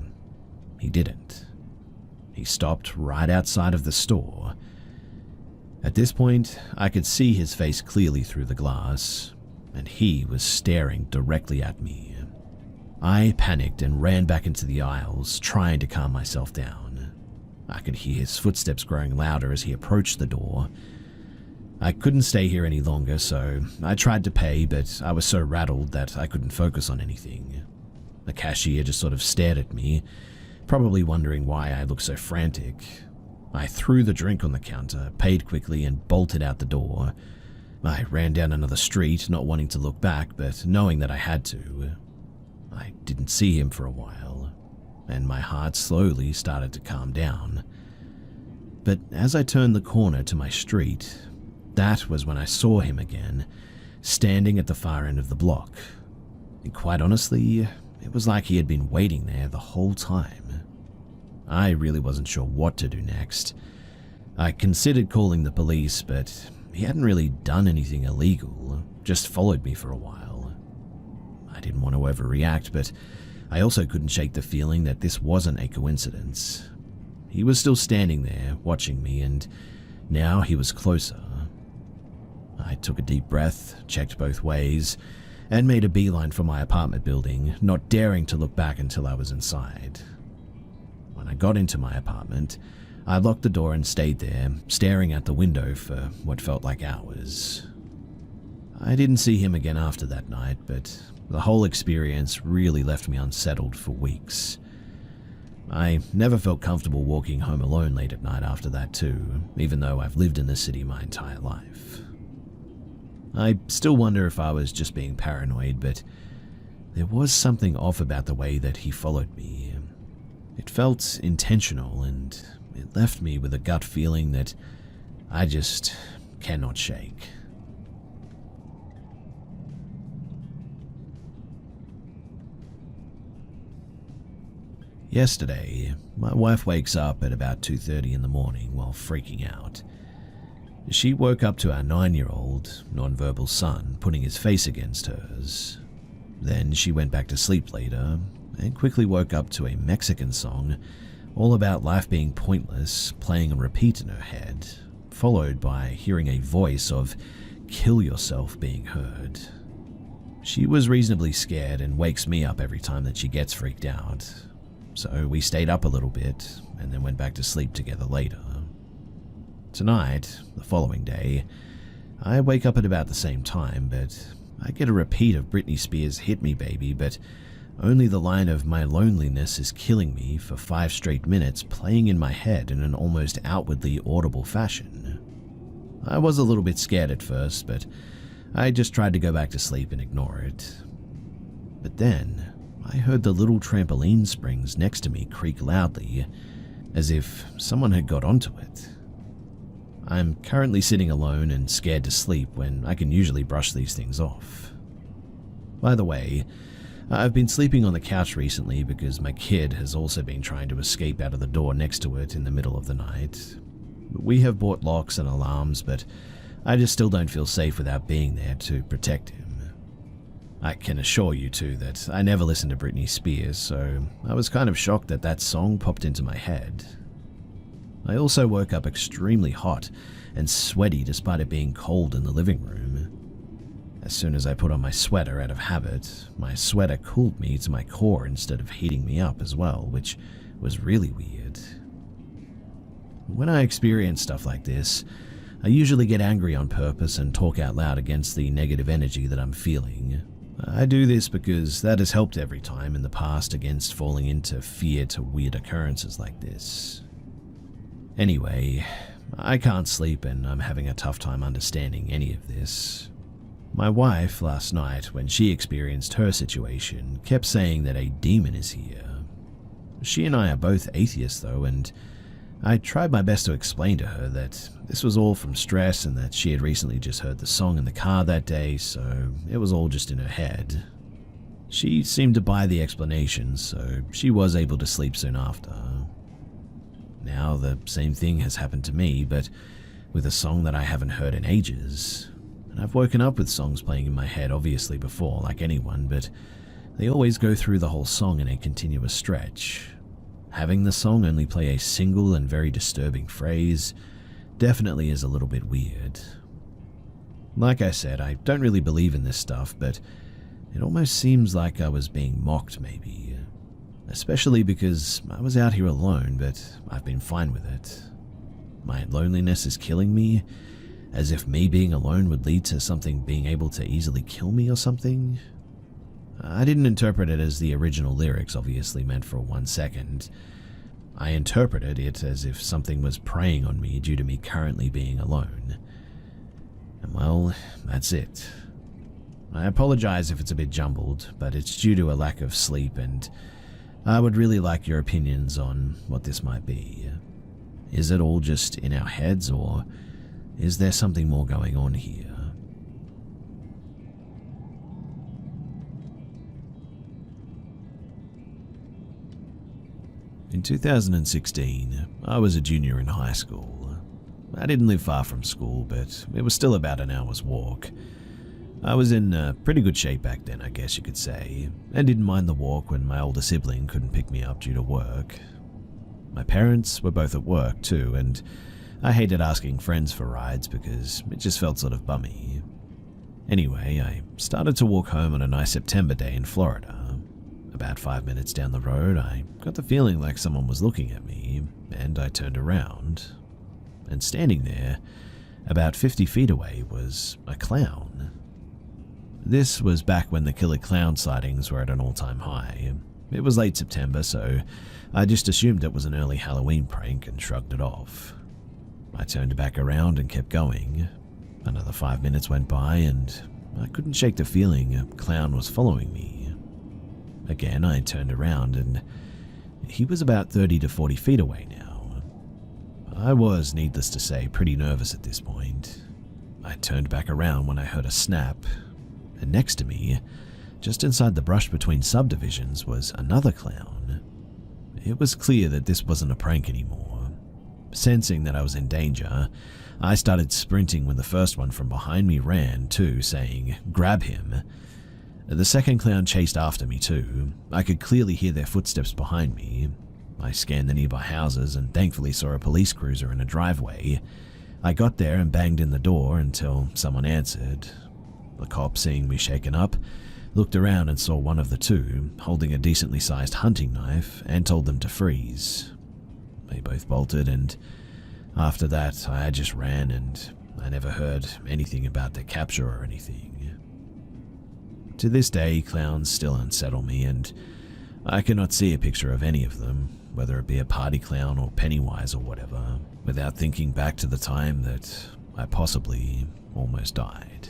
He didn't. He stopped right outside of the store. At this point, I could see his face clearly through the glass, and he was staring directly at me. I panicked and ran back into the aisles, trying to calm myself down. I could hear his footsteps growing louder as he approached the door. I couldn't stay here any longer, so I tried to pay, but I was so rattled that I couldn't focus on anything. The cashier just sort of stared at me, probably wondering why I looked so frantic. I threw the drink on the counter, paid quickly, and bolted out the door. I ran down another street, not wanting to look back, but knowing that I had to. I didn't see him for a while, and my heart slowly started to calm down. But as I turned the corner to my street, that was when I saw him again, standing at the far end of the block. And quite honestly, it was like he had been waiting there the whole time. I really wasn't sure what to do next. I considered calling the police, but he hadn't really done anything illegal, just followed me for a while. I didn't want to overreact, but I also couldn't shake the feeling that this wasn't a coincidence. He was still standing there, watching me, and now he was closer. I took a deep breath, checked both ways, and made a beeline for my apartment building, not daring to look back until I was inside. When I got into my apartment, I locked the door and stayed there, staring out the window for what felt like hours. I didn't see him again after that night, but the whole experience really left me unsettled for weeks. I never felt comfortable walking home alone late at night after that too, even though I've lived in the city my entire life. I still wonder if I was just being paranoid, but there was something off about the way that he followed me. It felt intentional, and it left me with a gut feeling that I just cannot shake. Yesterday, my wife wakes up at about 2:30 in the morning while freaking out. She woke up to our 9-year-old, nonverbal son putting his face against hers. Then she went back to sleep later and quickly woke up to a Mexican song all about life being pointless playing on repeat in her head, followed by hearing a voice of "kill yourself" being heard. She was reasonably scared and wakes me up every time that she gets freaked out. So we stayed up a little bit and then went back to sleep together later. Tonight, the following day, I wake up at about the same time, but I get a repeat of Britney Spears' "Hit Me Baby," but only the line of "my loneliness is killing me" for 5 straight minutes playing in my head in an almost outwardly audible fashion. I was a little bit scared at first, but I just tried to go back to sleep and ignore it. But then, I heard the little trampoline springs next to me creak loudly, as if someone had got onto it. I'm currently sitting alone and scared to sleep when I can usually brush these things off. By the way, I've been sleeping on the couch recently because my kid has also been trying to escape out of the door next to it in the middle of the night. We have bought locks and alarms, but I just still don't feel safe without being there to protect him. I can assure you too that I never listened to Britney Spears, so I was kind of shocked that that song popped into my head. I also woke up extremely hot and sweaty despite it being cold in the living room. As soon as I put on my sweater out of habit, my sweater cooled me to my core instead of heating me up as well, which was really weird. When I experience stuff like this, I usually get angry on purpose and talk out loud against the negative energy that I'm feeling. I do this because that has helped every time in the past against falling into fear to weird occurrences like this. Anyway, I can't sleep and I'm having a tough time understanding any of this. My wife, last night, when she experienced her situation, kept saying that a demon is here. She and I are both atheists though, and I tried my best to explain to her that this was all from stress and that she had recently just heard the song in the car that day, so it was all just in her head. She seemed to buy the explanation, so she was able to sleep soon after. Now the same thing has happened to me, but with a song that I haven't heard in ages. And I've woken up with songs playing in my head obviously before, like anyone, but they always go through the whole song in a continuous stretch. having the song only play a single and very disturbing phrase definitely is a little bit weird. Like I said, I don't really believe in this stuff, but it almost seems like I was being mocked maybe. Especially because I was out here alone, but I've been fine with it. My loneliness is killing me, as if me being alone would lead to something being able to easily kill me or something. I didn't interpret it as the original lyrics obviously meant for 1 second. I interpreted it as if something was preying on me due to me currently being alone. And well, that's it. I apologize if it's a bit jumbled, but it's due to a lack of sleep, and I would really like your opinions on what this might be. Is it all just in our heads, or is there something more going on here? In 2016, I was a junior in high school. I didn't live far from school, but it was still about an hour's walk. I was in pretty good shape back then, I guess you could say, and didn't mind the walk when my older sibling couldn't pick me up due to work. My parents were both at work too, and I hated asking friends for rides because it just felt sort of bummy. Anyway, I started to walk home on a nice September day in Florida. About 5 minutes down the road, I got the feeling like someone was looking at me, and I turned around. And standing there, about 50 feet away, was a clown. This was back when the killer clown sightings were at an all-time high. It was late September, so I just assumed it was an early Halloween prank and shrugged it off. I turned back around and kept going. Another 5 minutes went by, and I couldn't shake the feeling a clown was following me. Again, I turned around, and he was about 30 to 40 feet away now. I was, needless to say, pretty nervous at this point. I turned back around when I heard a snap, and next to me, just inside the brush between subdivisions, was another clown. It was clear that this wasn't a prank anymore. Sensing that I was in danger, I started sprinting when the first one from behind me ran too, saying, "Grab him." The second clown chased after me too. I could clearly hear their footsteps behind me. I scanned the nearby houses and thankfully saw a police cruiser in a driveway. I got there and banged in the door until someone answered. The cop, seeing me shaken up, looked around and saw one of the two holding a decently sized hunting knife and told them to freeze. They both bolted, and after that I just ran, and I never heard anything about their capture or anything. To this day, clowns still unsettle me, and I cannot see a picture of any of them, whether it be a party clown or Pennywise or whatever, without thinking back to the time that I possibly almost died.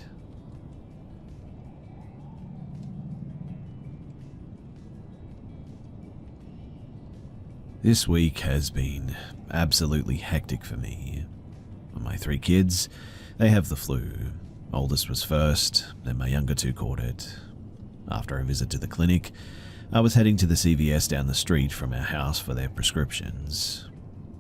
This week has been absolutely hectic for me. My 3 kids, they have the flu. Oldest was first, then my younger 2 caught it. After a visit to the clinic, I was heading to the CVS down the street from our house for their prescriptions.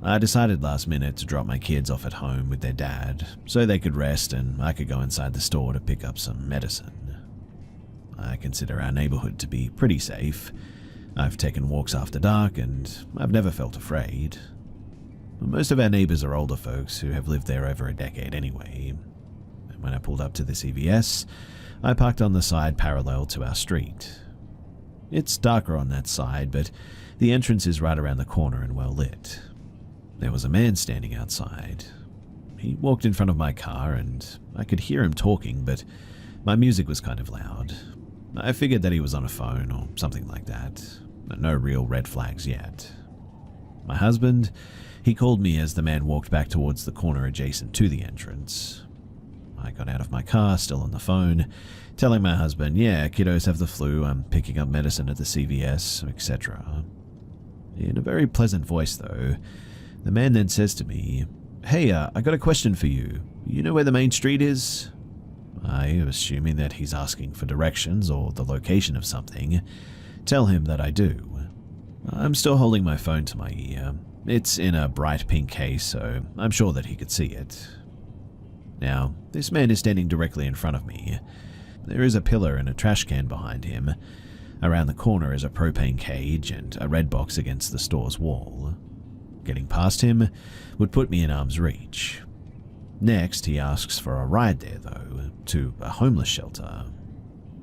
I decided last minute to drop my kids off at home with their dad so they could rest and I could go inside the store to pick up some medicine. I consider our neighborhood to be pretty safe. I've taken walks after dark and I've never felt afraid. Most of our neighbors are older folks who have lived there over a decade anyway. When I pulled up to the CVS, I parked on the side parallel to our street. It's darker on that side, but the entrance is right around the corner and well lit. There was a man standing outside. He walked in front of my car and I could hear him talking, but my music was kind of loud. I figured that he was on a phone or something like that. No real red flags yet. My husband, he called me as the man walked back towards the corner adjacent to the entrance. I got out of my car, still on the phone, telling my husband, yeah, kiddos have the flu, I'm picking up medicine at the CVS, etc. In a very pleasant voice, though, the man then says to me, hey, I got a question for you. You know where the main street is? I, assuming that he's asking for directions or the location of something, tell him that I do. I'm still holding my phone to my ear. It's in a bright pink case, so I'm sure that he could see it. Now, this man is standing directly in front of me. There is a pillar and a trash can behind him. Around the corner is a propane cage and a red box against the store's wall. Getting past him would put me in arm's reach. Next, he asks for a ride there, though, to a homeless shelter.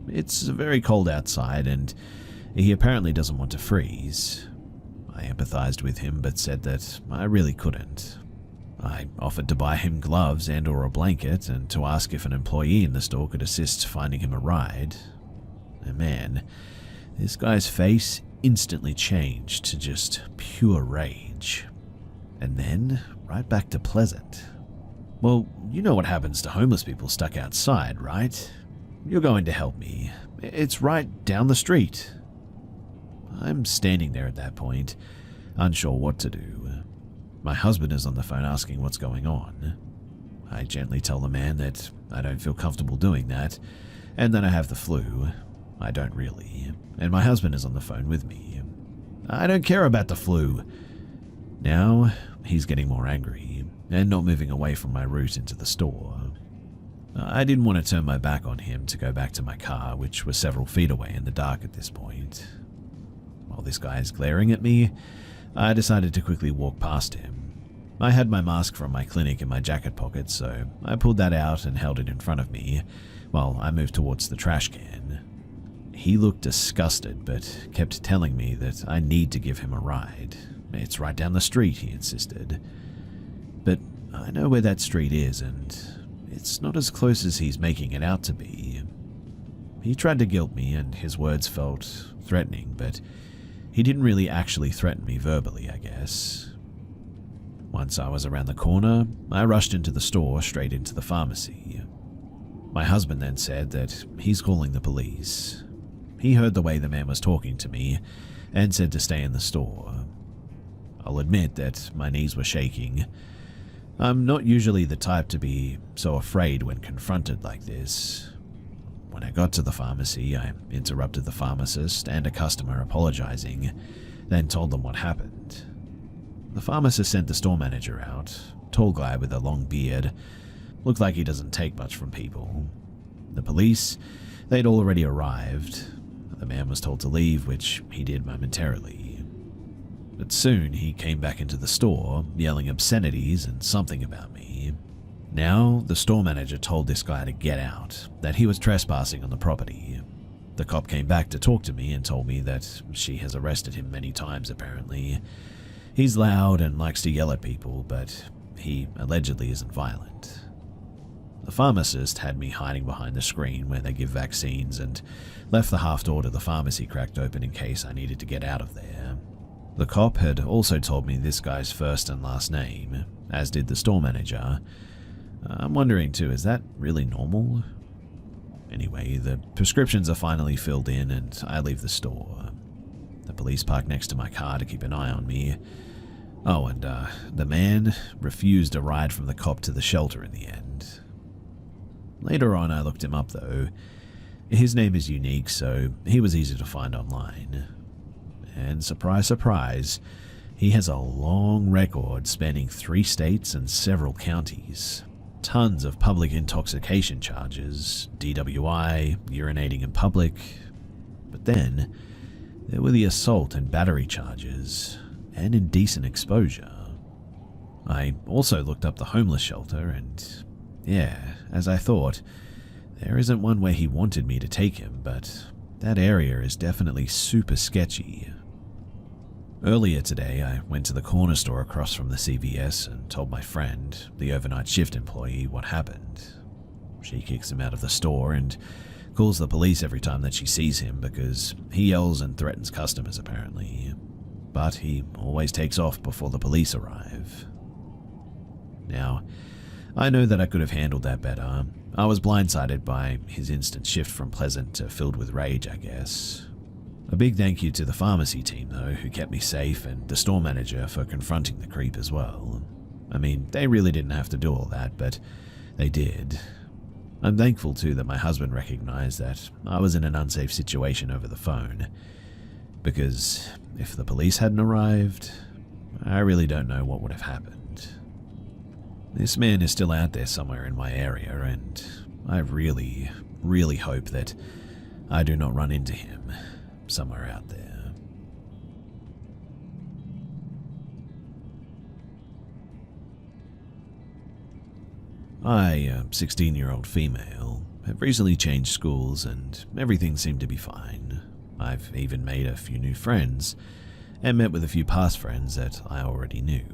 It's very cold outside, and he apparently doesn't want to freeze. I empathized with him, but said that I really couldn't. I offered to buy him gloves and/or a blanket, and to ask if an employee in the store could assist finding him a ride. And man, this guy's face instantly changed to just pure rage. And then, right back to pleasant. Well, you know what happens to homeless people stuck outside, right? You're going to help me. It's right down the street. I'm standing there at that point, unsure what to do. My husband is on the phone asking what's going on. I gently tell the man that I don't feel comfortable doing that, and that I have the flu. I don't really. And my husband is on the phone with me. I don't care about the flu. Now, he's getting more angry, and not moving away from my route into the store. I didn't want to turn my back on him to go back to my car, which was several feet away in the dark at this point. While this guy is glaring at me, I decided to quickly walk past him. I had my mask from my clinic in my jacket pocket, so I pulled that out and held it in front of me, while I moved towards the trash can. He looked disgusted, but kept telling me that I need to give him a ride. It's right down the street, he insisted. But I know where that street is, and it's not as close as he's making it out to be. He tried to guilt me, and his words felt threatening, but he didn't really actually threaten me verbally, I guess. Once I was around the corner, I rushed into the store straight into the pharmacy. My husband then said that he's calling the police. He heard the way the man was talking to me and said to stay in the store. I'll admit that my knees were shaking. I'm not usually the type to be so afraid when confronted like this. When I got to the pharmacy, I interrupted the pharmacist and a customer apologizing, then told them what happened. The pharmacist sent the store manager out, tall guy with a long beard. Looked like he doesn't take much from people. The police, they'd already arrived. The man was told to leave, which he did momentarily. But soon he came back into the store, yelling obscenities and something about me. Now, the store manager told this guy to get out, that he was trespassing on the property. The cop came back to talk to me and told me that she has arrested him many times apparently. He's loud and likes to yell at people, but he allegedly isn't violent. The pharmacist had me hiding behind the screen where they give vaccines and left the half door to the pharmacy cracked open in case I needed to get out of there. The cop had also told me this guy's first and last name, as did the store manager. I'm wondering too, is that really normal? Anyway, the prescriptions are finally filled in and I leave the store. The police park next to my car to keep an eye on me. Oh, and the man refused a ride from the cop to the shelter in the end. Later on, I looked him up though. His name is unique, so he was easy to find online. And surprise, surprise, he has a long record spanning 3 states and several counties. Tons of public intoxication charges, DWI, urinating in public. But then, there were the assault and battery charges, and indecent exposure. I also looked up the homeless shelter, and yeah, as I thought, there isn't one where he wanted me to take him, but that area is definitely super sketchy. Earlier today, I went to the corner store across from the CVS and told my friend, the overnight shift employee, what happened. She kicks him out of the store and calls the police every time that she sees him because he yells and threatens customers apparently. But he always takes off before the police arrive. Now, I know that I could have handled that better. I was blindsided by his instant shift from pleasant to filled with rage, I guess. A big thank you to the pharmacy team, though, who kept me safe, and the store manager for confronting the creep as well. I mean, they really didn't have to do all that, but they did. I'm thankful, too, that my husband recognized that I was in an unsafe situation over the phone, because if the police hadn't arrived, I really don't know what would have happened. This man is still out there somewhere in my area, and I really, really hope that I do not run into him somewhere out there. I, a 16-year-old female, have recently changed schools and everything seemed to be fine. I've even made a few new friends and met with a few past friends that I already knew.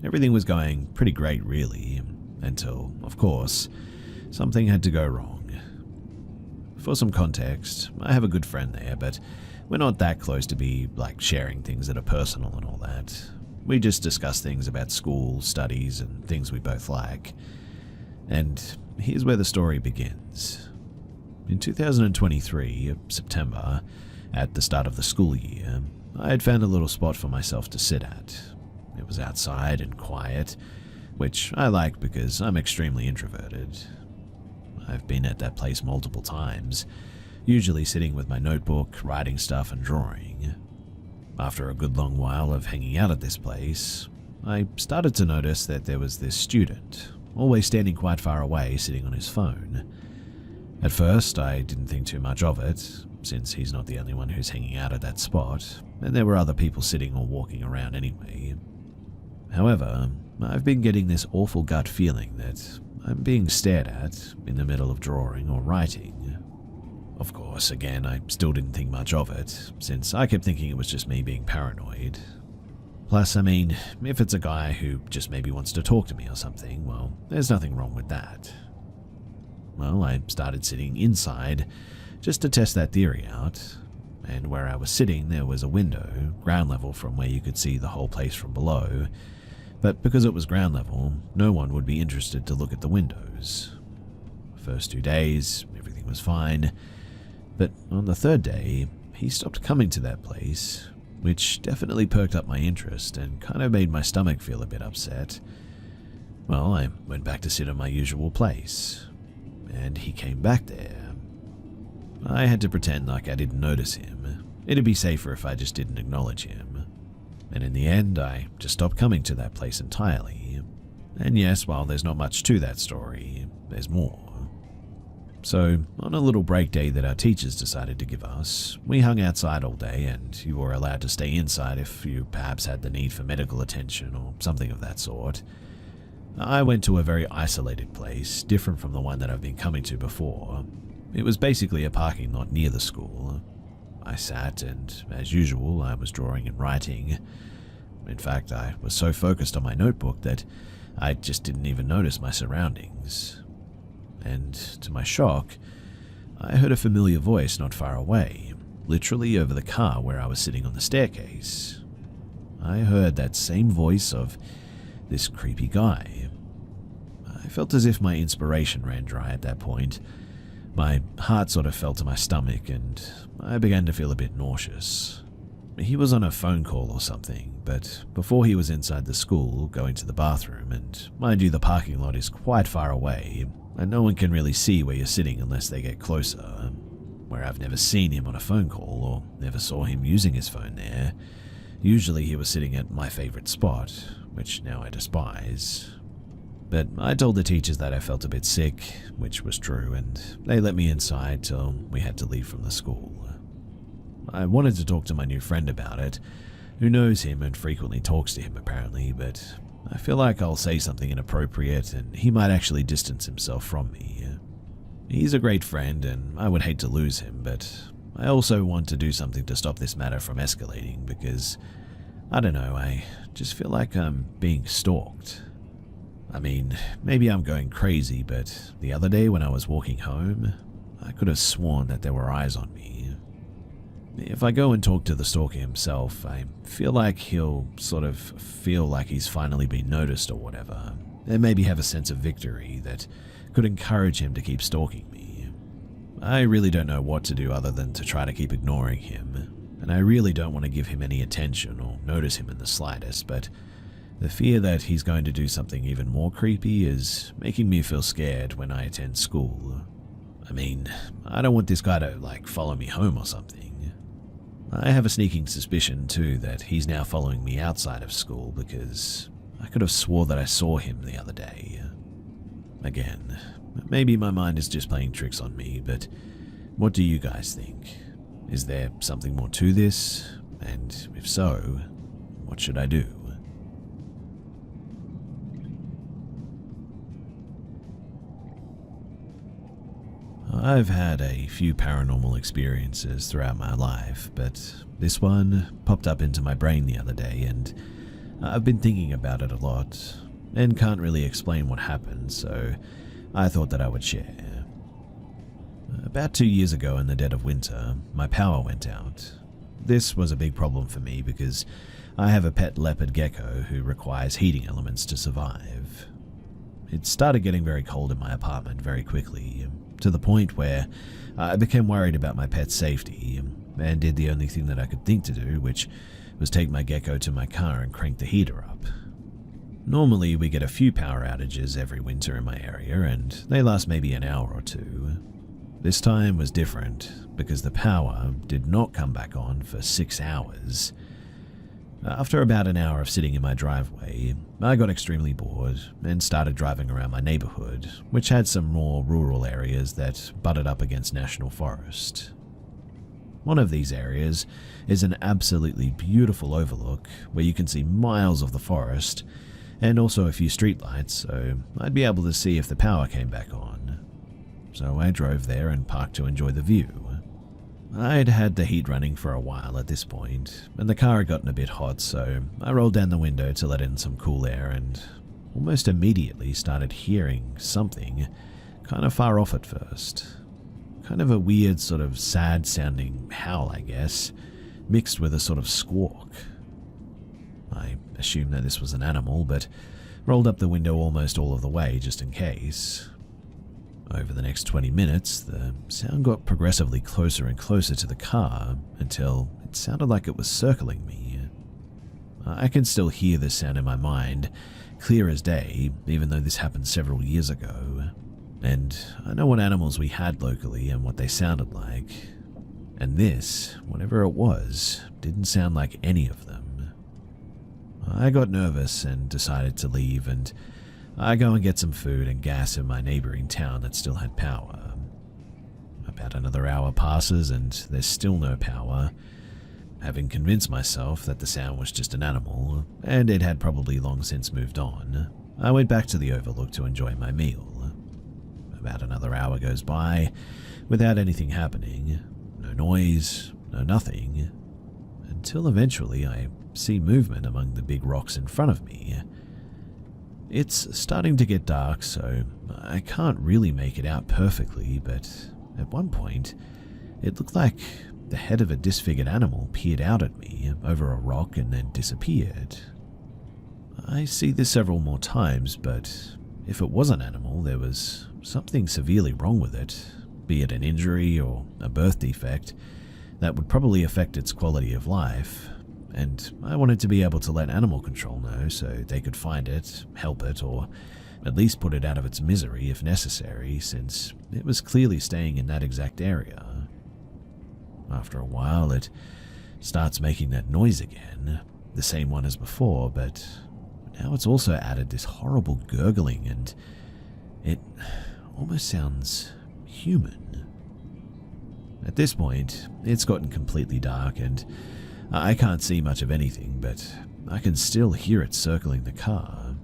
Everything was going pretty great really, until, of course, something had to go wrong. For some context, I have a good friend there, but we're not that close to be like sharing things that are personal and all that. We just discuss things about school, studies, and things we both like. And here's where the story begins. In 2023, September, at the start of the school year, I had found a little spot for myself to sit at. It was outside and quiet, which I like because I'm extremely introverted. I've been at that place multiple times, usually sitting with my notebook, writing stuff and drawing. After a good long while of hanging out at this place, I started to notice that there was this student, always standing quite far away, sitting on his phone. At first, I didn't think too much of it, since he's not the only one who's hanging out at that spot, and there were other people sitting or walking around anyway. However, I've been getting this awful gut feeling that I'm being stared at in the middle of drawing or writing. Of course, again, I still didn't think much of it, since I kept thinking it was just me being paranoid. Plus, I mean, if it's a guy who just maybe wants to talk to me or something, well, there's nothing wrong with that. Well, I started sitting inside just to test that theory out, and where I was sitting there was a window, ground level from where you could see the whole place from below, but because it was ground level, no one would be interested to look at the windows. First 2 days, everything was fine. But on the third day, he stopped coming to that place, which definitely perked up my interest and kind of made my stomach feel a bit upset. Well, I went back to sit in my usual place, and he came back there. I had to pretend like I didn't notice him. It'd be safer if I just didn't acknowledge him. And in the end, I just stopped coming to that place entirely. And yes, while there's not much to that story, there's more. So, on a little break day that our teachers decided to give us, we hung outside all day and you were allowed to stay inside if you perhaps had the need for medical attention or something of that sort. I went to a very isolated place, different from the one that I've been coming to before. It was basically a parking lot near the school. I sat and, as usual, I was drawing and writing. In fact, I was so focused on my notebook that I just didn't even notice my surroundings. And to my shock, I heard a familiar voice not far away, literally over the car where I was sitting on the staircase. I heard that same voice of this creepy guy. I felt as if my inspiration ran dry at that point. My heart sort of fell to my stomach and I began to feel a bit nauseous. He was on a phone call or something, but before he was inside the school, going to the bathroom, and mind you, the parking lot is quite far away, and no one can really see where you're sitting unless they get closer, where I've never seen him on a phone call or never saw him using his phone there. Usually he was sitting at my favorite spot, which now I despise. But I told the teachers that I felt a bit sick, which was true, and they let me inside till we had to leave from the school. I wanted to talk to my new friend about it, who knows him and frequently talks to him apparently, but I feel like I'll say something inappropriate and he might actually distance himself from me. He's a great friend and I would hate to lose him, but I also want to do something to stop this matter from escalating because, I don't know, I just feel like I'm being stalked. I mean, maybe I'm going crazy, but the other day when I was walking home, I could have sworn that there were eyes on me. If I go and talk to the stalker himself, I feel like he'll sort of feel like he's finally been noticed or whatever, and maybe have a sense of victory that could encourage him to keep stalking me. I really don't know what to do other than to try to keep ignoring him, and I really don't want to give him any attention or notice him in the slightest, but the fear that he's going to do something even more creepy is making me feel scared when I attend school. I mean, I don't want this guy to, follow me home or something. I have a sneaking suspicion, too, that he's now following me outside of school because I could have swore that I saw him the other day. Again, maybe my mind is just playing tricks on me, but what do you guys think? Is there something more to this? And if so, what should I do? I've had a few paranormal experiences throughout my life, but this one popped up into my brain the other day, and I've been thinking about it a lot and can't really explain what happened, so I thought that I would share. About 2 years ago in the dead of winter, my power went out. This was a big problem for me because I have a pet leopard gecko who requires heating elements to survive. It started getting very cold in my apartment very quickly, to the point where I became worried about my pet's safety and did the only thing that I could think to do, which was take my gecko to my car and crank the heater up. Normally we get a few power outages every winter in my area, and they last maybe an hour or two. This time was different because the power did not come back on for 6 hours. After about an hour of sitting in my driveway, I got extremely bored and started driving around my neighborhood, which had some more rural areas that butted up against national forest. One of these areas is an absolutely beautiful overlook where you can see miles of the forest and also a few streetlights, so I'd be able to see if the power came back on. So I drove there and parked to enjoy the view. I'd had the heat running for a while at this point, and the car had gotten a bit hot, so I rolled down the window to let in some cool air and almost immediately started hearing something kind of far off at first. Kind of a weird sort of sad sounding howl, I guess, mixed with a sort of squawk. I assumed that this was an animal, but rolled up the window almost all of the way just in case. Over the next 20 minutes, the sound got progressively closer and closer to the car until it sounded like it was circling me. I can still hear this sound in my mind, clear as day, even though this happened several years ago. And I know what animals we had locally and what they sounded like. And this, whatever it was, didn't sound like any of them. I got nervous and decided to leave, and I go and get some food and gas in my neighboring town that still had power. About another hour passes and there's still no power. Having convinced myself that the sound was just an animal, and it had probably long since moved on, I went back to the overlook to enjoy my meal. About another hour goes by without anything happening. No noise, no nothing. Until eventually I see movement among the big rocks in front of me. It's starting to get dark, so I can't really make it out perfectly, but at one point, it looked like the head of a disfigured animal peered out at me over a rock and then disappeared. I see this several more times, but if it was an animal, there was something severely wrong with it, be it an injury or a birth defect, that would probably affect its quality of life. And I wanted to be able to let animal control know so they could find it, help it, or at least put it out of its misery if necessary, since it was clearly staying in that exact area. After a while, it starts making that noise again, the same one as before, but now it's also added this horrible gurgling, and it almost sounds human. At this point, it's gotten completely dark, and I can't see much of anything, but I can still hear it circling the car.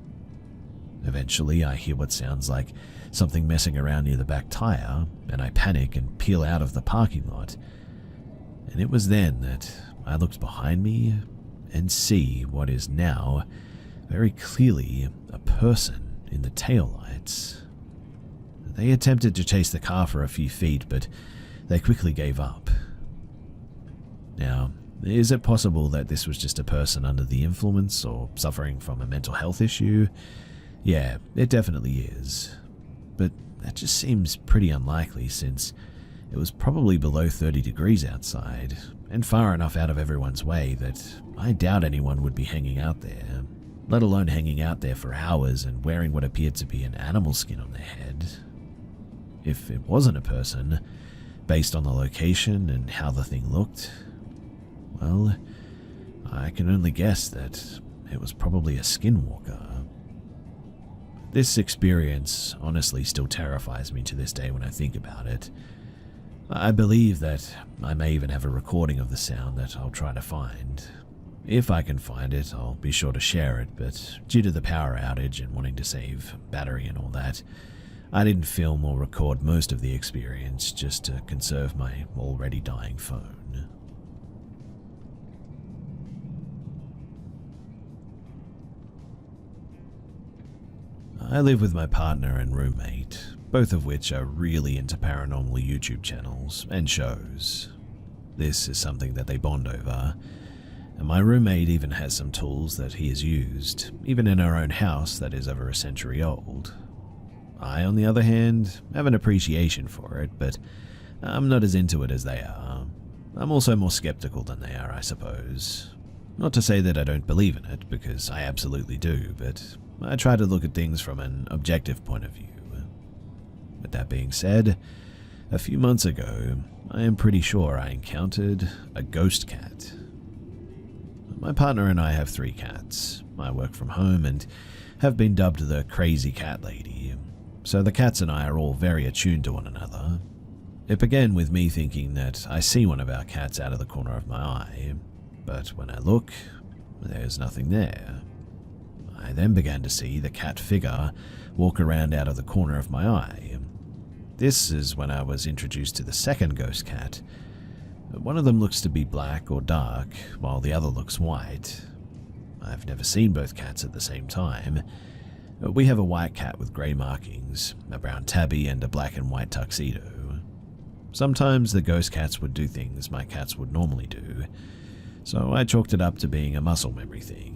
Eventually, I hear what sounds like something messing around near the back tire, and I panic and peel out of the parking lot. And it was then that I looked behind me and see what is now very clearly a person in the taillights. They attempted to chase the car for a few feet, but they quickly gave up. Now, is it possible that this was just a person under the influence or suffering from a mental health issue? Yeah, it definitely is. But that just seems pretty unlikely since it was probably below 30 degrees outside and far enough out of everyone's way that I doubt anyone would be hanging out there, let alone hanging out there for hours and wearing what appeared to be an animal skin on their head. If it wasn't a person, based on the location and how the thing looked, well, I can only guess that it was probably a skinwalker. This experience honestly still terrifies me to this day when I think about it. I believe that I may even have a recording of the sound that I'll try to find. If I can find it, I'll be sure to share it, but due to the power outage and wanting to save battery and all that, I didn't film or record most of the experience just to conserve my already dying phone. I live with my partner and roommate, both of which are really into paranormal YouTube channels and shows. This is something that they bond over, and my roommate even has some tools that he has used, even in our own house that is over a century old. I, on the other hand, have an appreciation for it, but I'm not as into it as they are. I'm also more skeptical than they are, I suppose. Not to say that I don't believe in it, because I absolutely do, but I try to look at things from an objective point of view. With that being said, a few months ago, I am pretty sure I encountered a ghost cat. My partner and I have 3 cats. I work from home and have been dubbed the crazy cat lady, so the cats and I are all very attuned to one another. It began with me thinking that I see one of our cats out of the corner of my eye, but when I look, there's nothing there. I then began to see the cat figure walk around out of the corner of my eye. This is when I was introduced to the second ghost cat. One of them looks to be black or dark, while the other looks white. I've never seen both cats at the same time. We have a white cat with grey markings, a brown tabby, and a black and white tuxedo. Sometimes the ghost cats would do things my cats would normally do, so I chalked it up to being a muscle memory thing.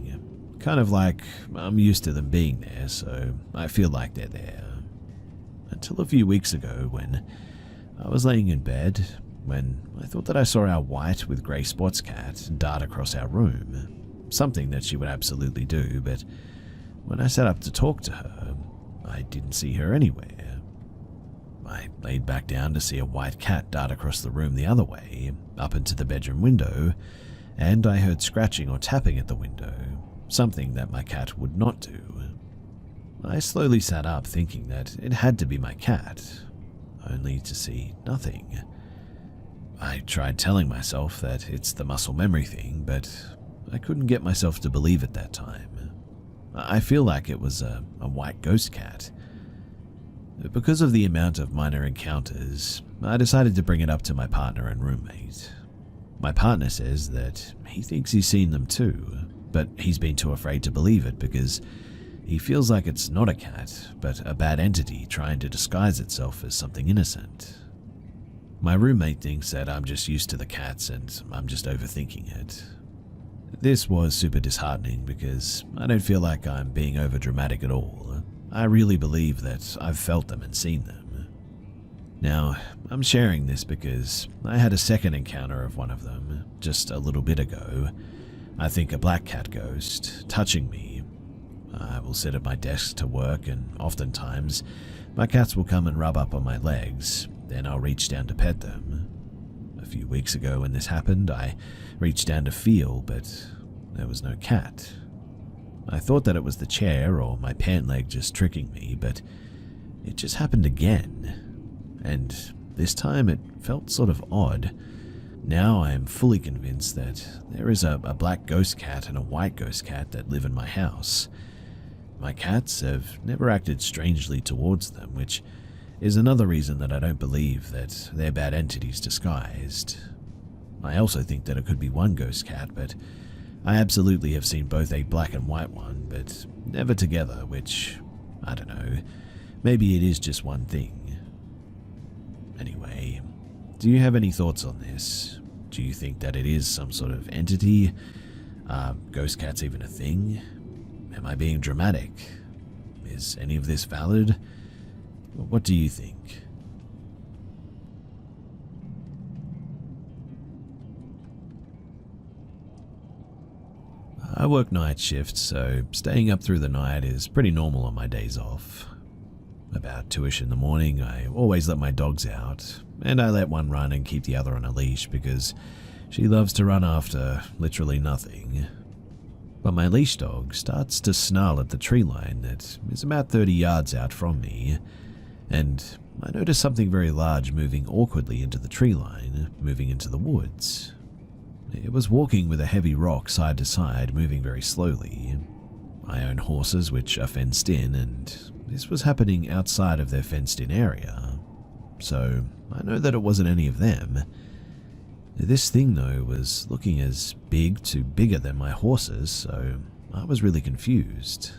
Kind of like I'm used to them being there, so I feel like they're there. Until a few weeks ago when I was laying in bed, when I thought that I saw our white with grey spots cat dart across our room. Something that she would absolutely do, but when I sat up to talk to her, I didn't see her anywhere. I laid back down to see a white cat dart across the room the other way, up into the bedroom window, and I heard scratching or tapping at the window, something that my cat would not do. I slowly sat up thinking that it had to be my cat, only to see nothing. I tried telling myself that it's the muscle memory thing, but I couldn't get myself to believe it that time. I feel like it was a white ghost cat. Because of the amount of minor encounters, I decided to bring it up to my partner and roommate. My partner says that he thinks he's seen them too, but he's been too afraid to believe it because he feels like it's not a cat, but a bad entity trying to disguise itself as something innocent. My roommate thinks that I'm just used to the cats and I'm just overthinking it. This was super disheartening because I don't feel like I'm being overdramatic at all. I really believe that I've felt them and seen them. Now, I'm sharing this because I had a second encounter of one of them just a little bit ago. I think a black cat ghost touching me. I will sit at my desk to work, and oftentimes my cats will come and rub up on my legs, then I'll reach down to pet them. A few weeks ago when this happened, I reached down to feel, but there was no cat. I thought that it was the chair or my pant leg just tricking me, but it just happened again. And this time it felt sort of odd. Now I am fully convinced that there is a black ghost cat and a white ghost cat that live in my house. My cats have never acted strangely towards them, which is another reason that I don't believe that they're bad entities disguised. I also think that it could be one ghost cat, but I absolutely have seen both a black and white one, but never together, which, I don't know, maybe it is just one thing. Anyway, do you have any thoughts on this? Do you think that it is some sort of entity? Are ghost cats even a thing? Am I being dramatic? Is any of this valid? What do you think? I work night shifts, so staying up through the night is pretty normal on my days off. About 2ish in the morning, I always let my dogs out, and I let one run and keep the other on a leash because she loves to run after literally nothing. But my leash dog starts to snarl at the tree line that is about 30 yards out from me, and I noticed something very large moving awkwardly into the tree line, moving into the woods. It was walking with a heavy rock side to side, moving very slowly. I own horses which are fenced in, and this was happening outside of their fenced-in area, so I know that it wasn't any of them. This thing, though, was looking as big to bigger than my horses, so I was really confused.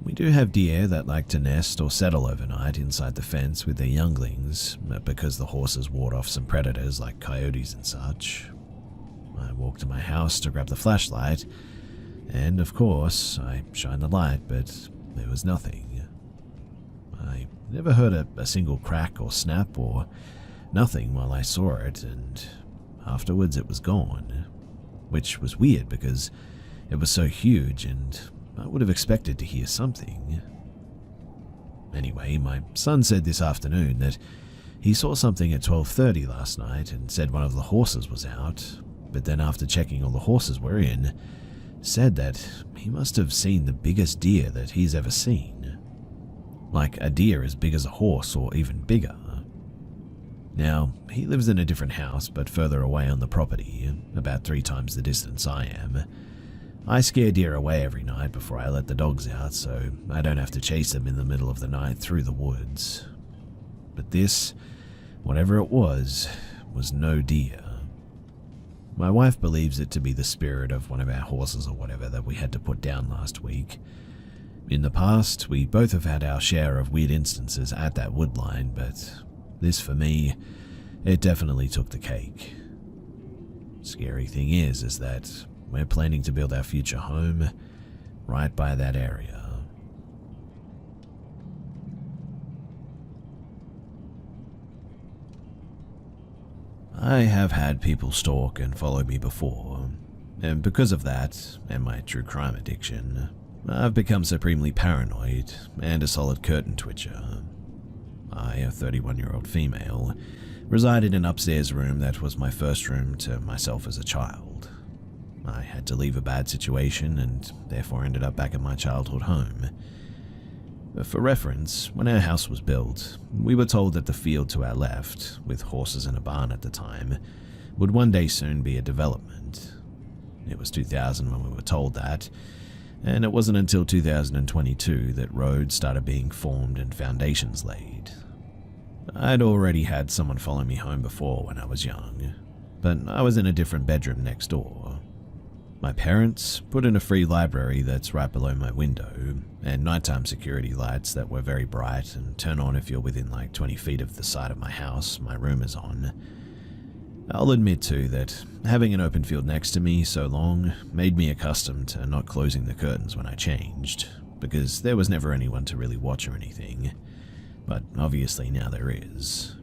We do have deer that like to nest or settle overnight inside the fence with their younglings, because the horses ward off some predators like coyotes and such. I walked to my house to grab the flashlight, and of course, I shined the light, but there was nothing. I never heard a single crack or snap or nothing while I saw it, and afterwards it was gone, which was weird because it was so huge and I would have expected to hear something. Anyway, my son said this afternoon that he saw something at 12:30 last night and said one of the horses was out, but then after checking all the horses were in, said that he must have seen the biggest deer that he's ever seen. Like a deer as big as a horse or even bigger. Now, he lives in a different house but further away on the property, about 3 times the distance I am. I scare deer away every night before I let the dogs out, so I don't have to chase them in the middle of the night through the woods. But this, whatever it was no deer. My wife believes it to be the spirit of one of our horses or whatever that we had to put down last week. In the past, we both have had our share of weird instances at that wood line, but this, for me, it definitely took the cake. Scary thing is that we're planning to build our future home right by that area. I have had people stalk and follow me before, and because of that, and my true crime addiction, I've become supremely paranoid and a solid curtain twitcher. I, a 31-year-old female, resided in an upstairs room that was my first room to myself as a child. I had to leave a bad situation and therefore ended up back at my childhood home. For reference, when our house was built, we were told that the field to our left, with horses and a barn at the time, would one day soon be a development. It was 2000 when we were told that, and it wasn't until 2022 that roads started being formed and foundations laid. I'd already had someone follow me home before when I was young, but I was in a different bedroom next door. My parents put in a free library that's right below my window, and nighttime security lights that were very bright and turn on if you're within like 20 feet of the side of my house my room is on. I'll admit too that having an open field next to me so long made me accustomed to not closing the curtains when I changed, because there was never anyone to really watch or anything, but obviously now there is.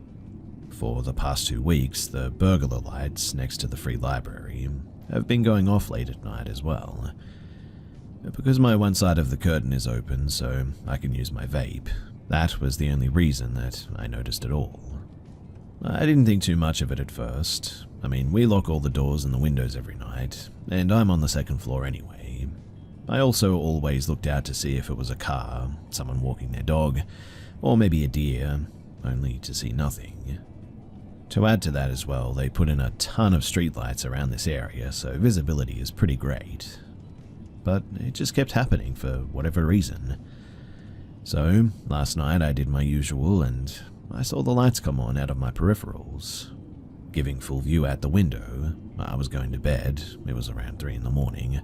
For the past 2 weeks, the burglar lights next to the free library have been going off late at night as well. Because my one side of the curtain is open so I can use my vape, that was the only reason that I noticed at all. I didn't think too much of it at first. I mean, we lock all the doors and the windows every night, and I'm on the 2nd floor anyway. I also always looked out to see if it was a car, someone walking their dog, or maybe a deer, only to see nothing. To add to that as well, they put in a ton of streetlights around this area, so visibility is pretty great. But it just kept happening for whatever reason. So, last night I did my usual and I saw the lights come on out of my peripherals. Giving full view out the window, I was going to bed, it was around 3 in the morning,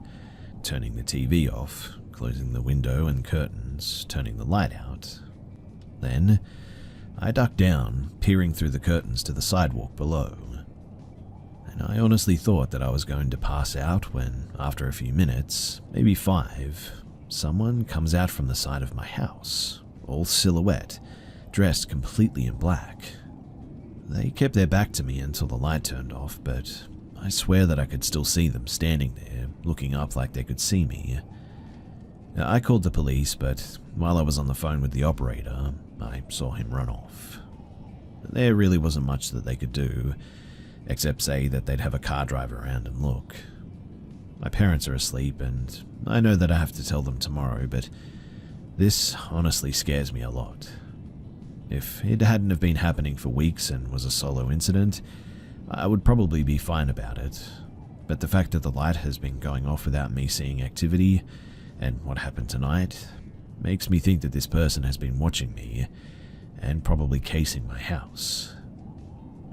turning the TV off, closing the window and curtains, turning the light out. Then, I ducked down, peering through the curtains to the sidewalk below. And I honestly thought that I was going to pass out when, after a few minutes, maybe 5, someone comes out from the side of my house, all silhouette, dressed completely in black. They kept their back to me until the light turned off, but I swear that I could still see them standing there, looking up like they could see me. I called the police, but while I was on the phone with the operator, I saw him run off. There really wasn't much that they could do, except say that they'd have a car drive around and look. My parents are asleep, and I know that I have to tell them tomorrow, but this honestly scares me a lot. If it hadn't have been happening for weeks and was a solo incident, I would probably be fine about it. But the fact that the light has been going off without me seeing activity, and what happened tonight, makes me think that this person has been watching me, and probably casing my house.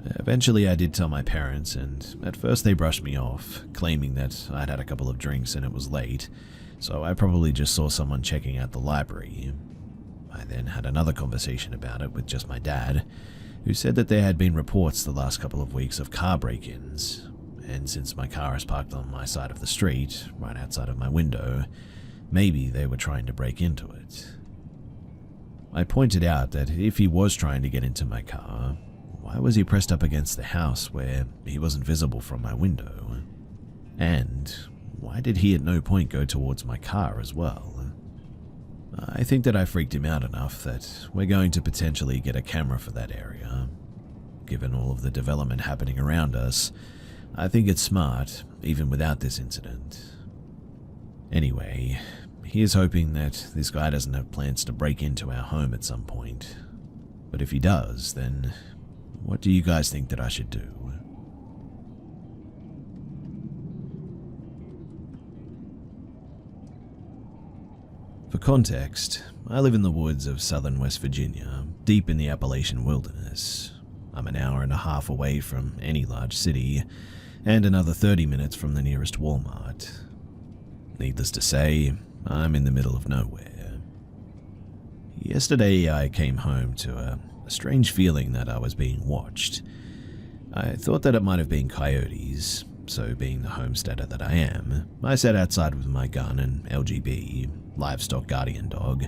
Eventually I did tell my parents, and at first they brushed me off, claiming that I'd had a couple of drinks and it was late, so I probably just saw someone checking out the library. I then had another conversation about it with just my dad, who said that there had been reports the last couple of weeks of car break-ins, and since my car is parked on my side of the street, right outside of my window, maybe they were trying to break into it. I pointed out that if he was trying to get into my car, why was he pressed up against the house where he wasn't visible from my window? And why did he at no point go towards my car as well? I think that I freaked him out enough that we're going to potentially get a camera for that area. Given all of the development happening around us, I think it's smart, even without this incident. Anyway, here's hoping that this guy doesn't have plans to break into our home at some point. But if he does, then what do you guys think that I should do? For context, I live in the woods of southern West Virginia, deep in the Appalachian wilderness. I'm an hour and a half away from any large city, and another 30 minutes from the nearest Walmart. Needless to say, I'm in the middle of nowhere. Yesterday I came home to a strange feeling that I was being watched. I thought that it might have been coyotes, so being the homesteader that I am, I sat outside with my gun and LGB, livestock guardian dog,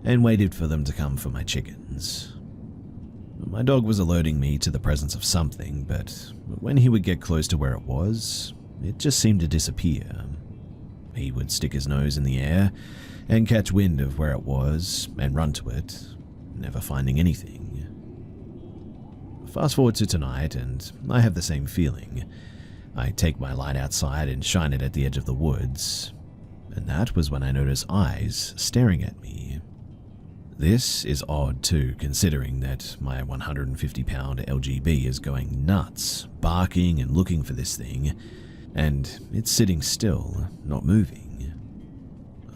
and waited for them to come for my chickens. My dog was alerting me to the presence of something, but when he would get close to where it was, it just seemed to disappear. He would stick his nose in the air and catch wind of where it was and run to it, never finding anything. Fast forward to tonight, and I have the same feeling. I take my light outside and shine it at the edge of the woods, and that was when I noticed eyes staring at me. This is odd too, considering that my 150-pound LGB is going nuts, barking and looking for this thing, and it's sitting still, not moving.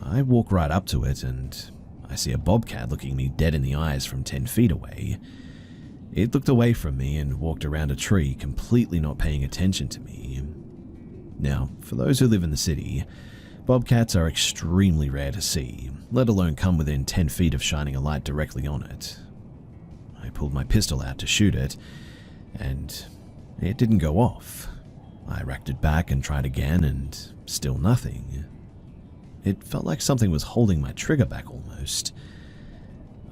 I walk right up to it, and I see a bobcat looking me dead in the eyes from 10 feet away. It looked away from me and walked around a tree, completely not paying attention to me. Now, for those who live in the city, bobcats are extremely rare to see, let alone come within 10 feet of shining a light directly on it. I pulled my pistol out to shoot it, and it didn't go off. I racked it back and tried again, and still nothing. It felt like something was holding my trigger back almost.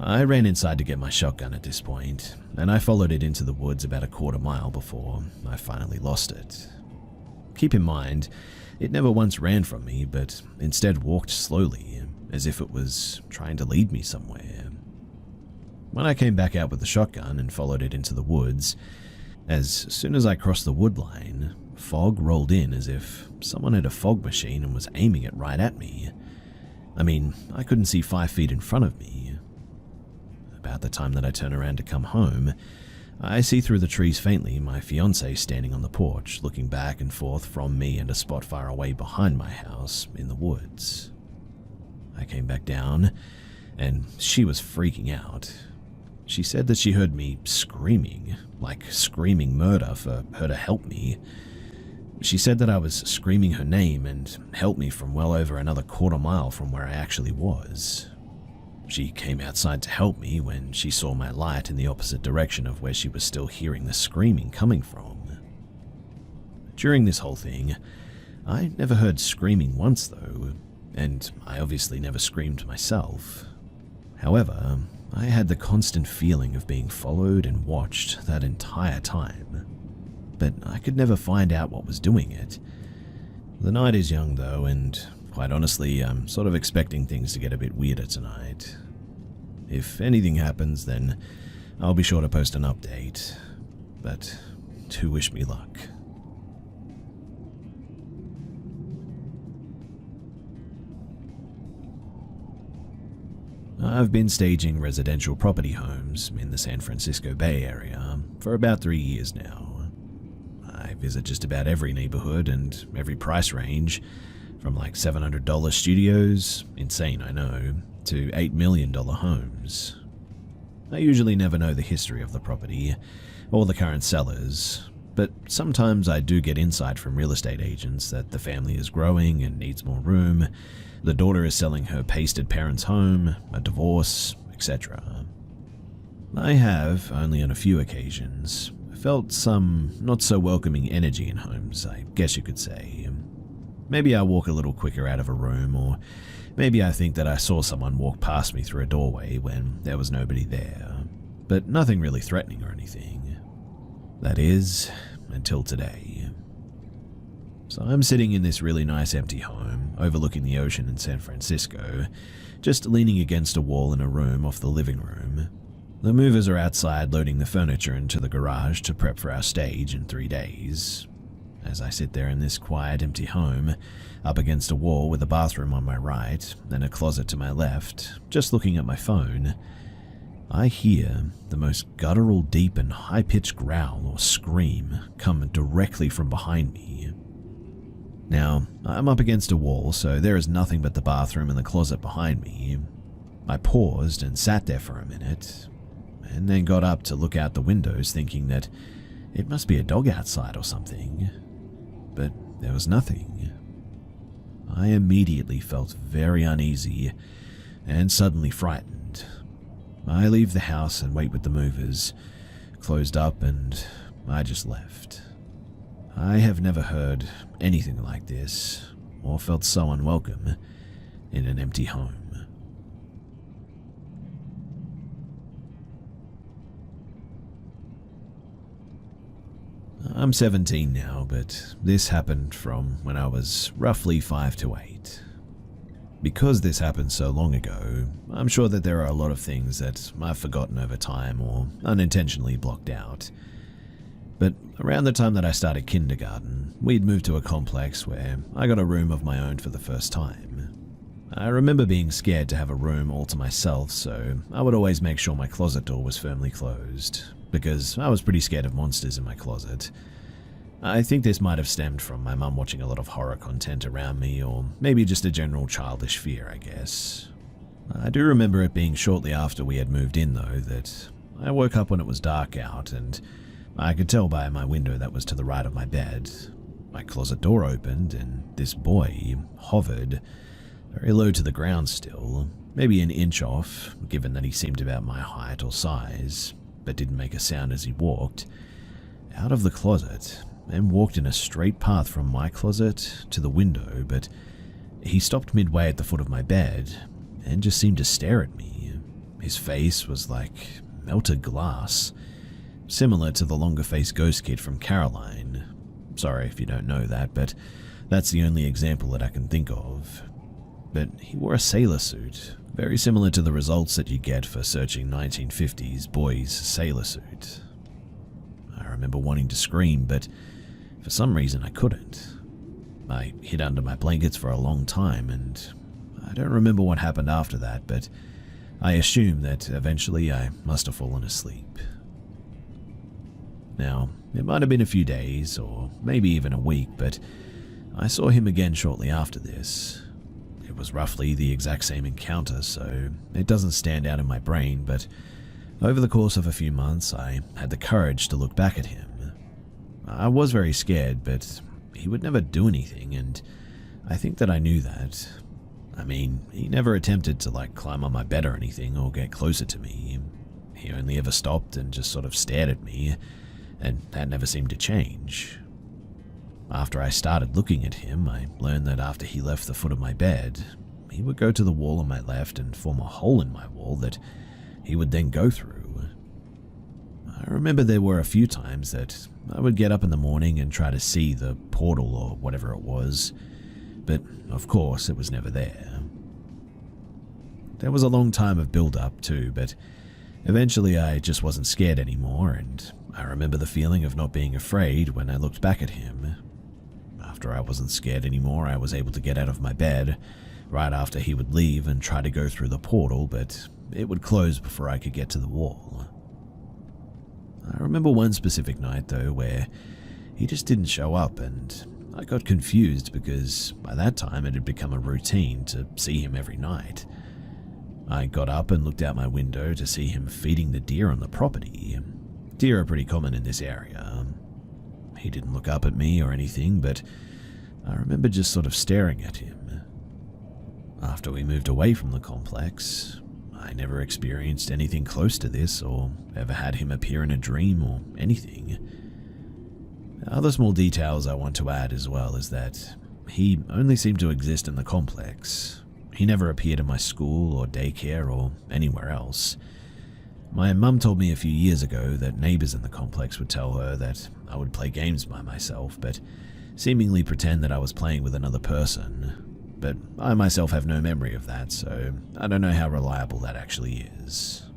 I ran inside to get my shotgun at this point, and I followed it into the woods about a quarter mile before I finally lost it. Keep in mind, it never once ran from me, but instead walked slowly, as if it was trying to lead me somewhere. When I came back out with the shotgun and followed it into the woods, as soon as I crossed the wood line, fog rolled in as if someone had a fog machine and was aiming it right at me. I mean, I couldn't see 5 feet in front of me. About the time that I turn around to come home, I see through the trees faintly my fiancée standing on the porch, looking back and forth from me and a spot far away behind my house in the woods. I came back down, and she was freaking out. She said that she heard me screaming, like screaming murder for her to help me. She said that I was screaming her name and helped me from well over another quarter mile from where I actually was. She came outside to help me when she saw my light in the opposite direction of where she was still hearing the screaming coming from. During this whole thing, I never heard screaming once though, and I obviously never screamed myself. However, I had the constant feeling of being followed and watched that entire time, but I could never find out what was doing it. The night is young though, and quite honestly, I'm sort of expecting things to get a bit weirder tonight. If anything happens, then I'll be sure to post an update, but do wish me luck. I've been staging residential property homes in the San Francisco Bay Area for about 3 years now. I visit just about every neighborhood and every price range, from like $700 studios, insane I know, to $8 million homes. I usually never know the history of the property or the current sellers, but sometimes I do get insight from real estate agents that the family is growing and needs more room, the daughter is selling her pasted parents' home, a divorce, etc. I have, only on a few occasions, felt some not so welcoming energy in homes, I guess you could say. Maybe I walk a little quicker out of a room, or maybe I think that I saw someone walk past me through a doorway when there was nobody there, but nothing really threatening or anything. That is, until today. So I'm sitting in this really nice empty home, overlooking the ocean in San Francisco, just leaning against a wall in a room off the living room. The movers are outside loading the furniture into the garage to prep for our stage in 3 days. As I sit there in this quiet, empty home, up against a wall with a bathroom on my right and a closet to my left, just looking at my phone, I hear the most guttural, deep and high-pitched growl or scream come directly from behind me. Now, I'm up against a wall, so there is nothing but the bathroom and the closet behind me. I paused and sat there for a minute, and then got up to look out the windows thinking that it must be a dog outside or something. But there was nothing. I immediately felt very uneasy and suddenly frightened. I leave the house and wait with the movers, closed up, and I just left. I have never heard anything like this or felt so unwelcome in an empty home. I'm 17 now, but this happened from when I was roughly 5 to 8. Because this happened so long ago, I'm sure that there are a lot of things that I've forgotten over time or unintentionally blocked out. But around the time that I started kindergarten, we'd moved to a complex where I got a room of my own for the first time. I remember being scared to have a room all to myself, so I would always make sure my closet door was firmly closed, because I was pretty scared of monsters in my closet. I think this might have stemmed from my mum watching a lot of horror content around me, or maybe just a general childish fear, I guess. I do remember it being shortly after we had moved in, though, that I woke up when it was dark out, and I could tell by my window that was to the right of my bed. My closet door opened, and this boy hovered, very low to the ground still, maybe an inch off, given that he seemed about my height or size, but didn't make a sound as he walked, out of the closet, and walked in a straight path from my closet to the window, but he stopped midway at the foot of my bed, and just seemed to stare at me. His face was like melted glass, similar to the longer-faced ghost kid from Caroline. Sorry if you don't know that, but that's the only example that I can think of. But he wore a sailor suit, very similar to the results that you get for searching 1950s boys sailor suit. I remember wanting to scream, but for some reason I couldn't. I hid under my blankets for a long time, and I don't remember what happened after that, but I assume that eventually I must have fallen asleep. Now, it might have been a few days, or maybe even a week, but I saw him again shortly after this. It was roughly the exact same encounter, so it doesn't stand out in my brain, but over the course of a few months, I had the courage to look back at him. I was very scared, but he would never do anything, and I think that I knew that. I mean, he never attempted to climb on my bed or anything or get closer to me. He only ever stopped and just sort of stared at me, and that never seemed to change. After I started looking at him, I learned that after he left the foot of my bed, he would go to the wall on my left and form a hole in my wall that he would then go through. I remember there were a few times that I would get up in the morning and try to see the portal or whatever it was, but of course it was never there. There was a long time of build-up too, but eventually I just wasn't scared anymore, and I remember the feeling of not being afraid when I looked back at him. After I wasn't scared anymore, I was able to get out of my bed right after he would leave and try to go through the portal, but it would close before I could get to the wall. I remember one specific night, though, where he just didn't show up, and I got confused because by that time it had become a routine to see him every night. I got up and looked out my window to see him feeding the deer on the property. Deer are pretty common in this area. He didn't look up at me or anything, but I remember just sort of staring at him. After we moved away from the complex, I never experienced anything close to this or ever had him appear in a dream or anything. Other small details I want to add as well is that he only seemed to exist in the complex. He never appeared in my school or daycare or anywhere else. My mum told me a few years ago that neighbors in the complex would tell her that I would play games by myself, but seemingly pretend that I was playing with another person. But I myself have no memory of that, so I don't know how reliable that actually is.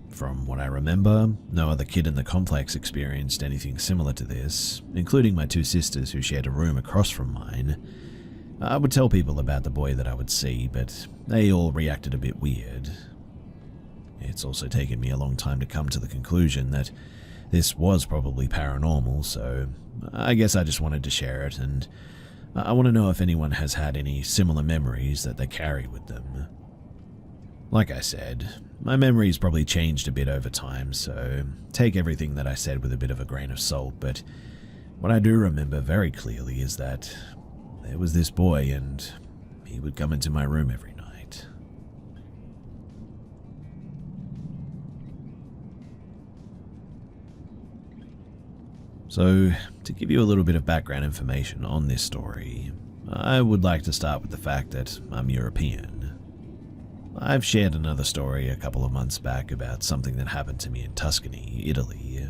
From what I remember, no other kid in the complex experienced anything similar to this, including my two sisters who shared a room across from mine. I would tell people about the boy that I would see, but they all reacted a bit weird. It's also taken me a long time to come to the conclusion that this was probably paranormal, so I guess I just wanted to share it, and I want to know if anyone has had any similar memories that they carry with them. Like I said, my memories probably changed a bit over time, so take everything that I said with a bit of a grain of salt, but what I do remember very clearly is that there was this boy and he would come into my room every night. So, to give you a little bit of background information on this story, I would like to start with the fact that I'm European. I've shared another story a couple of months back about something that happened to me in Tuscany, Italy.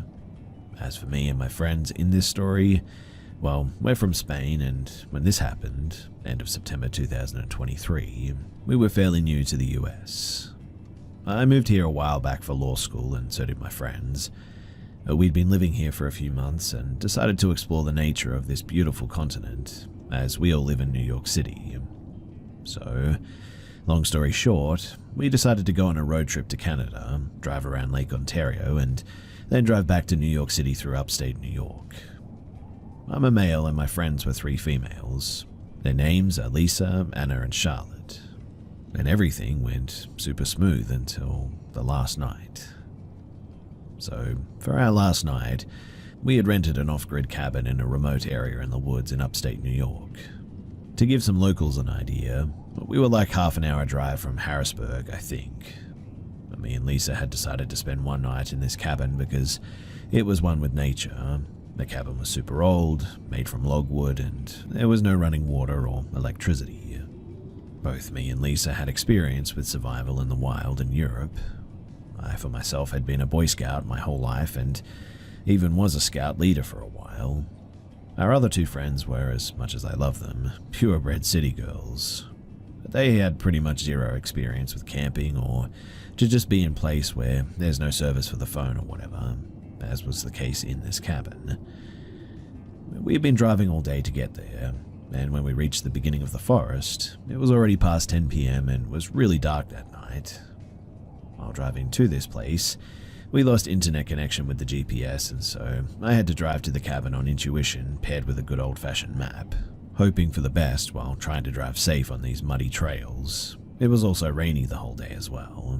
As for me and my friends in this story, well, we're from Spain, and when this happened, end of September 2023, we were fairly new to the US. I moved here a while back for law school, and so did my friends. We'd been living here for a few months and decided to explore the nature of this beautiful continent, as we all live in New York City. So, long story short, we decided to go on a road trip to Canada, drive around Lake Ontario, and then drive back to New York City through upstate New York. I'm a male and my friends were 3 females. Their names are Lisa, Anna, and Charlotte. And everything went super smooth until the last night. So, for our last night, we had rented an off-grid cabin in a remote area in the woods in upstate New York. To give some locals an idea, we were like half an hour drive from Harrisburg, I think. Me and Lisa had decided to spend one night in this cabin because it was one with nature. The cabin was super old, made from logwood, and there was no running water or electricity. Both me and Lisa had experience with survival in the wild in Europe. I, for myself, had been a Boy Scout my whole life and even was a scout leader for a while. Our other 2 friends were, as much as I love them, purebred city girls. They had pretty much zero experience with camping or to just be in place where there's no service for the phone or whatever, as was the case in this cabin. We had been driving all day to get there, and when we reached the beginning of the forest, it was already past 10 p.m. and was really dark that night. While driving to this place, we lost internet connection with the GPS, and so I had to drive to the cabin on intuition paired with a good old-fashioned map, hoping for the best while trying to drive safe on these muddy trails. It was also rainy the whole day as well.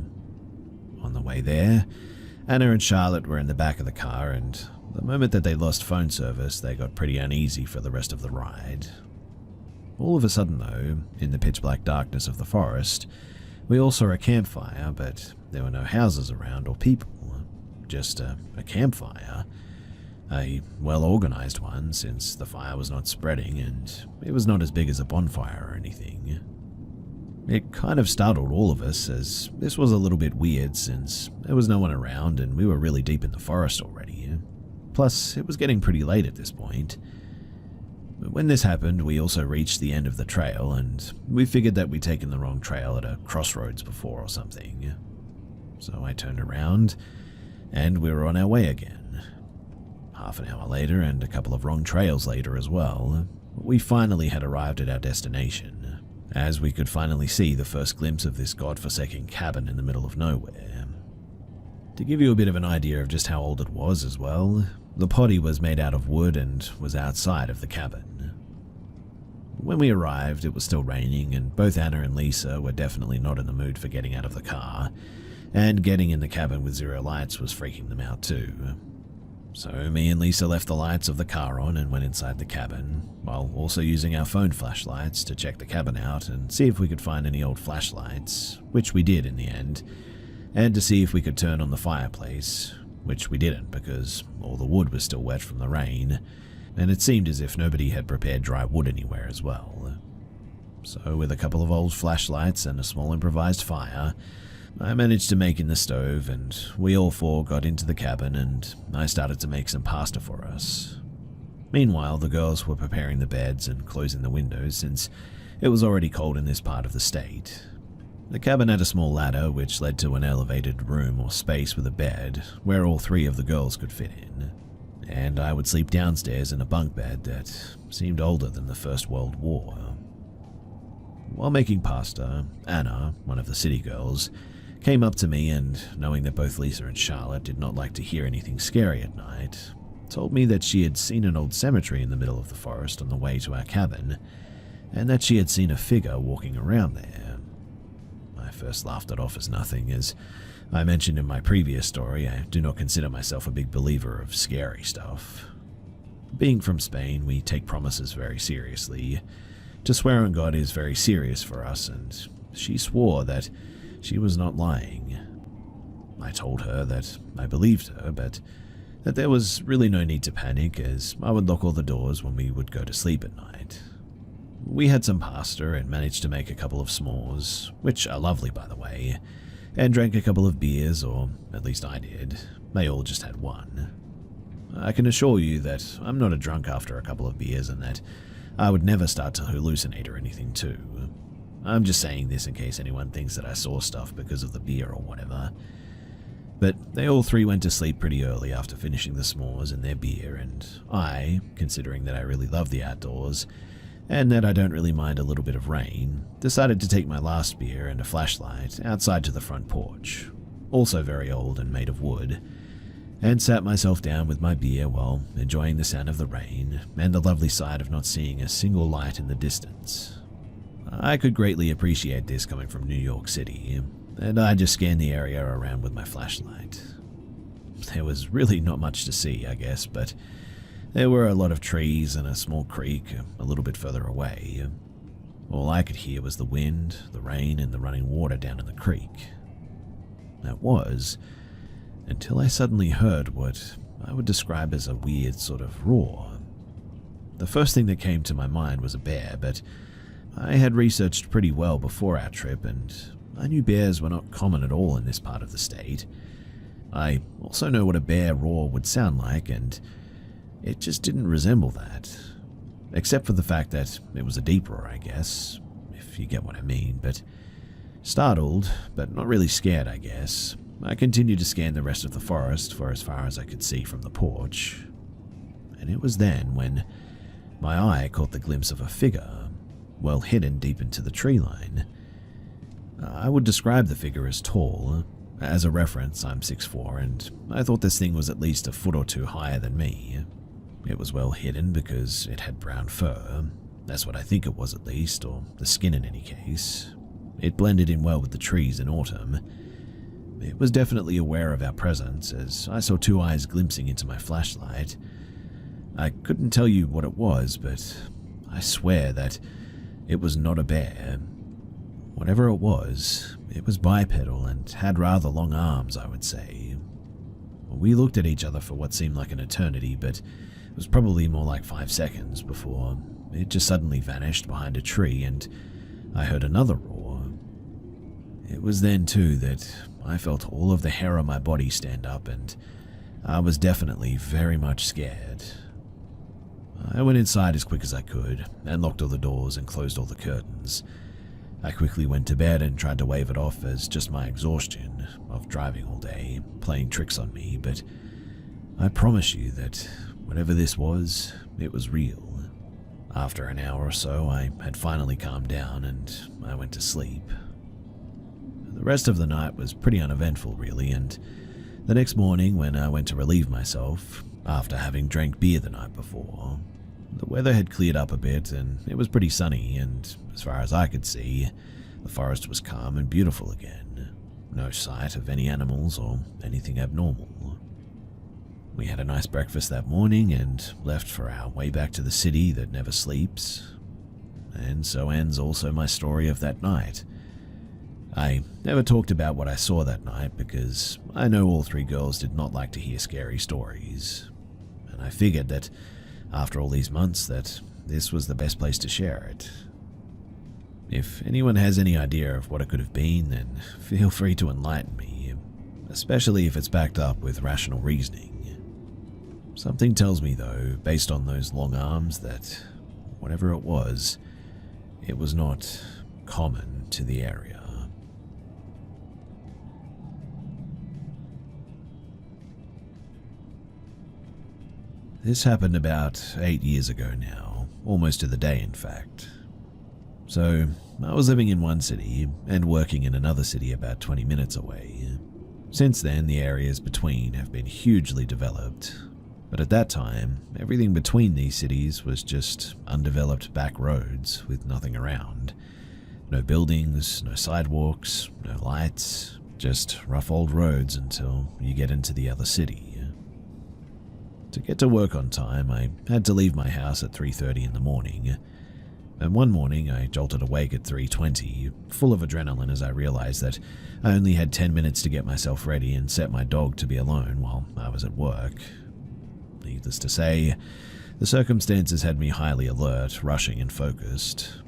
On the way there, Anna and Charlotte were in the back of the car, and the moment that they lost phone service, they got pretty uneasy for the rest of the ride. All of a sudden, though, in the pitch-black darkness of the forest, we all saw a campfire, but there were no houses around or people. Just a campfire. A well-organized one, since the fire was not spreading and it was not as big as a bonfire or anything. It kind of startled all of us, as this was a little bit weird since there was no one around and we were really deep in the forest already. Plus, it was getting pretty late at this point. But when this happened, we also reached the end of the trail, and we figured that we'd taken the wrong trail at a crossroads before or something. So I turned around, and we were on our way again. Half an hour later, and a couple of wrong trails later as well, we finally had arrived at our destination. as we could finally see the first glimpse of this godforsaken cabin in the middle of nowhere. To give you a bit of an idea of just how old it was as well, the potty was made out of wood and was outside of the cabin. When we arrived, it was still raining, and both Anna and Lisa were definitely not in the mood for getting out of the car, and getting in the cabin with zero lights was freaking them out too. So me and Lisa left the lights of the car on and went inside the cabin, while also using our phone flashlights to check the cabin out and see if we could find any old flashlights, which we did in the end, and to see if we could turn on the fireplace, which we didn't because all the wood was still wet from the rain, and it seemed as if nobody had prepared dry wood anywhere as well. So with a couple of old flashlights and a small improvised fire, I managed to make in the stove, and we all four got into the cabin and I started to make some pasta for us. Meanwhile, the girls were preparing the beds and closing the windows since it was already cold in this part of the state. The cabin had a small ladder which led to an elevated room or space with a bed where all three of the girls could fit in, and I would sleep downstairs in a bunk bed that seemed older than the First World War. While making pasta, Anna, one of the city girls, came up to me and, knowing that both Lisa and Charlotte did not like to hear anything scary at night, told me that she had seen an old cemetery in the middle of the forest on the way to our cabin, and that she had seen a figure walking around there. I first laughed it off as nothing, as I mentioned in my previous story, I do not consider myself a big believer of scary stuff. Being from Spain, we take promises very seriously. To swear on God is very serious for us, and she swore that she was not lying. I told her that I believed her, but that there was really no need to panic, as I would lock all the doors when we would go to sleep at night. We had some pasta and managed to make a couple of s'mores, which are lovely by the way, and drank a couple of beers, or at least I did. They all just had one. I can assure you that I'm not a drunk after a couple of beers, and that I would never start to hallucinate or anything too. I'm just saying this in case anyone thinks that I saw stuff because of the beer or whatever. But they all three went to sleep pretty early after finishing the s'mores and their beer, and I, considering that I really love the outdoors, and that I don't really mind a little bit of rain, decided to take my last beer and a flashlight outside to the front porch, also very old and made of wood, and sat myself down with my beer while enjoying the sound of the rain and the lovely sight of not seeing a single light in the distance. I could greatly appreciate this coming from New York City, and I just scanned the area around with my flashlight. There was really not much to see, I guess, but there were a lot of trees and a small creek a little bit further away. All I could hear was the wind, the rain, and the running water down in the creek. That was, until I suddenly heard what I would describe as a weird sort of roar. The first thing that came to my mind was a bear, but I had researched pretty well before our trip, and I knew bears were not common at all in this part of the state. I also know what a bear roar would sound like, and it just didn't resemble that. Except for the fact that it was a deep roar, I guess, if you get what I mean, but startled, but not really scared, I guess, I continued to scan the rest of the forest for as far as I could see from the porch. And it was then when my eye caught the glimpse of a figure, well hidden deep into the tree line. I would describe the figure as tall. As a reference, I'm 6'4", and I thought this thing was at least a foot or two higher than me. It was well hidden because it had brown fur. That's what I think it was at least, or the skin in any case. It blended in well with the trees in autumn. It was definitely aware of our presence, as I saw two eyes glimpsing into my flashlight. I couldn't tell you what it was, but I swear that it was not a bear. Whatever it was bipedal and had rather long arms, I would say. We looked at each other for what seemed like an eternity, but it was probably more like 5 seconds before it just suddenly vanished behind a tree, and I heard another roar. It was then, too, that I felt all of the hair on my body stand up, and I was definitely very much scared. I went inside as quick as I could, and locked all the doors and closed all the curtains. I quickly went to bed and tried to wave it off as just my exhaustion of driving all day, playing tricks on me, but I promise you that whatever this was, it was real. After an hour or so, I had finally calmed down and I went to sleep. The rest of the night was pretty uneventful, really, and the next morning when I went to relieve myself, after having drank beer the night before, the weather had cleared up a bit and it was pretty sunny, and as far as I could see, the forest was calm and beautiful again. No sight of any animals or anything abnormal. We had a nice breakfast that morning and left for our way back to the city that never sleeps. And so ends also my story of that night. I never talked about what I saw that night because I know all three girls did not like to hear scary stories. And I figured that after all these months that this was the best place to share it. If anyone has any idea of what it could have been, then feel free to enlighten me, especially if it's backed up with rational reasoning. Something tells me, though, based on those long arms, that whatever it was not common to the area. This happened about 8 years ago now, almost to the day, in fact. So, I was living in one city and working in another city about 20 minutes away. Since then, the areas between have been hugely developed, but at that time, everything between these cities was just undeveloped back roads with nothing around. No buildings, no sidewalks, no lights, just rough old roads until you get into the other city. To get to work on time, I had to leave my house at 3:30 in the morning. And one morning, I jolted awake at 3:20, full of adrenaline as I realized that I only had 10 minutes to get myself ready and set my dog to be alone while I was at work. Needless to say, the circumstances had me highly alert, rushing and focused.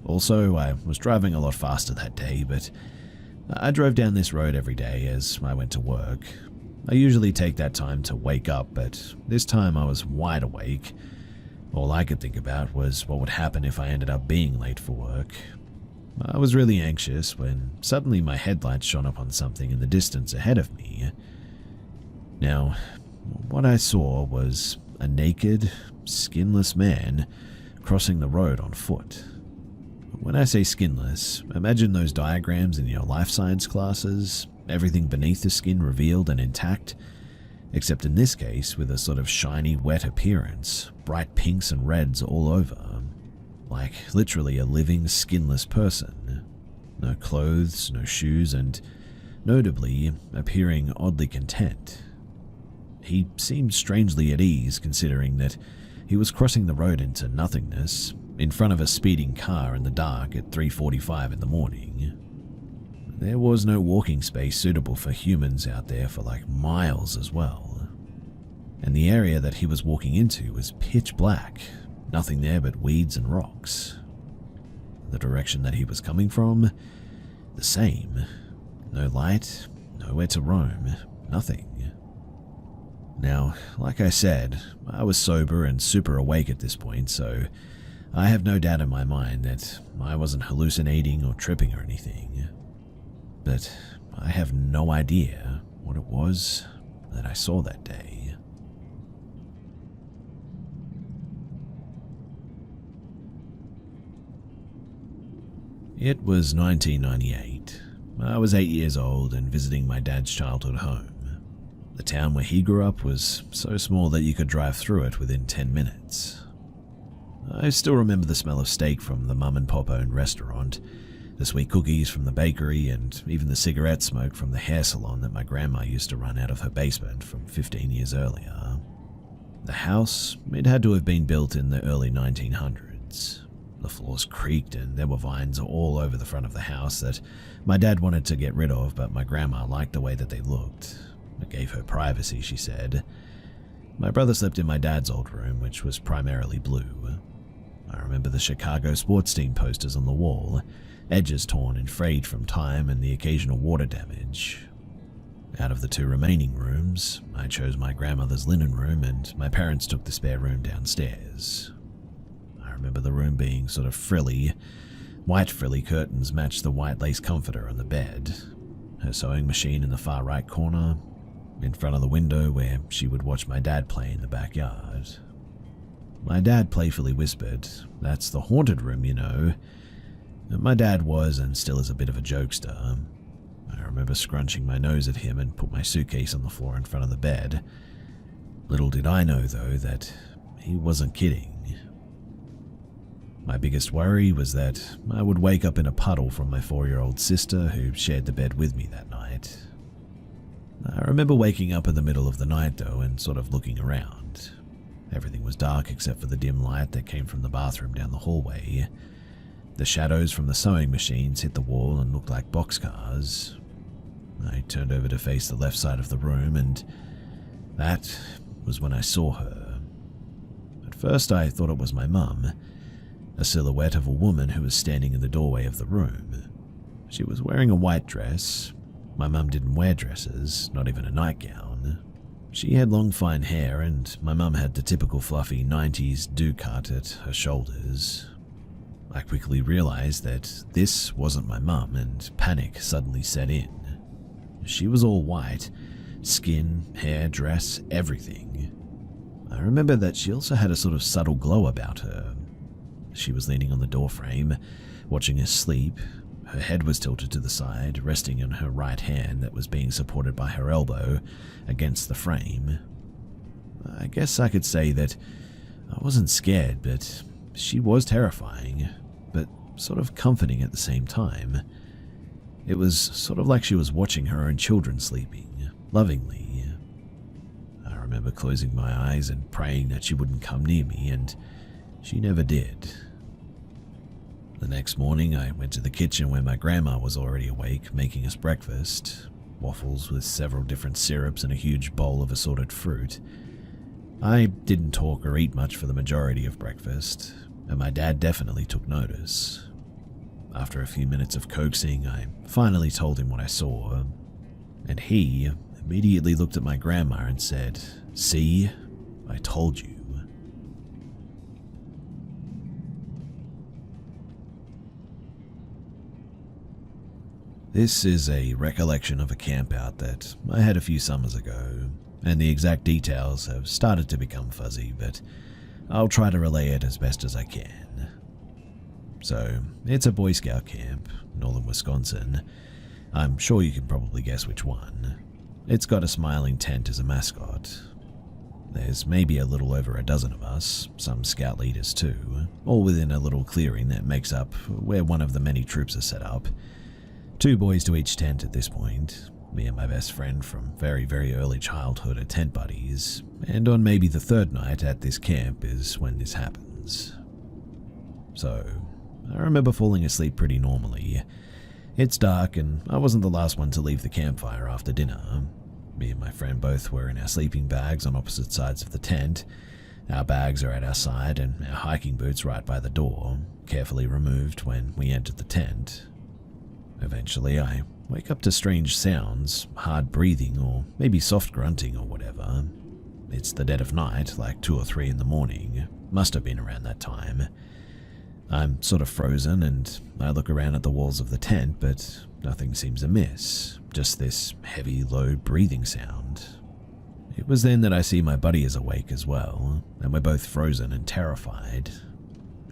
Also, I was driving a lot faster that day, but I drove down this road every day as I went to work. I usually take that time to wake up, but this time I was wide awake. All I could think about was what would happen if I ended up being late for work. I was really anxious when suddenly my headlights shone up on something in the distance ahead of me. Now, what I saw was a naked, skinless man crossing the road on foot. When I say skinless, imagine those diagrams in your life science classes, everything beneath the skin revealed and intact, except in this case with a sort of shiny, wet appearance, bright pinks and reds all over, like literally a living, skinless person. No clothes, no shoes, and notably appearing oddly content. He seemed strangely at ease considering that he was crossing the road into nothingness in front of a speeding car in the dark at 3:45 in the morning. There was no walking space suitable for humans out there for like miles as well. And the area that he was walking into was pitch black, nothing there but weeds and rocks. The direction that he was coming from, the same. No light, nowhere to roam, nothing. Now, like I said, I was sober and super awake at this point, so I have no doubt in my mind that I wasn't hallucinating or tripping or anything. But I have no idea what it was that I saw that day. It was 1998. I was 8 years old and visiting my dad's childhood home. The town where he grew up was so small that you could drive through it within 10 minutes. I still remember the smell of steak from the mum and pop owned restaurant, the sweet cookies from the bakery, and even the cigarette smoke from the hair salon that my grandma used to run out of her basement from 15 years earlier. The house, it had to have been built in the early 1900s. The floors creaked and there were vines all over the front of the house that my dad wanted to get rid of, but my grandma liked the way that they looked. It gave her privacy, she said. My brother slept in my dad's old room, which was primarily blue. I remember the Chicago sports team posters on the wall, edges torn and frayed from time and the occasional water damage. Out of the two remaining rooms, I chose my grandmother's linen room and my parents took the spare room downstairs. I remember the room being sort of frilly. White frilly curtains matched the white lace comforter on the bed, her sewing machine in the far right corner, in front of the window where she would watch my dad play in the backyard. My dad playfully whispered, "That's the haunted room, you know." My dad was and still is a bit of a jokester. I remember scrunching my nose at him and put my suitcase on the floor in front of the bed. Little did I know, though, that he wasn't kidding. My biggest worry was that I would wake up in a puddle from my 4-year-old sister who shared the bed with me that night. I remember waking up in the middle of the night, though, and sort of looking around. Everything was dark except for the dim light that came from the bathroom down the hallway. The shadows from the sewing machines hit the wall and looked like boxcars. I turned over to face the left side of the room, and that was when I saw her. At first I thought it was my mum, a silhouette of a woman who was standing in the doorway of the room. She was wearing a white dress. My mum didn't wear dresses, not even a nightgown. She had long fine hair, and my mum had the typical fluffy 90s do-cut at her shoulders. I quickly realized that this wasn't my mum, and panic suddenly set in. She was all white, skin, hair, dress, everything. I remember that she also had a sort of subtle glow about her. She was leaning on the doorframe, watching us sleep. Her head was tilted to the side, resting on her right hand that was being supported by her elbow against the frame. I guess I could say that I wasn't scared, but she was terrifying, but sort of comforting at the same time. It was sort of like she was watching her own children sleeping, lovingly. I remember closing my eyes and praying that she wouldn't come near me, and she never did. The next morning, I went to the kitchen where my grandma was already awake, making us breakfast, waffles with several different syrups and a huge bowl of assorted fruit. I didn't talk or eat much for the majority of breakfast, and my dad definitely took notice. After a few minutes of coaxing, I finally told him what I saw, and he immediately looked at my grandma and said, "See, I told you." This is a recollection of a campout that I had a few summers ago, and the exact details have started to become fuzzy, but I'll try to relay it as best as I can. So, it's a Boy Scout camp, northern Wisconsin. I'm sure you can probably guess which one. It's got a smiling tent as a mascot. There's maybe a little over a dozen of us, some scout leaders too, all within a little clearing that makes up where one of the many troops are set up. 2 boys to each tent at this point. Me and my best friend from very, very early childhood are tent buddies, and on maybe the 3rd night at this camp is when this happens. So, I remember falling asleep pretty normally. It's dark, and I wasn't the last one to leave the campfire after dinner. Me and my friend both were in our sleeping bags on opposite sides of the tent. Our bags are at our side, and our hiking boots right by the door, carefully removed when we entered the tent. Eventually, I wake up to strange sounds, hard breathing, or maybe soft grunting or whatever. It's the dead of night, like 2 or 3 in the morning. Must have been around that time. I'm sort of frozen, and I look around at the walls of the tent, but nothing seems amiss. Just this heavy, low breathing sound. It was then that I see my buddy is awake as well, and we're both frozen and terrified.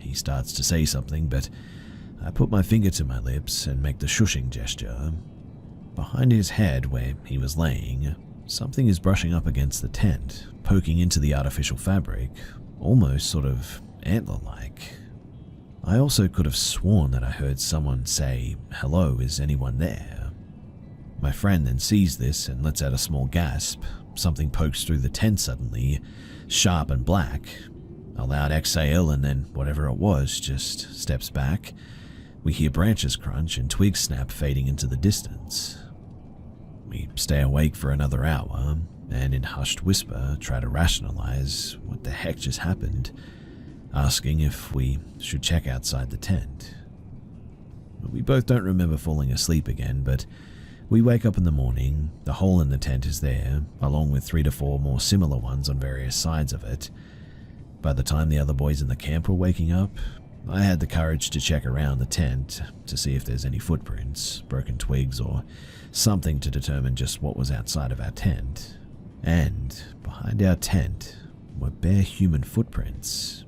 He starts to say something, but I put my finger to my lips and make the shushing gesture. Behind his head, where he was laying, something is brushing up against the tent, poking into the artificial fabric, almost sort of antler-like. I also could have sworn that I heard someone say, "Hello, is anyone there?" My friend then sees this and lets out a small gasp. Something pokes through the tent suddenly, sharp and black. A loud exhale, and then whatever it was just steps back. We hear branches crunch and twigs snap, fading into the distance. We stay awake for another hour, and in hushed whisper try to rationalize what the heck just happened, asking if we should check outside the tent. We both don't remember falling asleep again, but we wake up in the morning. The hole in the tent is there, along with 3 to 4 more similar ones on various sides of it. By the time the other boys in the camp were waking up, I had the courage to check around the tent to see if there's any footprints, broken twigs, or something to determine just what was outside of our tent. And behind our tent were bare human footprints.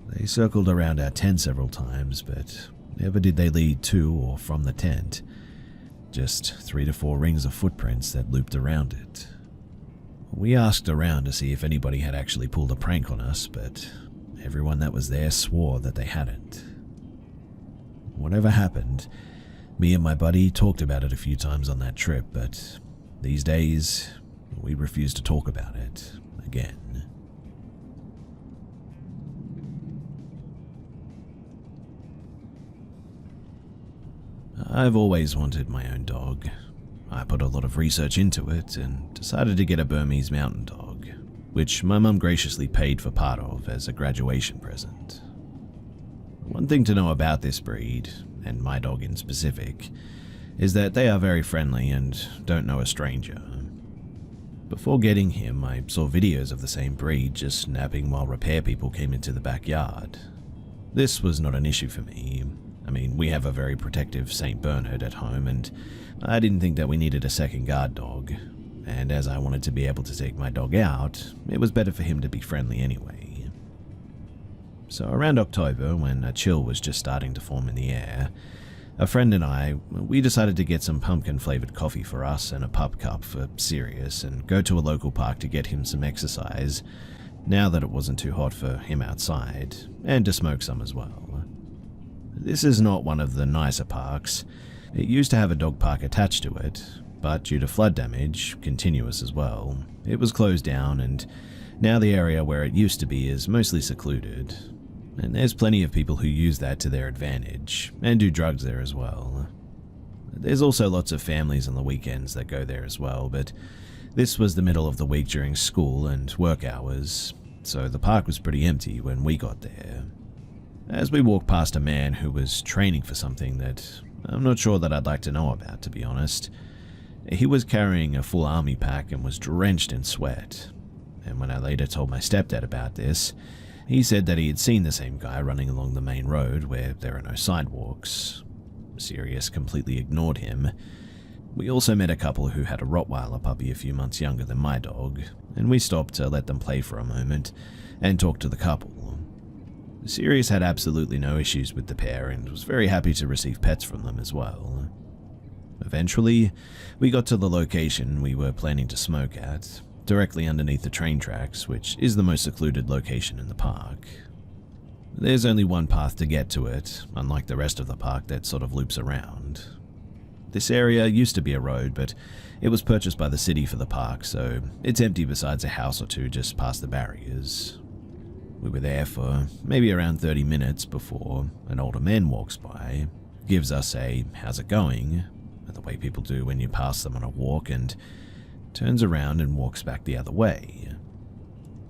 They circled around our tent several times, but never did they lead to or from the tent. Just 3 to 4 rings of footprints that looped around it. We asked around to see if anybody had actually pulled a prank on us, but everyone that was there swore that they hadn't. Whatever happened, me and my buddy talked about it a few times on that trip, but these days, we refuse to talk about it again. I've always wanted my own dog. I put a lot of research into it and decided to get a Burmese mountain dog, which my mum graciously paid for part of as a graduation present. One thing to know about this breed, and my dog in specific, is that they are very friendly and don't know a stranger. Before getting him, I saw videos of the same breed just napping while repair people came into the backyard. This was not an issue for me. I mean, we have a very protective St. Bernard at home, and I didn't think that we needed a second guard dog. And as I wanted to be able to take my dog out, it was better for him to be friendly anyway. So around October, when a chill was just starting to form in the air, a friend and I, we decided to get some pumpkin-flavored coffee for us and a pup cup for Sirius and go to a local park to get him some exercise, now that it wasn't too hot for him outside, and to smoke some as well. This is not one of the nicer parks. It used to have a dog park attached to it, but due to flood damage, continuous as well, it was closed down, and now the area where it used to be is mostly secluded. And there's plenty of people who use that to their advantage, and do drugs there as well. There's also lots of families on the weekends that go there as well, but this was the middle of the week during school and work hours, so the park was pretty empty when we got there. As we walked past a man who was training for something that I'm not sure that I'd like to know about, to be honest. He was carrying a full army pack and was drenched in sweat. And when I later told my stepdad about this, he said that he had seen the same guy running along the main road where there are no sidewalks. Sirius completely ignored him. We also met a couple who had a Rottweiler puppy a few months younger than my dog, and we stopped to let them play for a moment and talk to the couple. Sirius had absolutely no issues with the pair and was very happy to receive pets from them as well. Eventually, we got to the location we were planning to smoke at, directly underneath the train tracks, which is the most secluded location in the park. There's only one path to get to it, unlike the rest of the park that sort of loops around. This area used to be a road, but it was purchased by the city for the park, so it's empty besides a house or two just past the barriers. We were there for maybe around 30 minutes before an older man walks by, gives us a "how's it going?" the way people do when you pass them on a walk, and turns around and walks back the other way.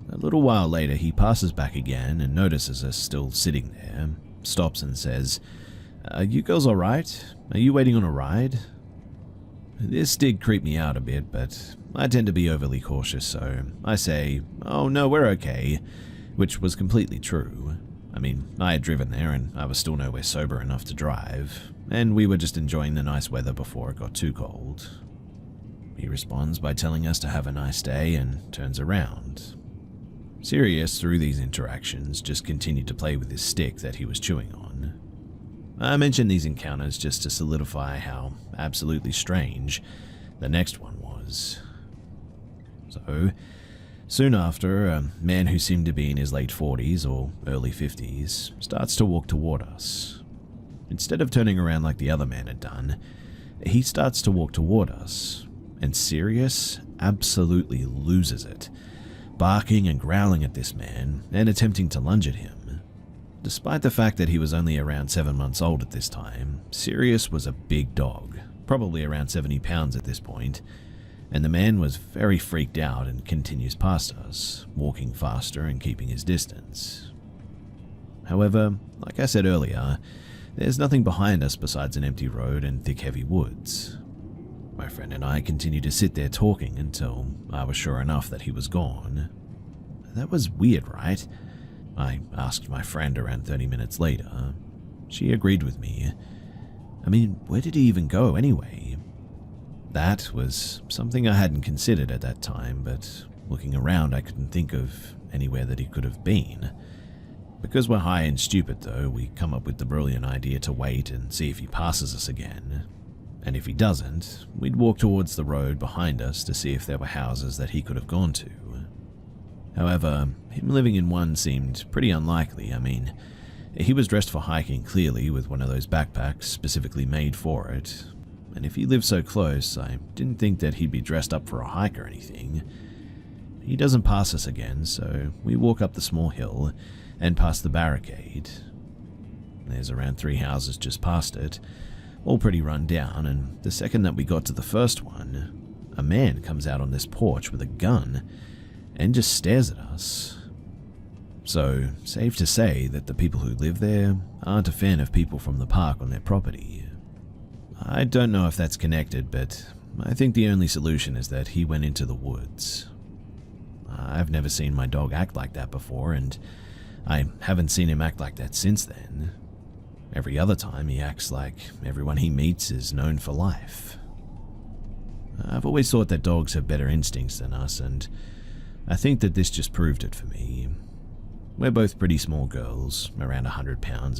A little while later, he passes back again and notices us still sitting there, stops and says, "Are you girls alright? Are you waiting on a ride?" This did creep me out a bit, but I tend to be overly cautious, so I say, "Oh no, we're okay," which was completely true. I mean, I had driven there and I was still nowhere sober enough to drive, and we were just enjoying the nice weather before it got too cold. He responds by telling us to have a nice day and turns around. Sirius, through these interactions, just continued to play with his stick that he was chewing on. I mention these encounters just to solidify how absolutely strange the next one was. So, soon after, a man who seemed to be in his late 40s or early 50s starts to walk toward us. Instead of turning around like the other man had done, he starts to walk toward us, and Sirius absolutely loses it, barking and growling at this man and attempting to lunge at him. Despite the fact that he was only around 7 months old at this time, Sirius was a big dog, probably around 70 pounds at this point, and the man was very freaked out and continues past us, walking faster and keeping his distance. However, like I said earlier, there's nothing behind us besides an empty road and thick heavy woods. My friend and I continued to sit there talking until I was sure enough that he was gone. That was weird, right? I asked my friend around 30 minutes later. She agreed with me. I mean, where did he even go anyway? That was something I hadn't considered at that time, but Looking around, I couldn't think of anywhere that he could have been. Because we're high and stupid, though, we come up with the brilliant idea to wait and see if he passes us again. And if he doesn't, we'd walk towards the road behind us to see if there were houses that he could have gone to. However, him living in one seemed pretty unlikely. I mean, he was dressed for hiking clearly with one of those backpacks specifically made for it. And if he lived so close, I didn't think that he'd be dressed up for a hike or anything. He doesn't pass us again, so we walk up the small hill and past the barricade. There's around 3 houses just past it, all pretty run down, and the second that we got to the first one, a man comes out on this porch with a gun and just stares at us. So, safe to say that the people who live there aren't a fan of people from the park on their property. I don't know if that's connected, but I think the only solution is that he went into the woods. I've never seen my dog act like that before, and I haven't seen him act like that since then. Every other time he acts like everyone he meets is known for life. I've always thought that dogs have better instincts than us, and I think that this just proved it for me. We're both pretty small girls, around 100 pounds,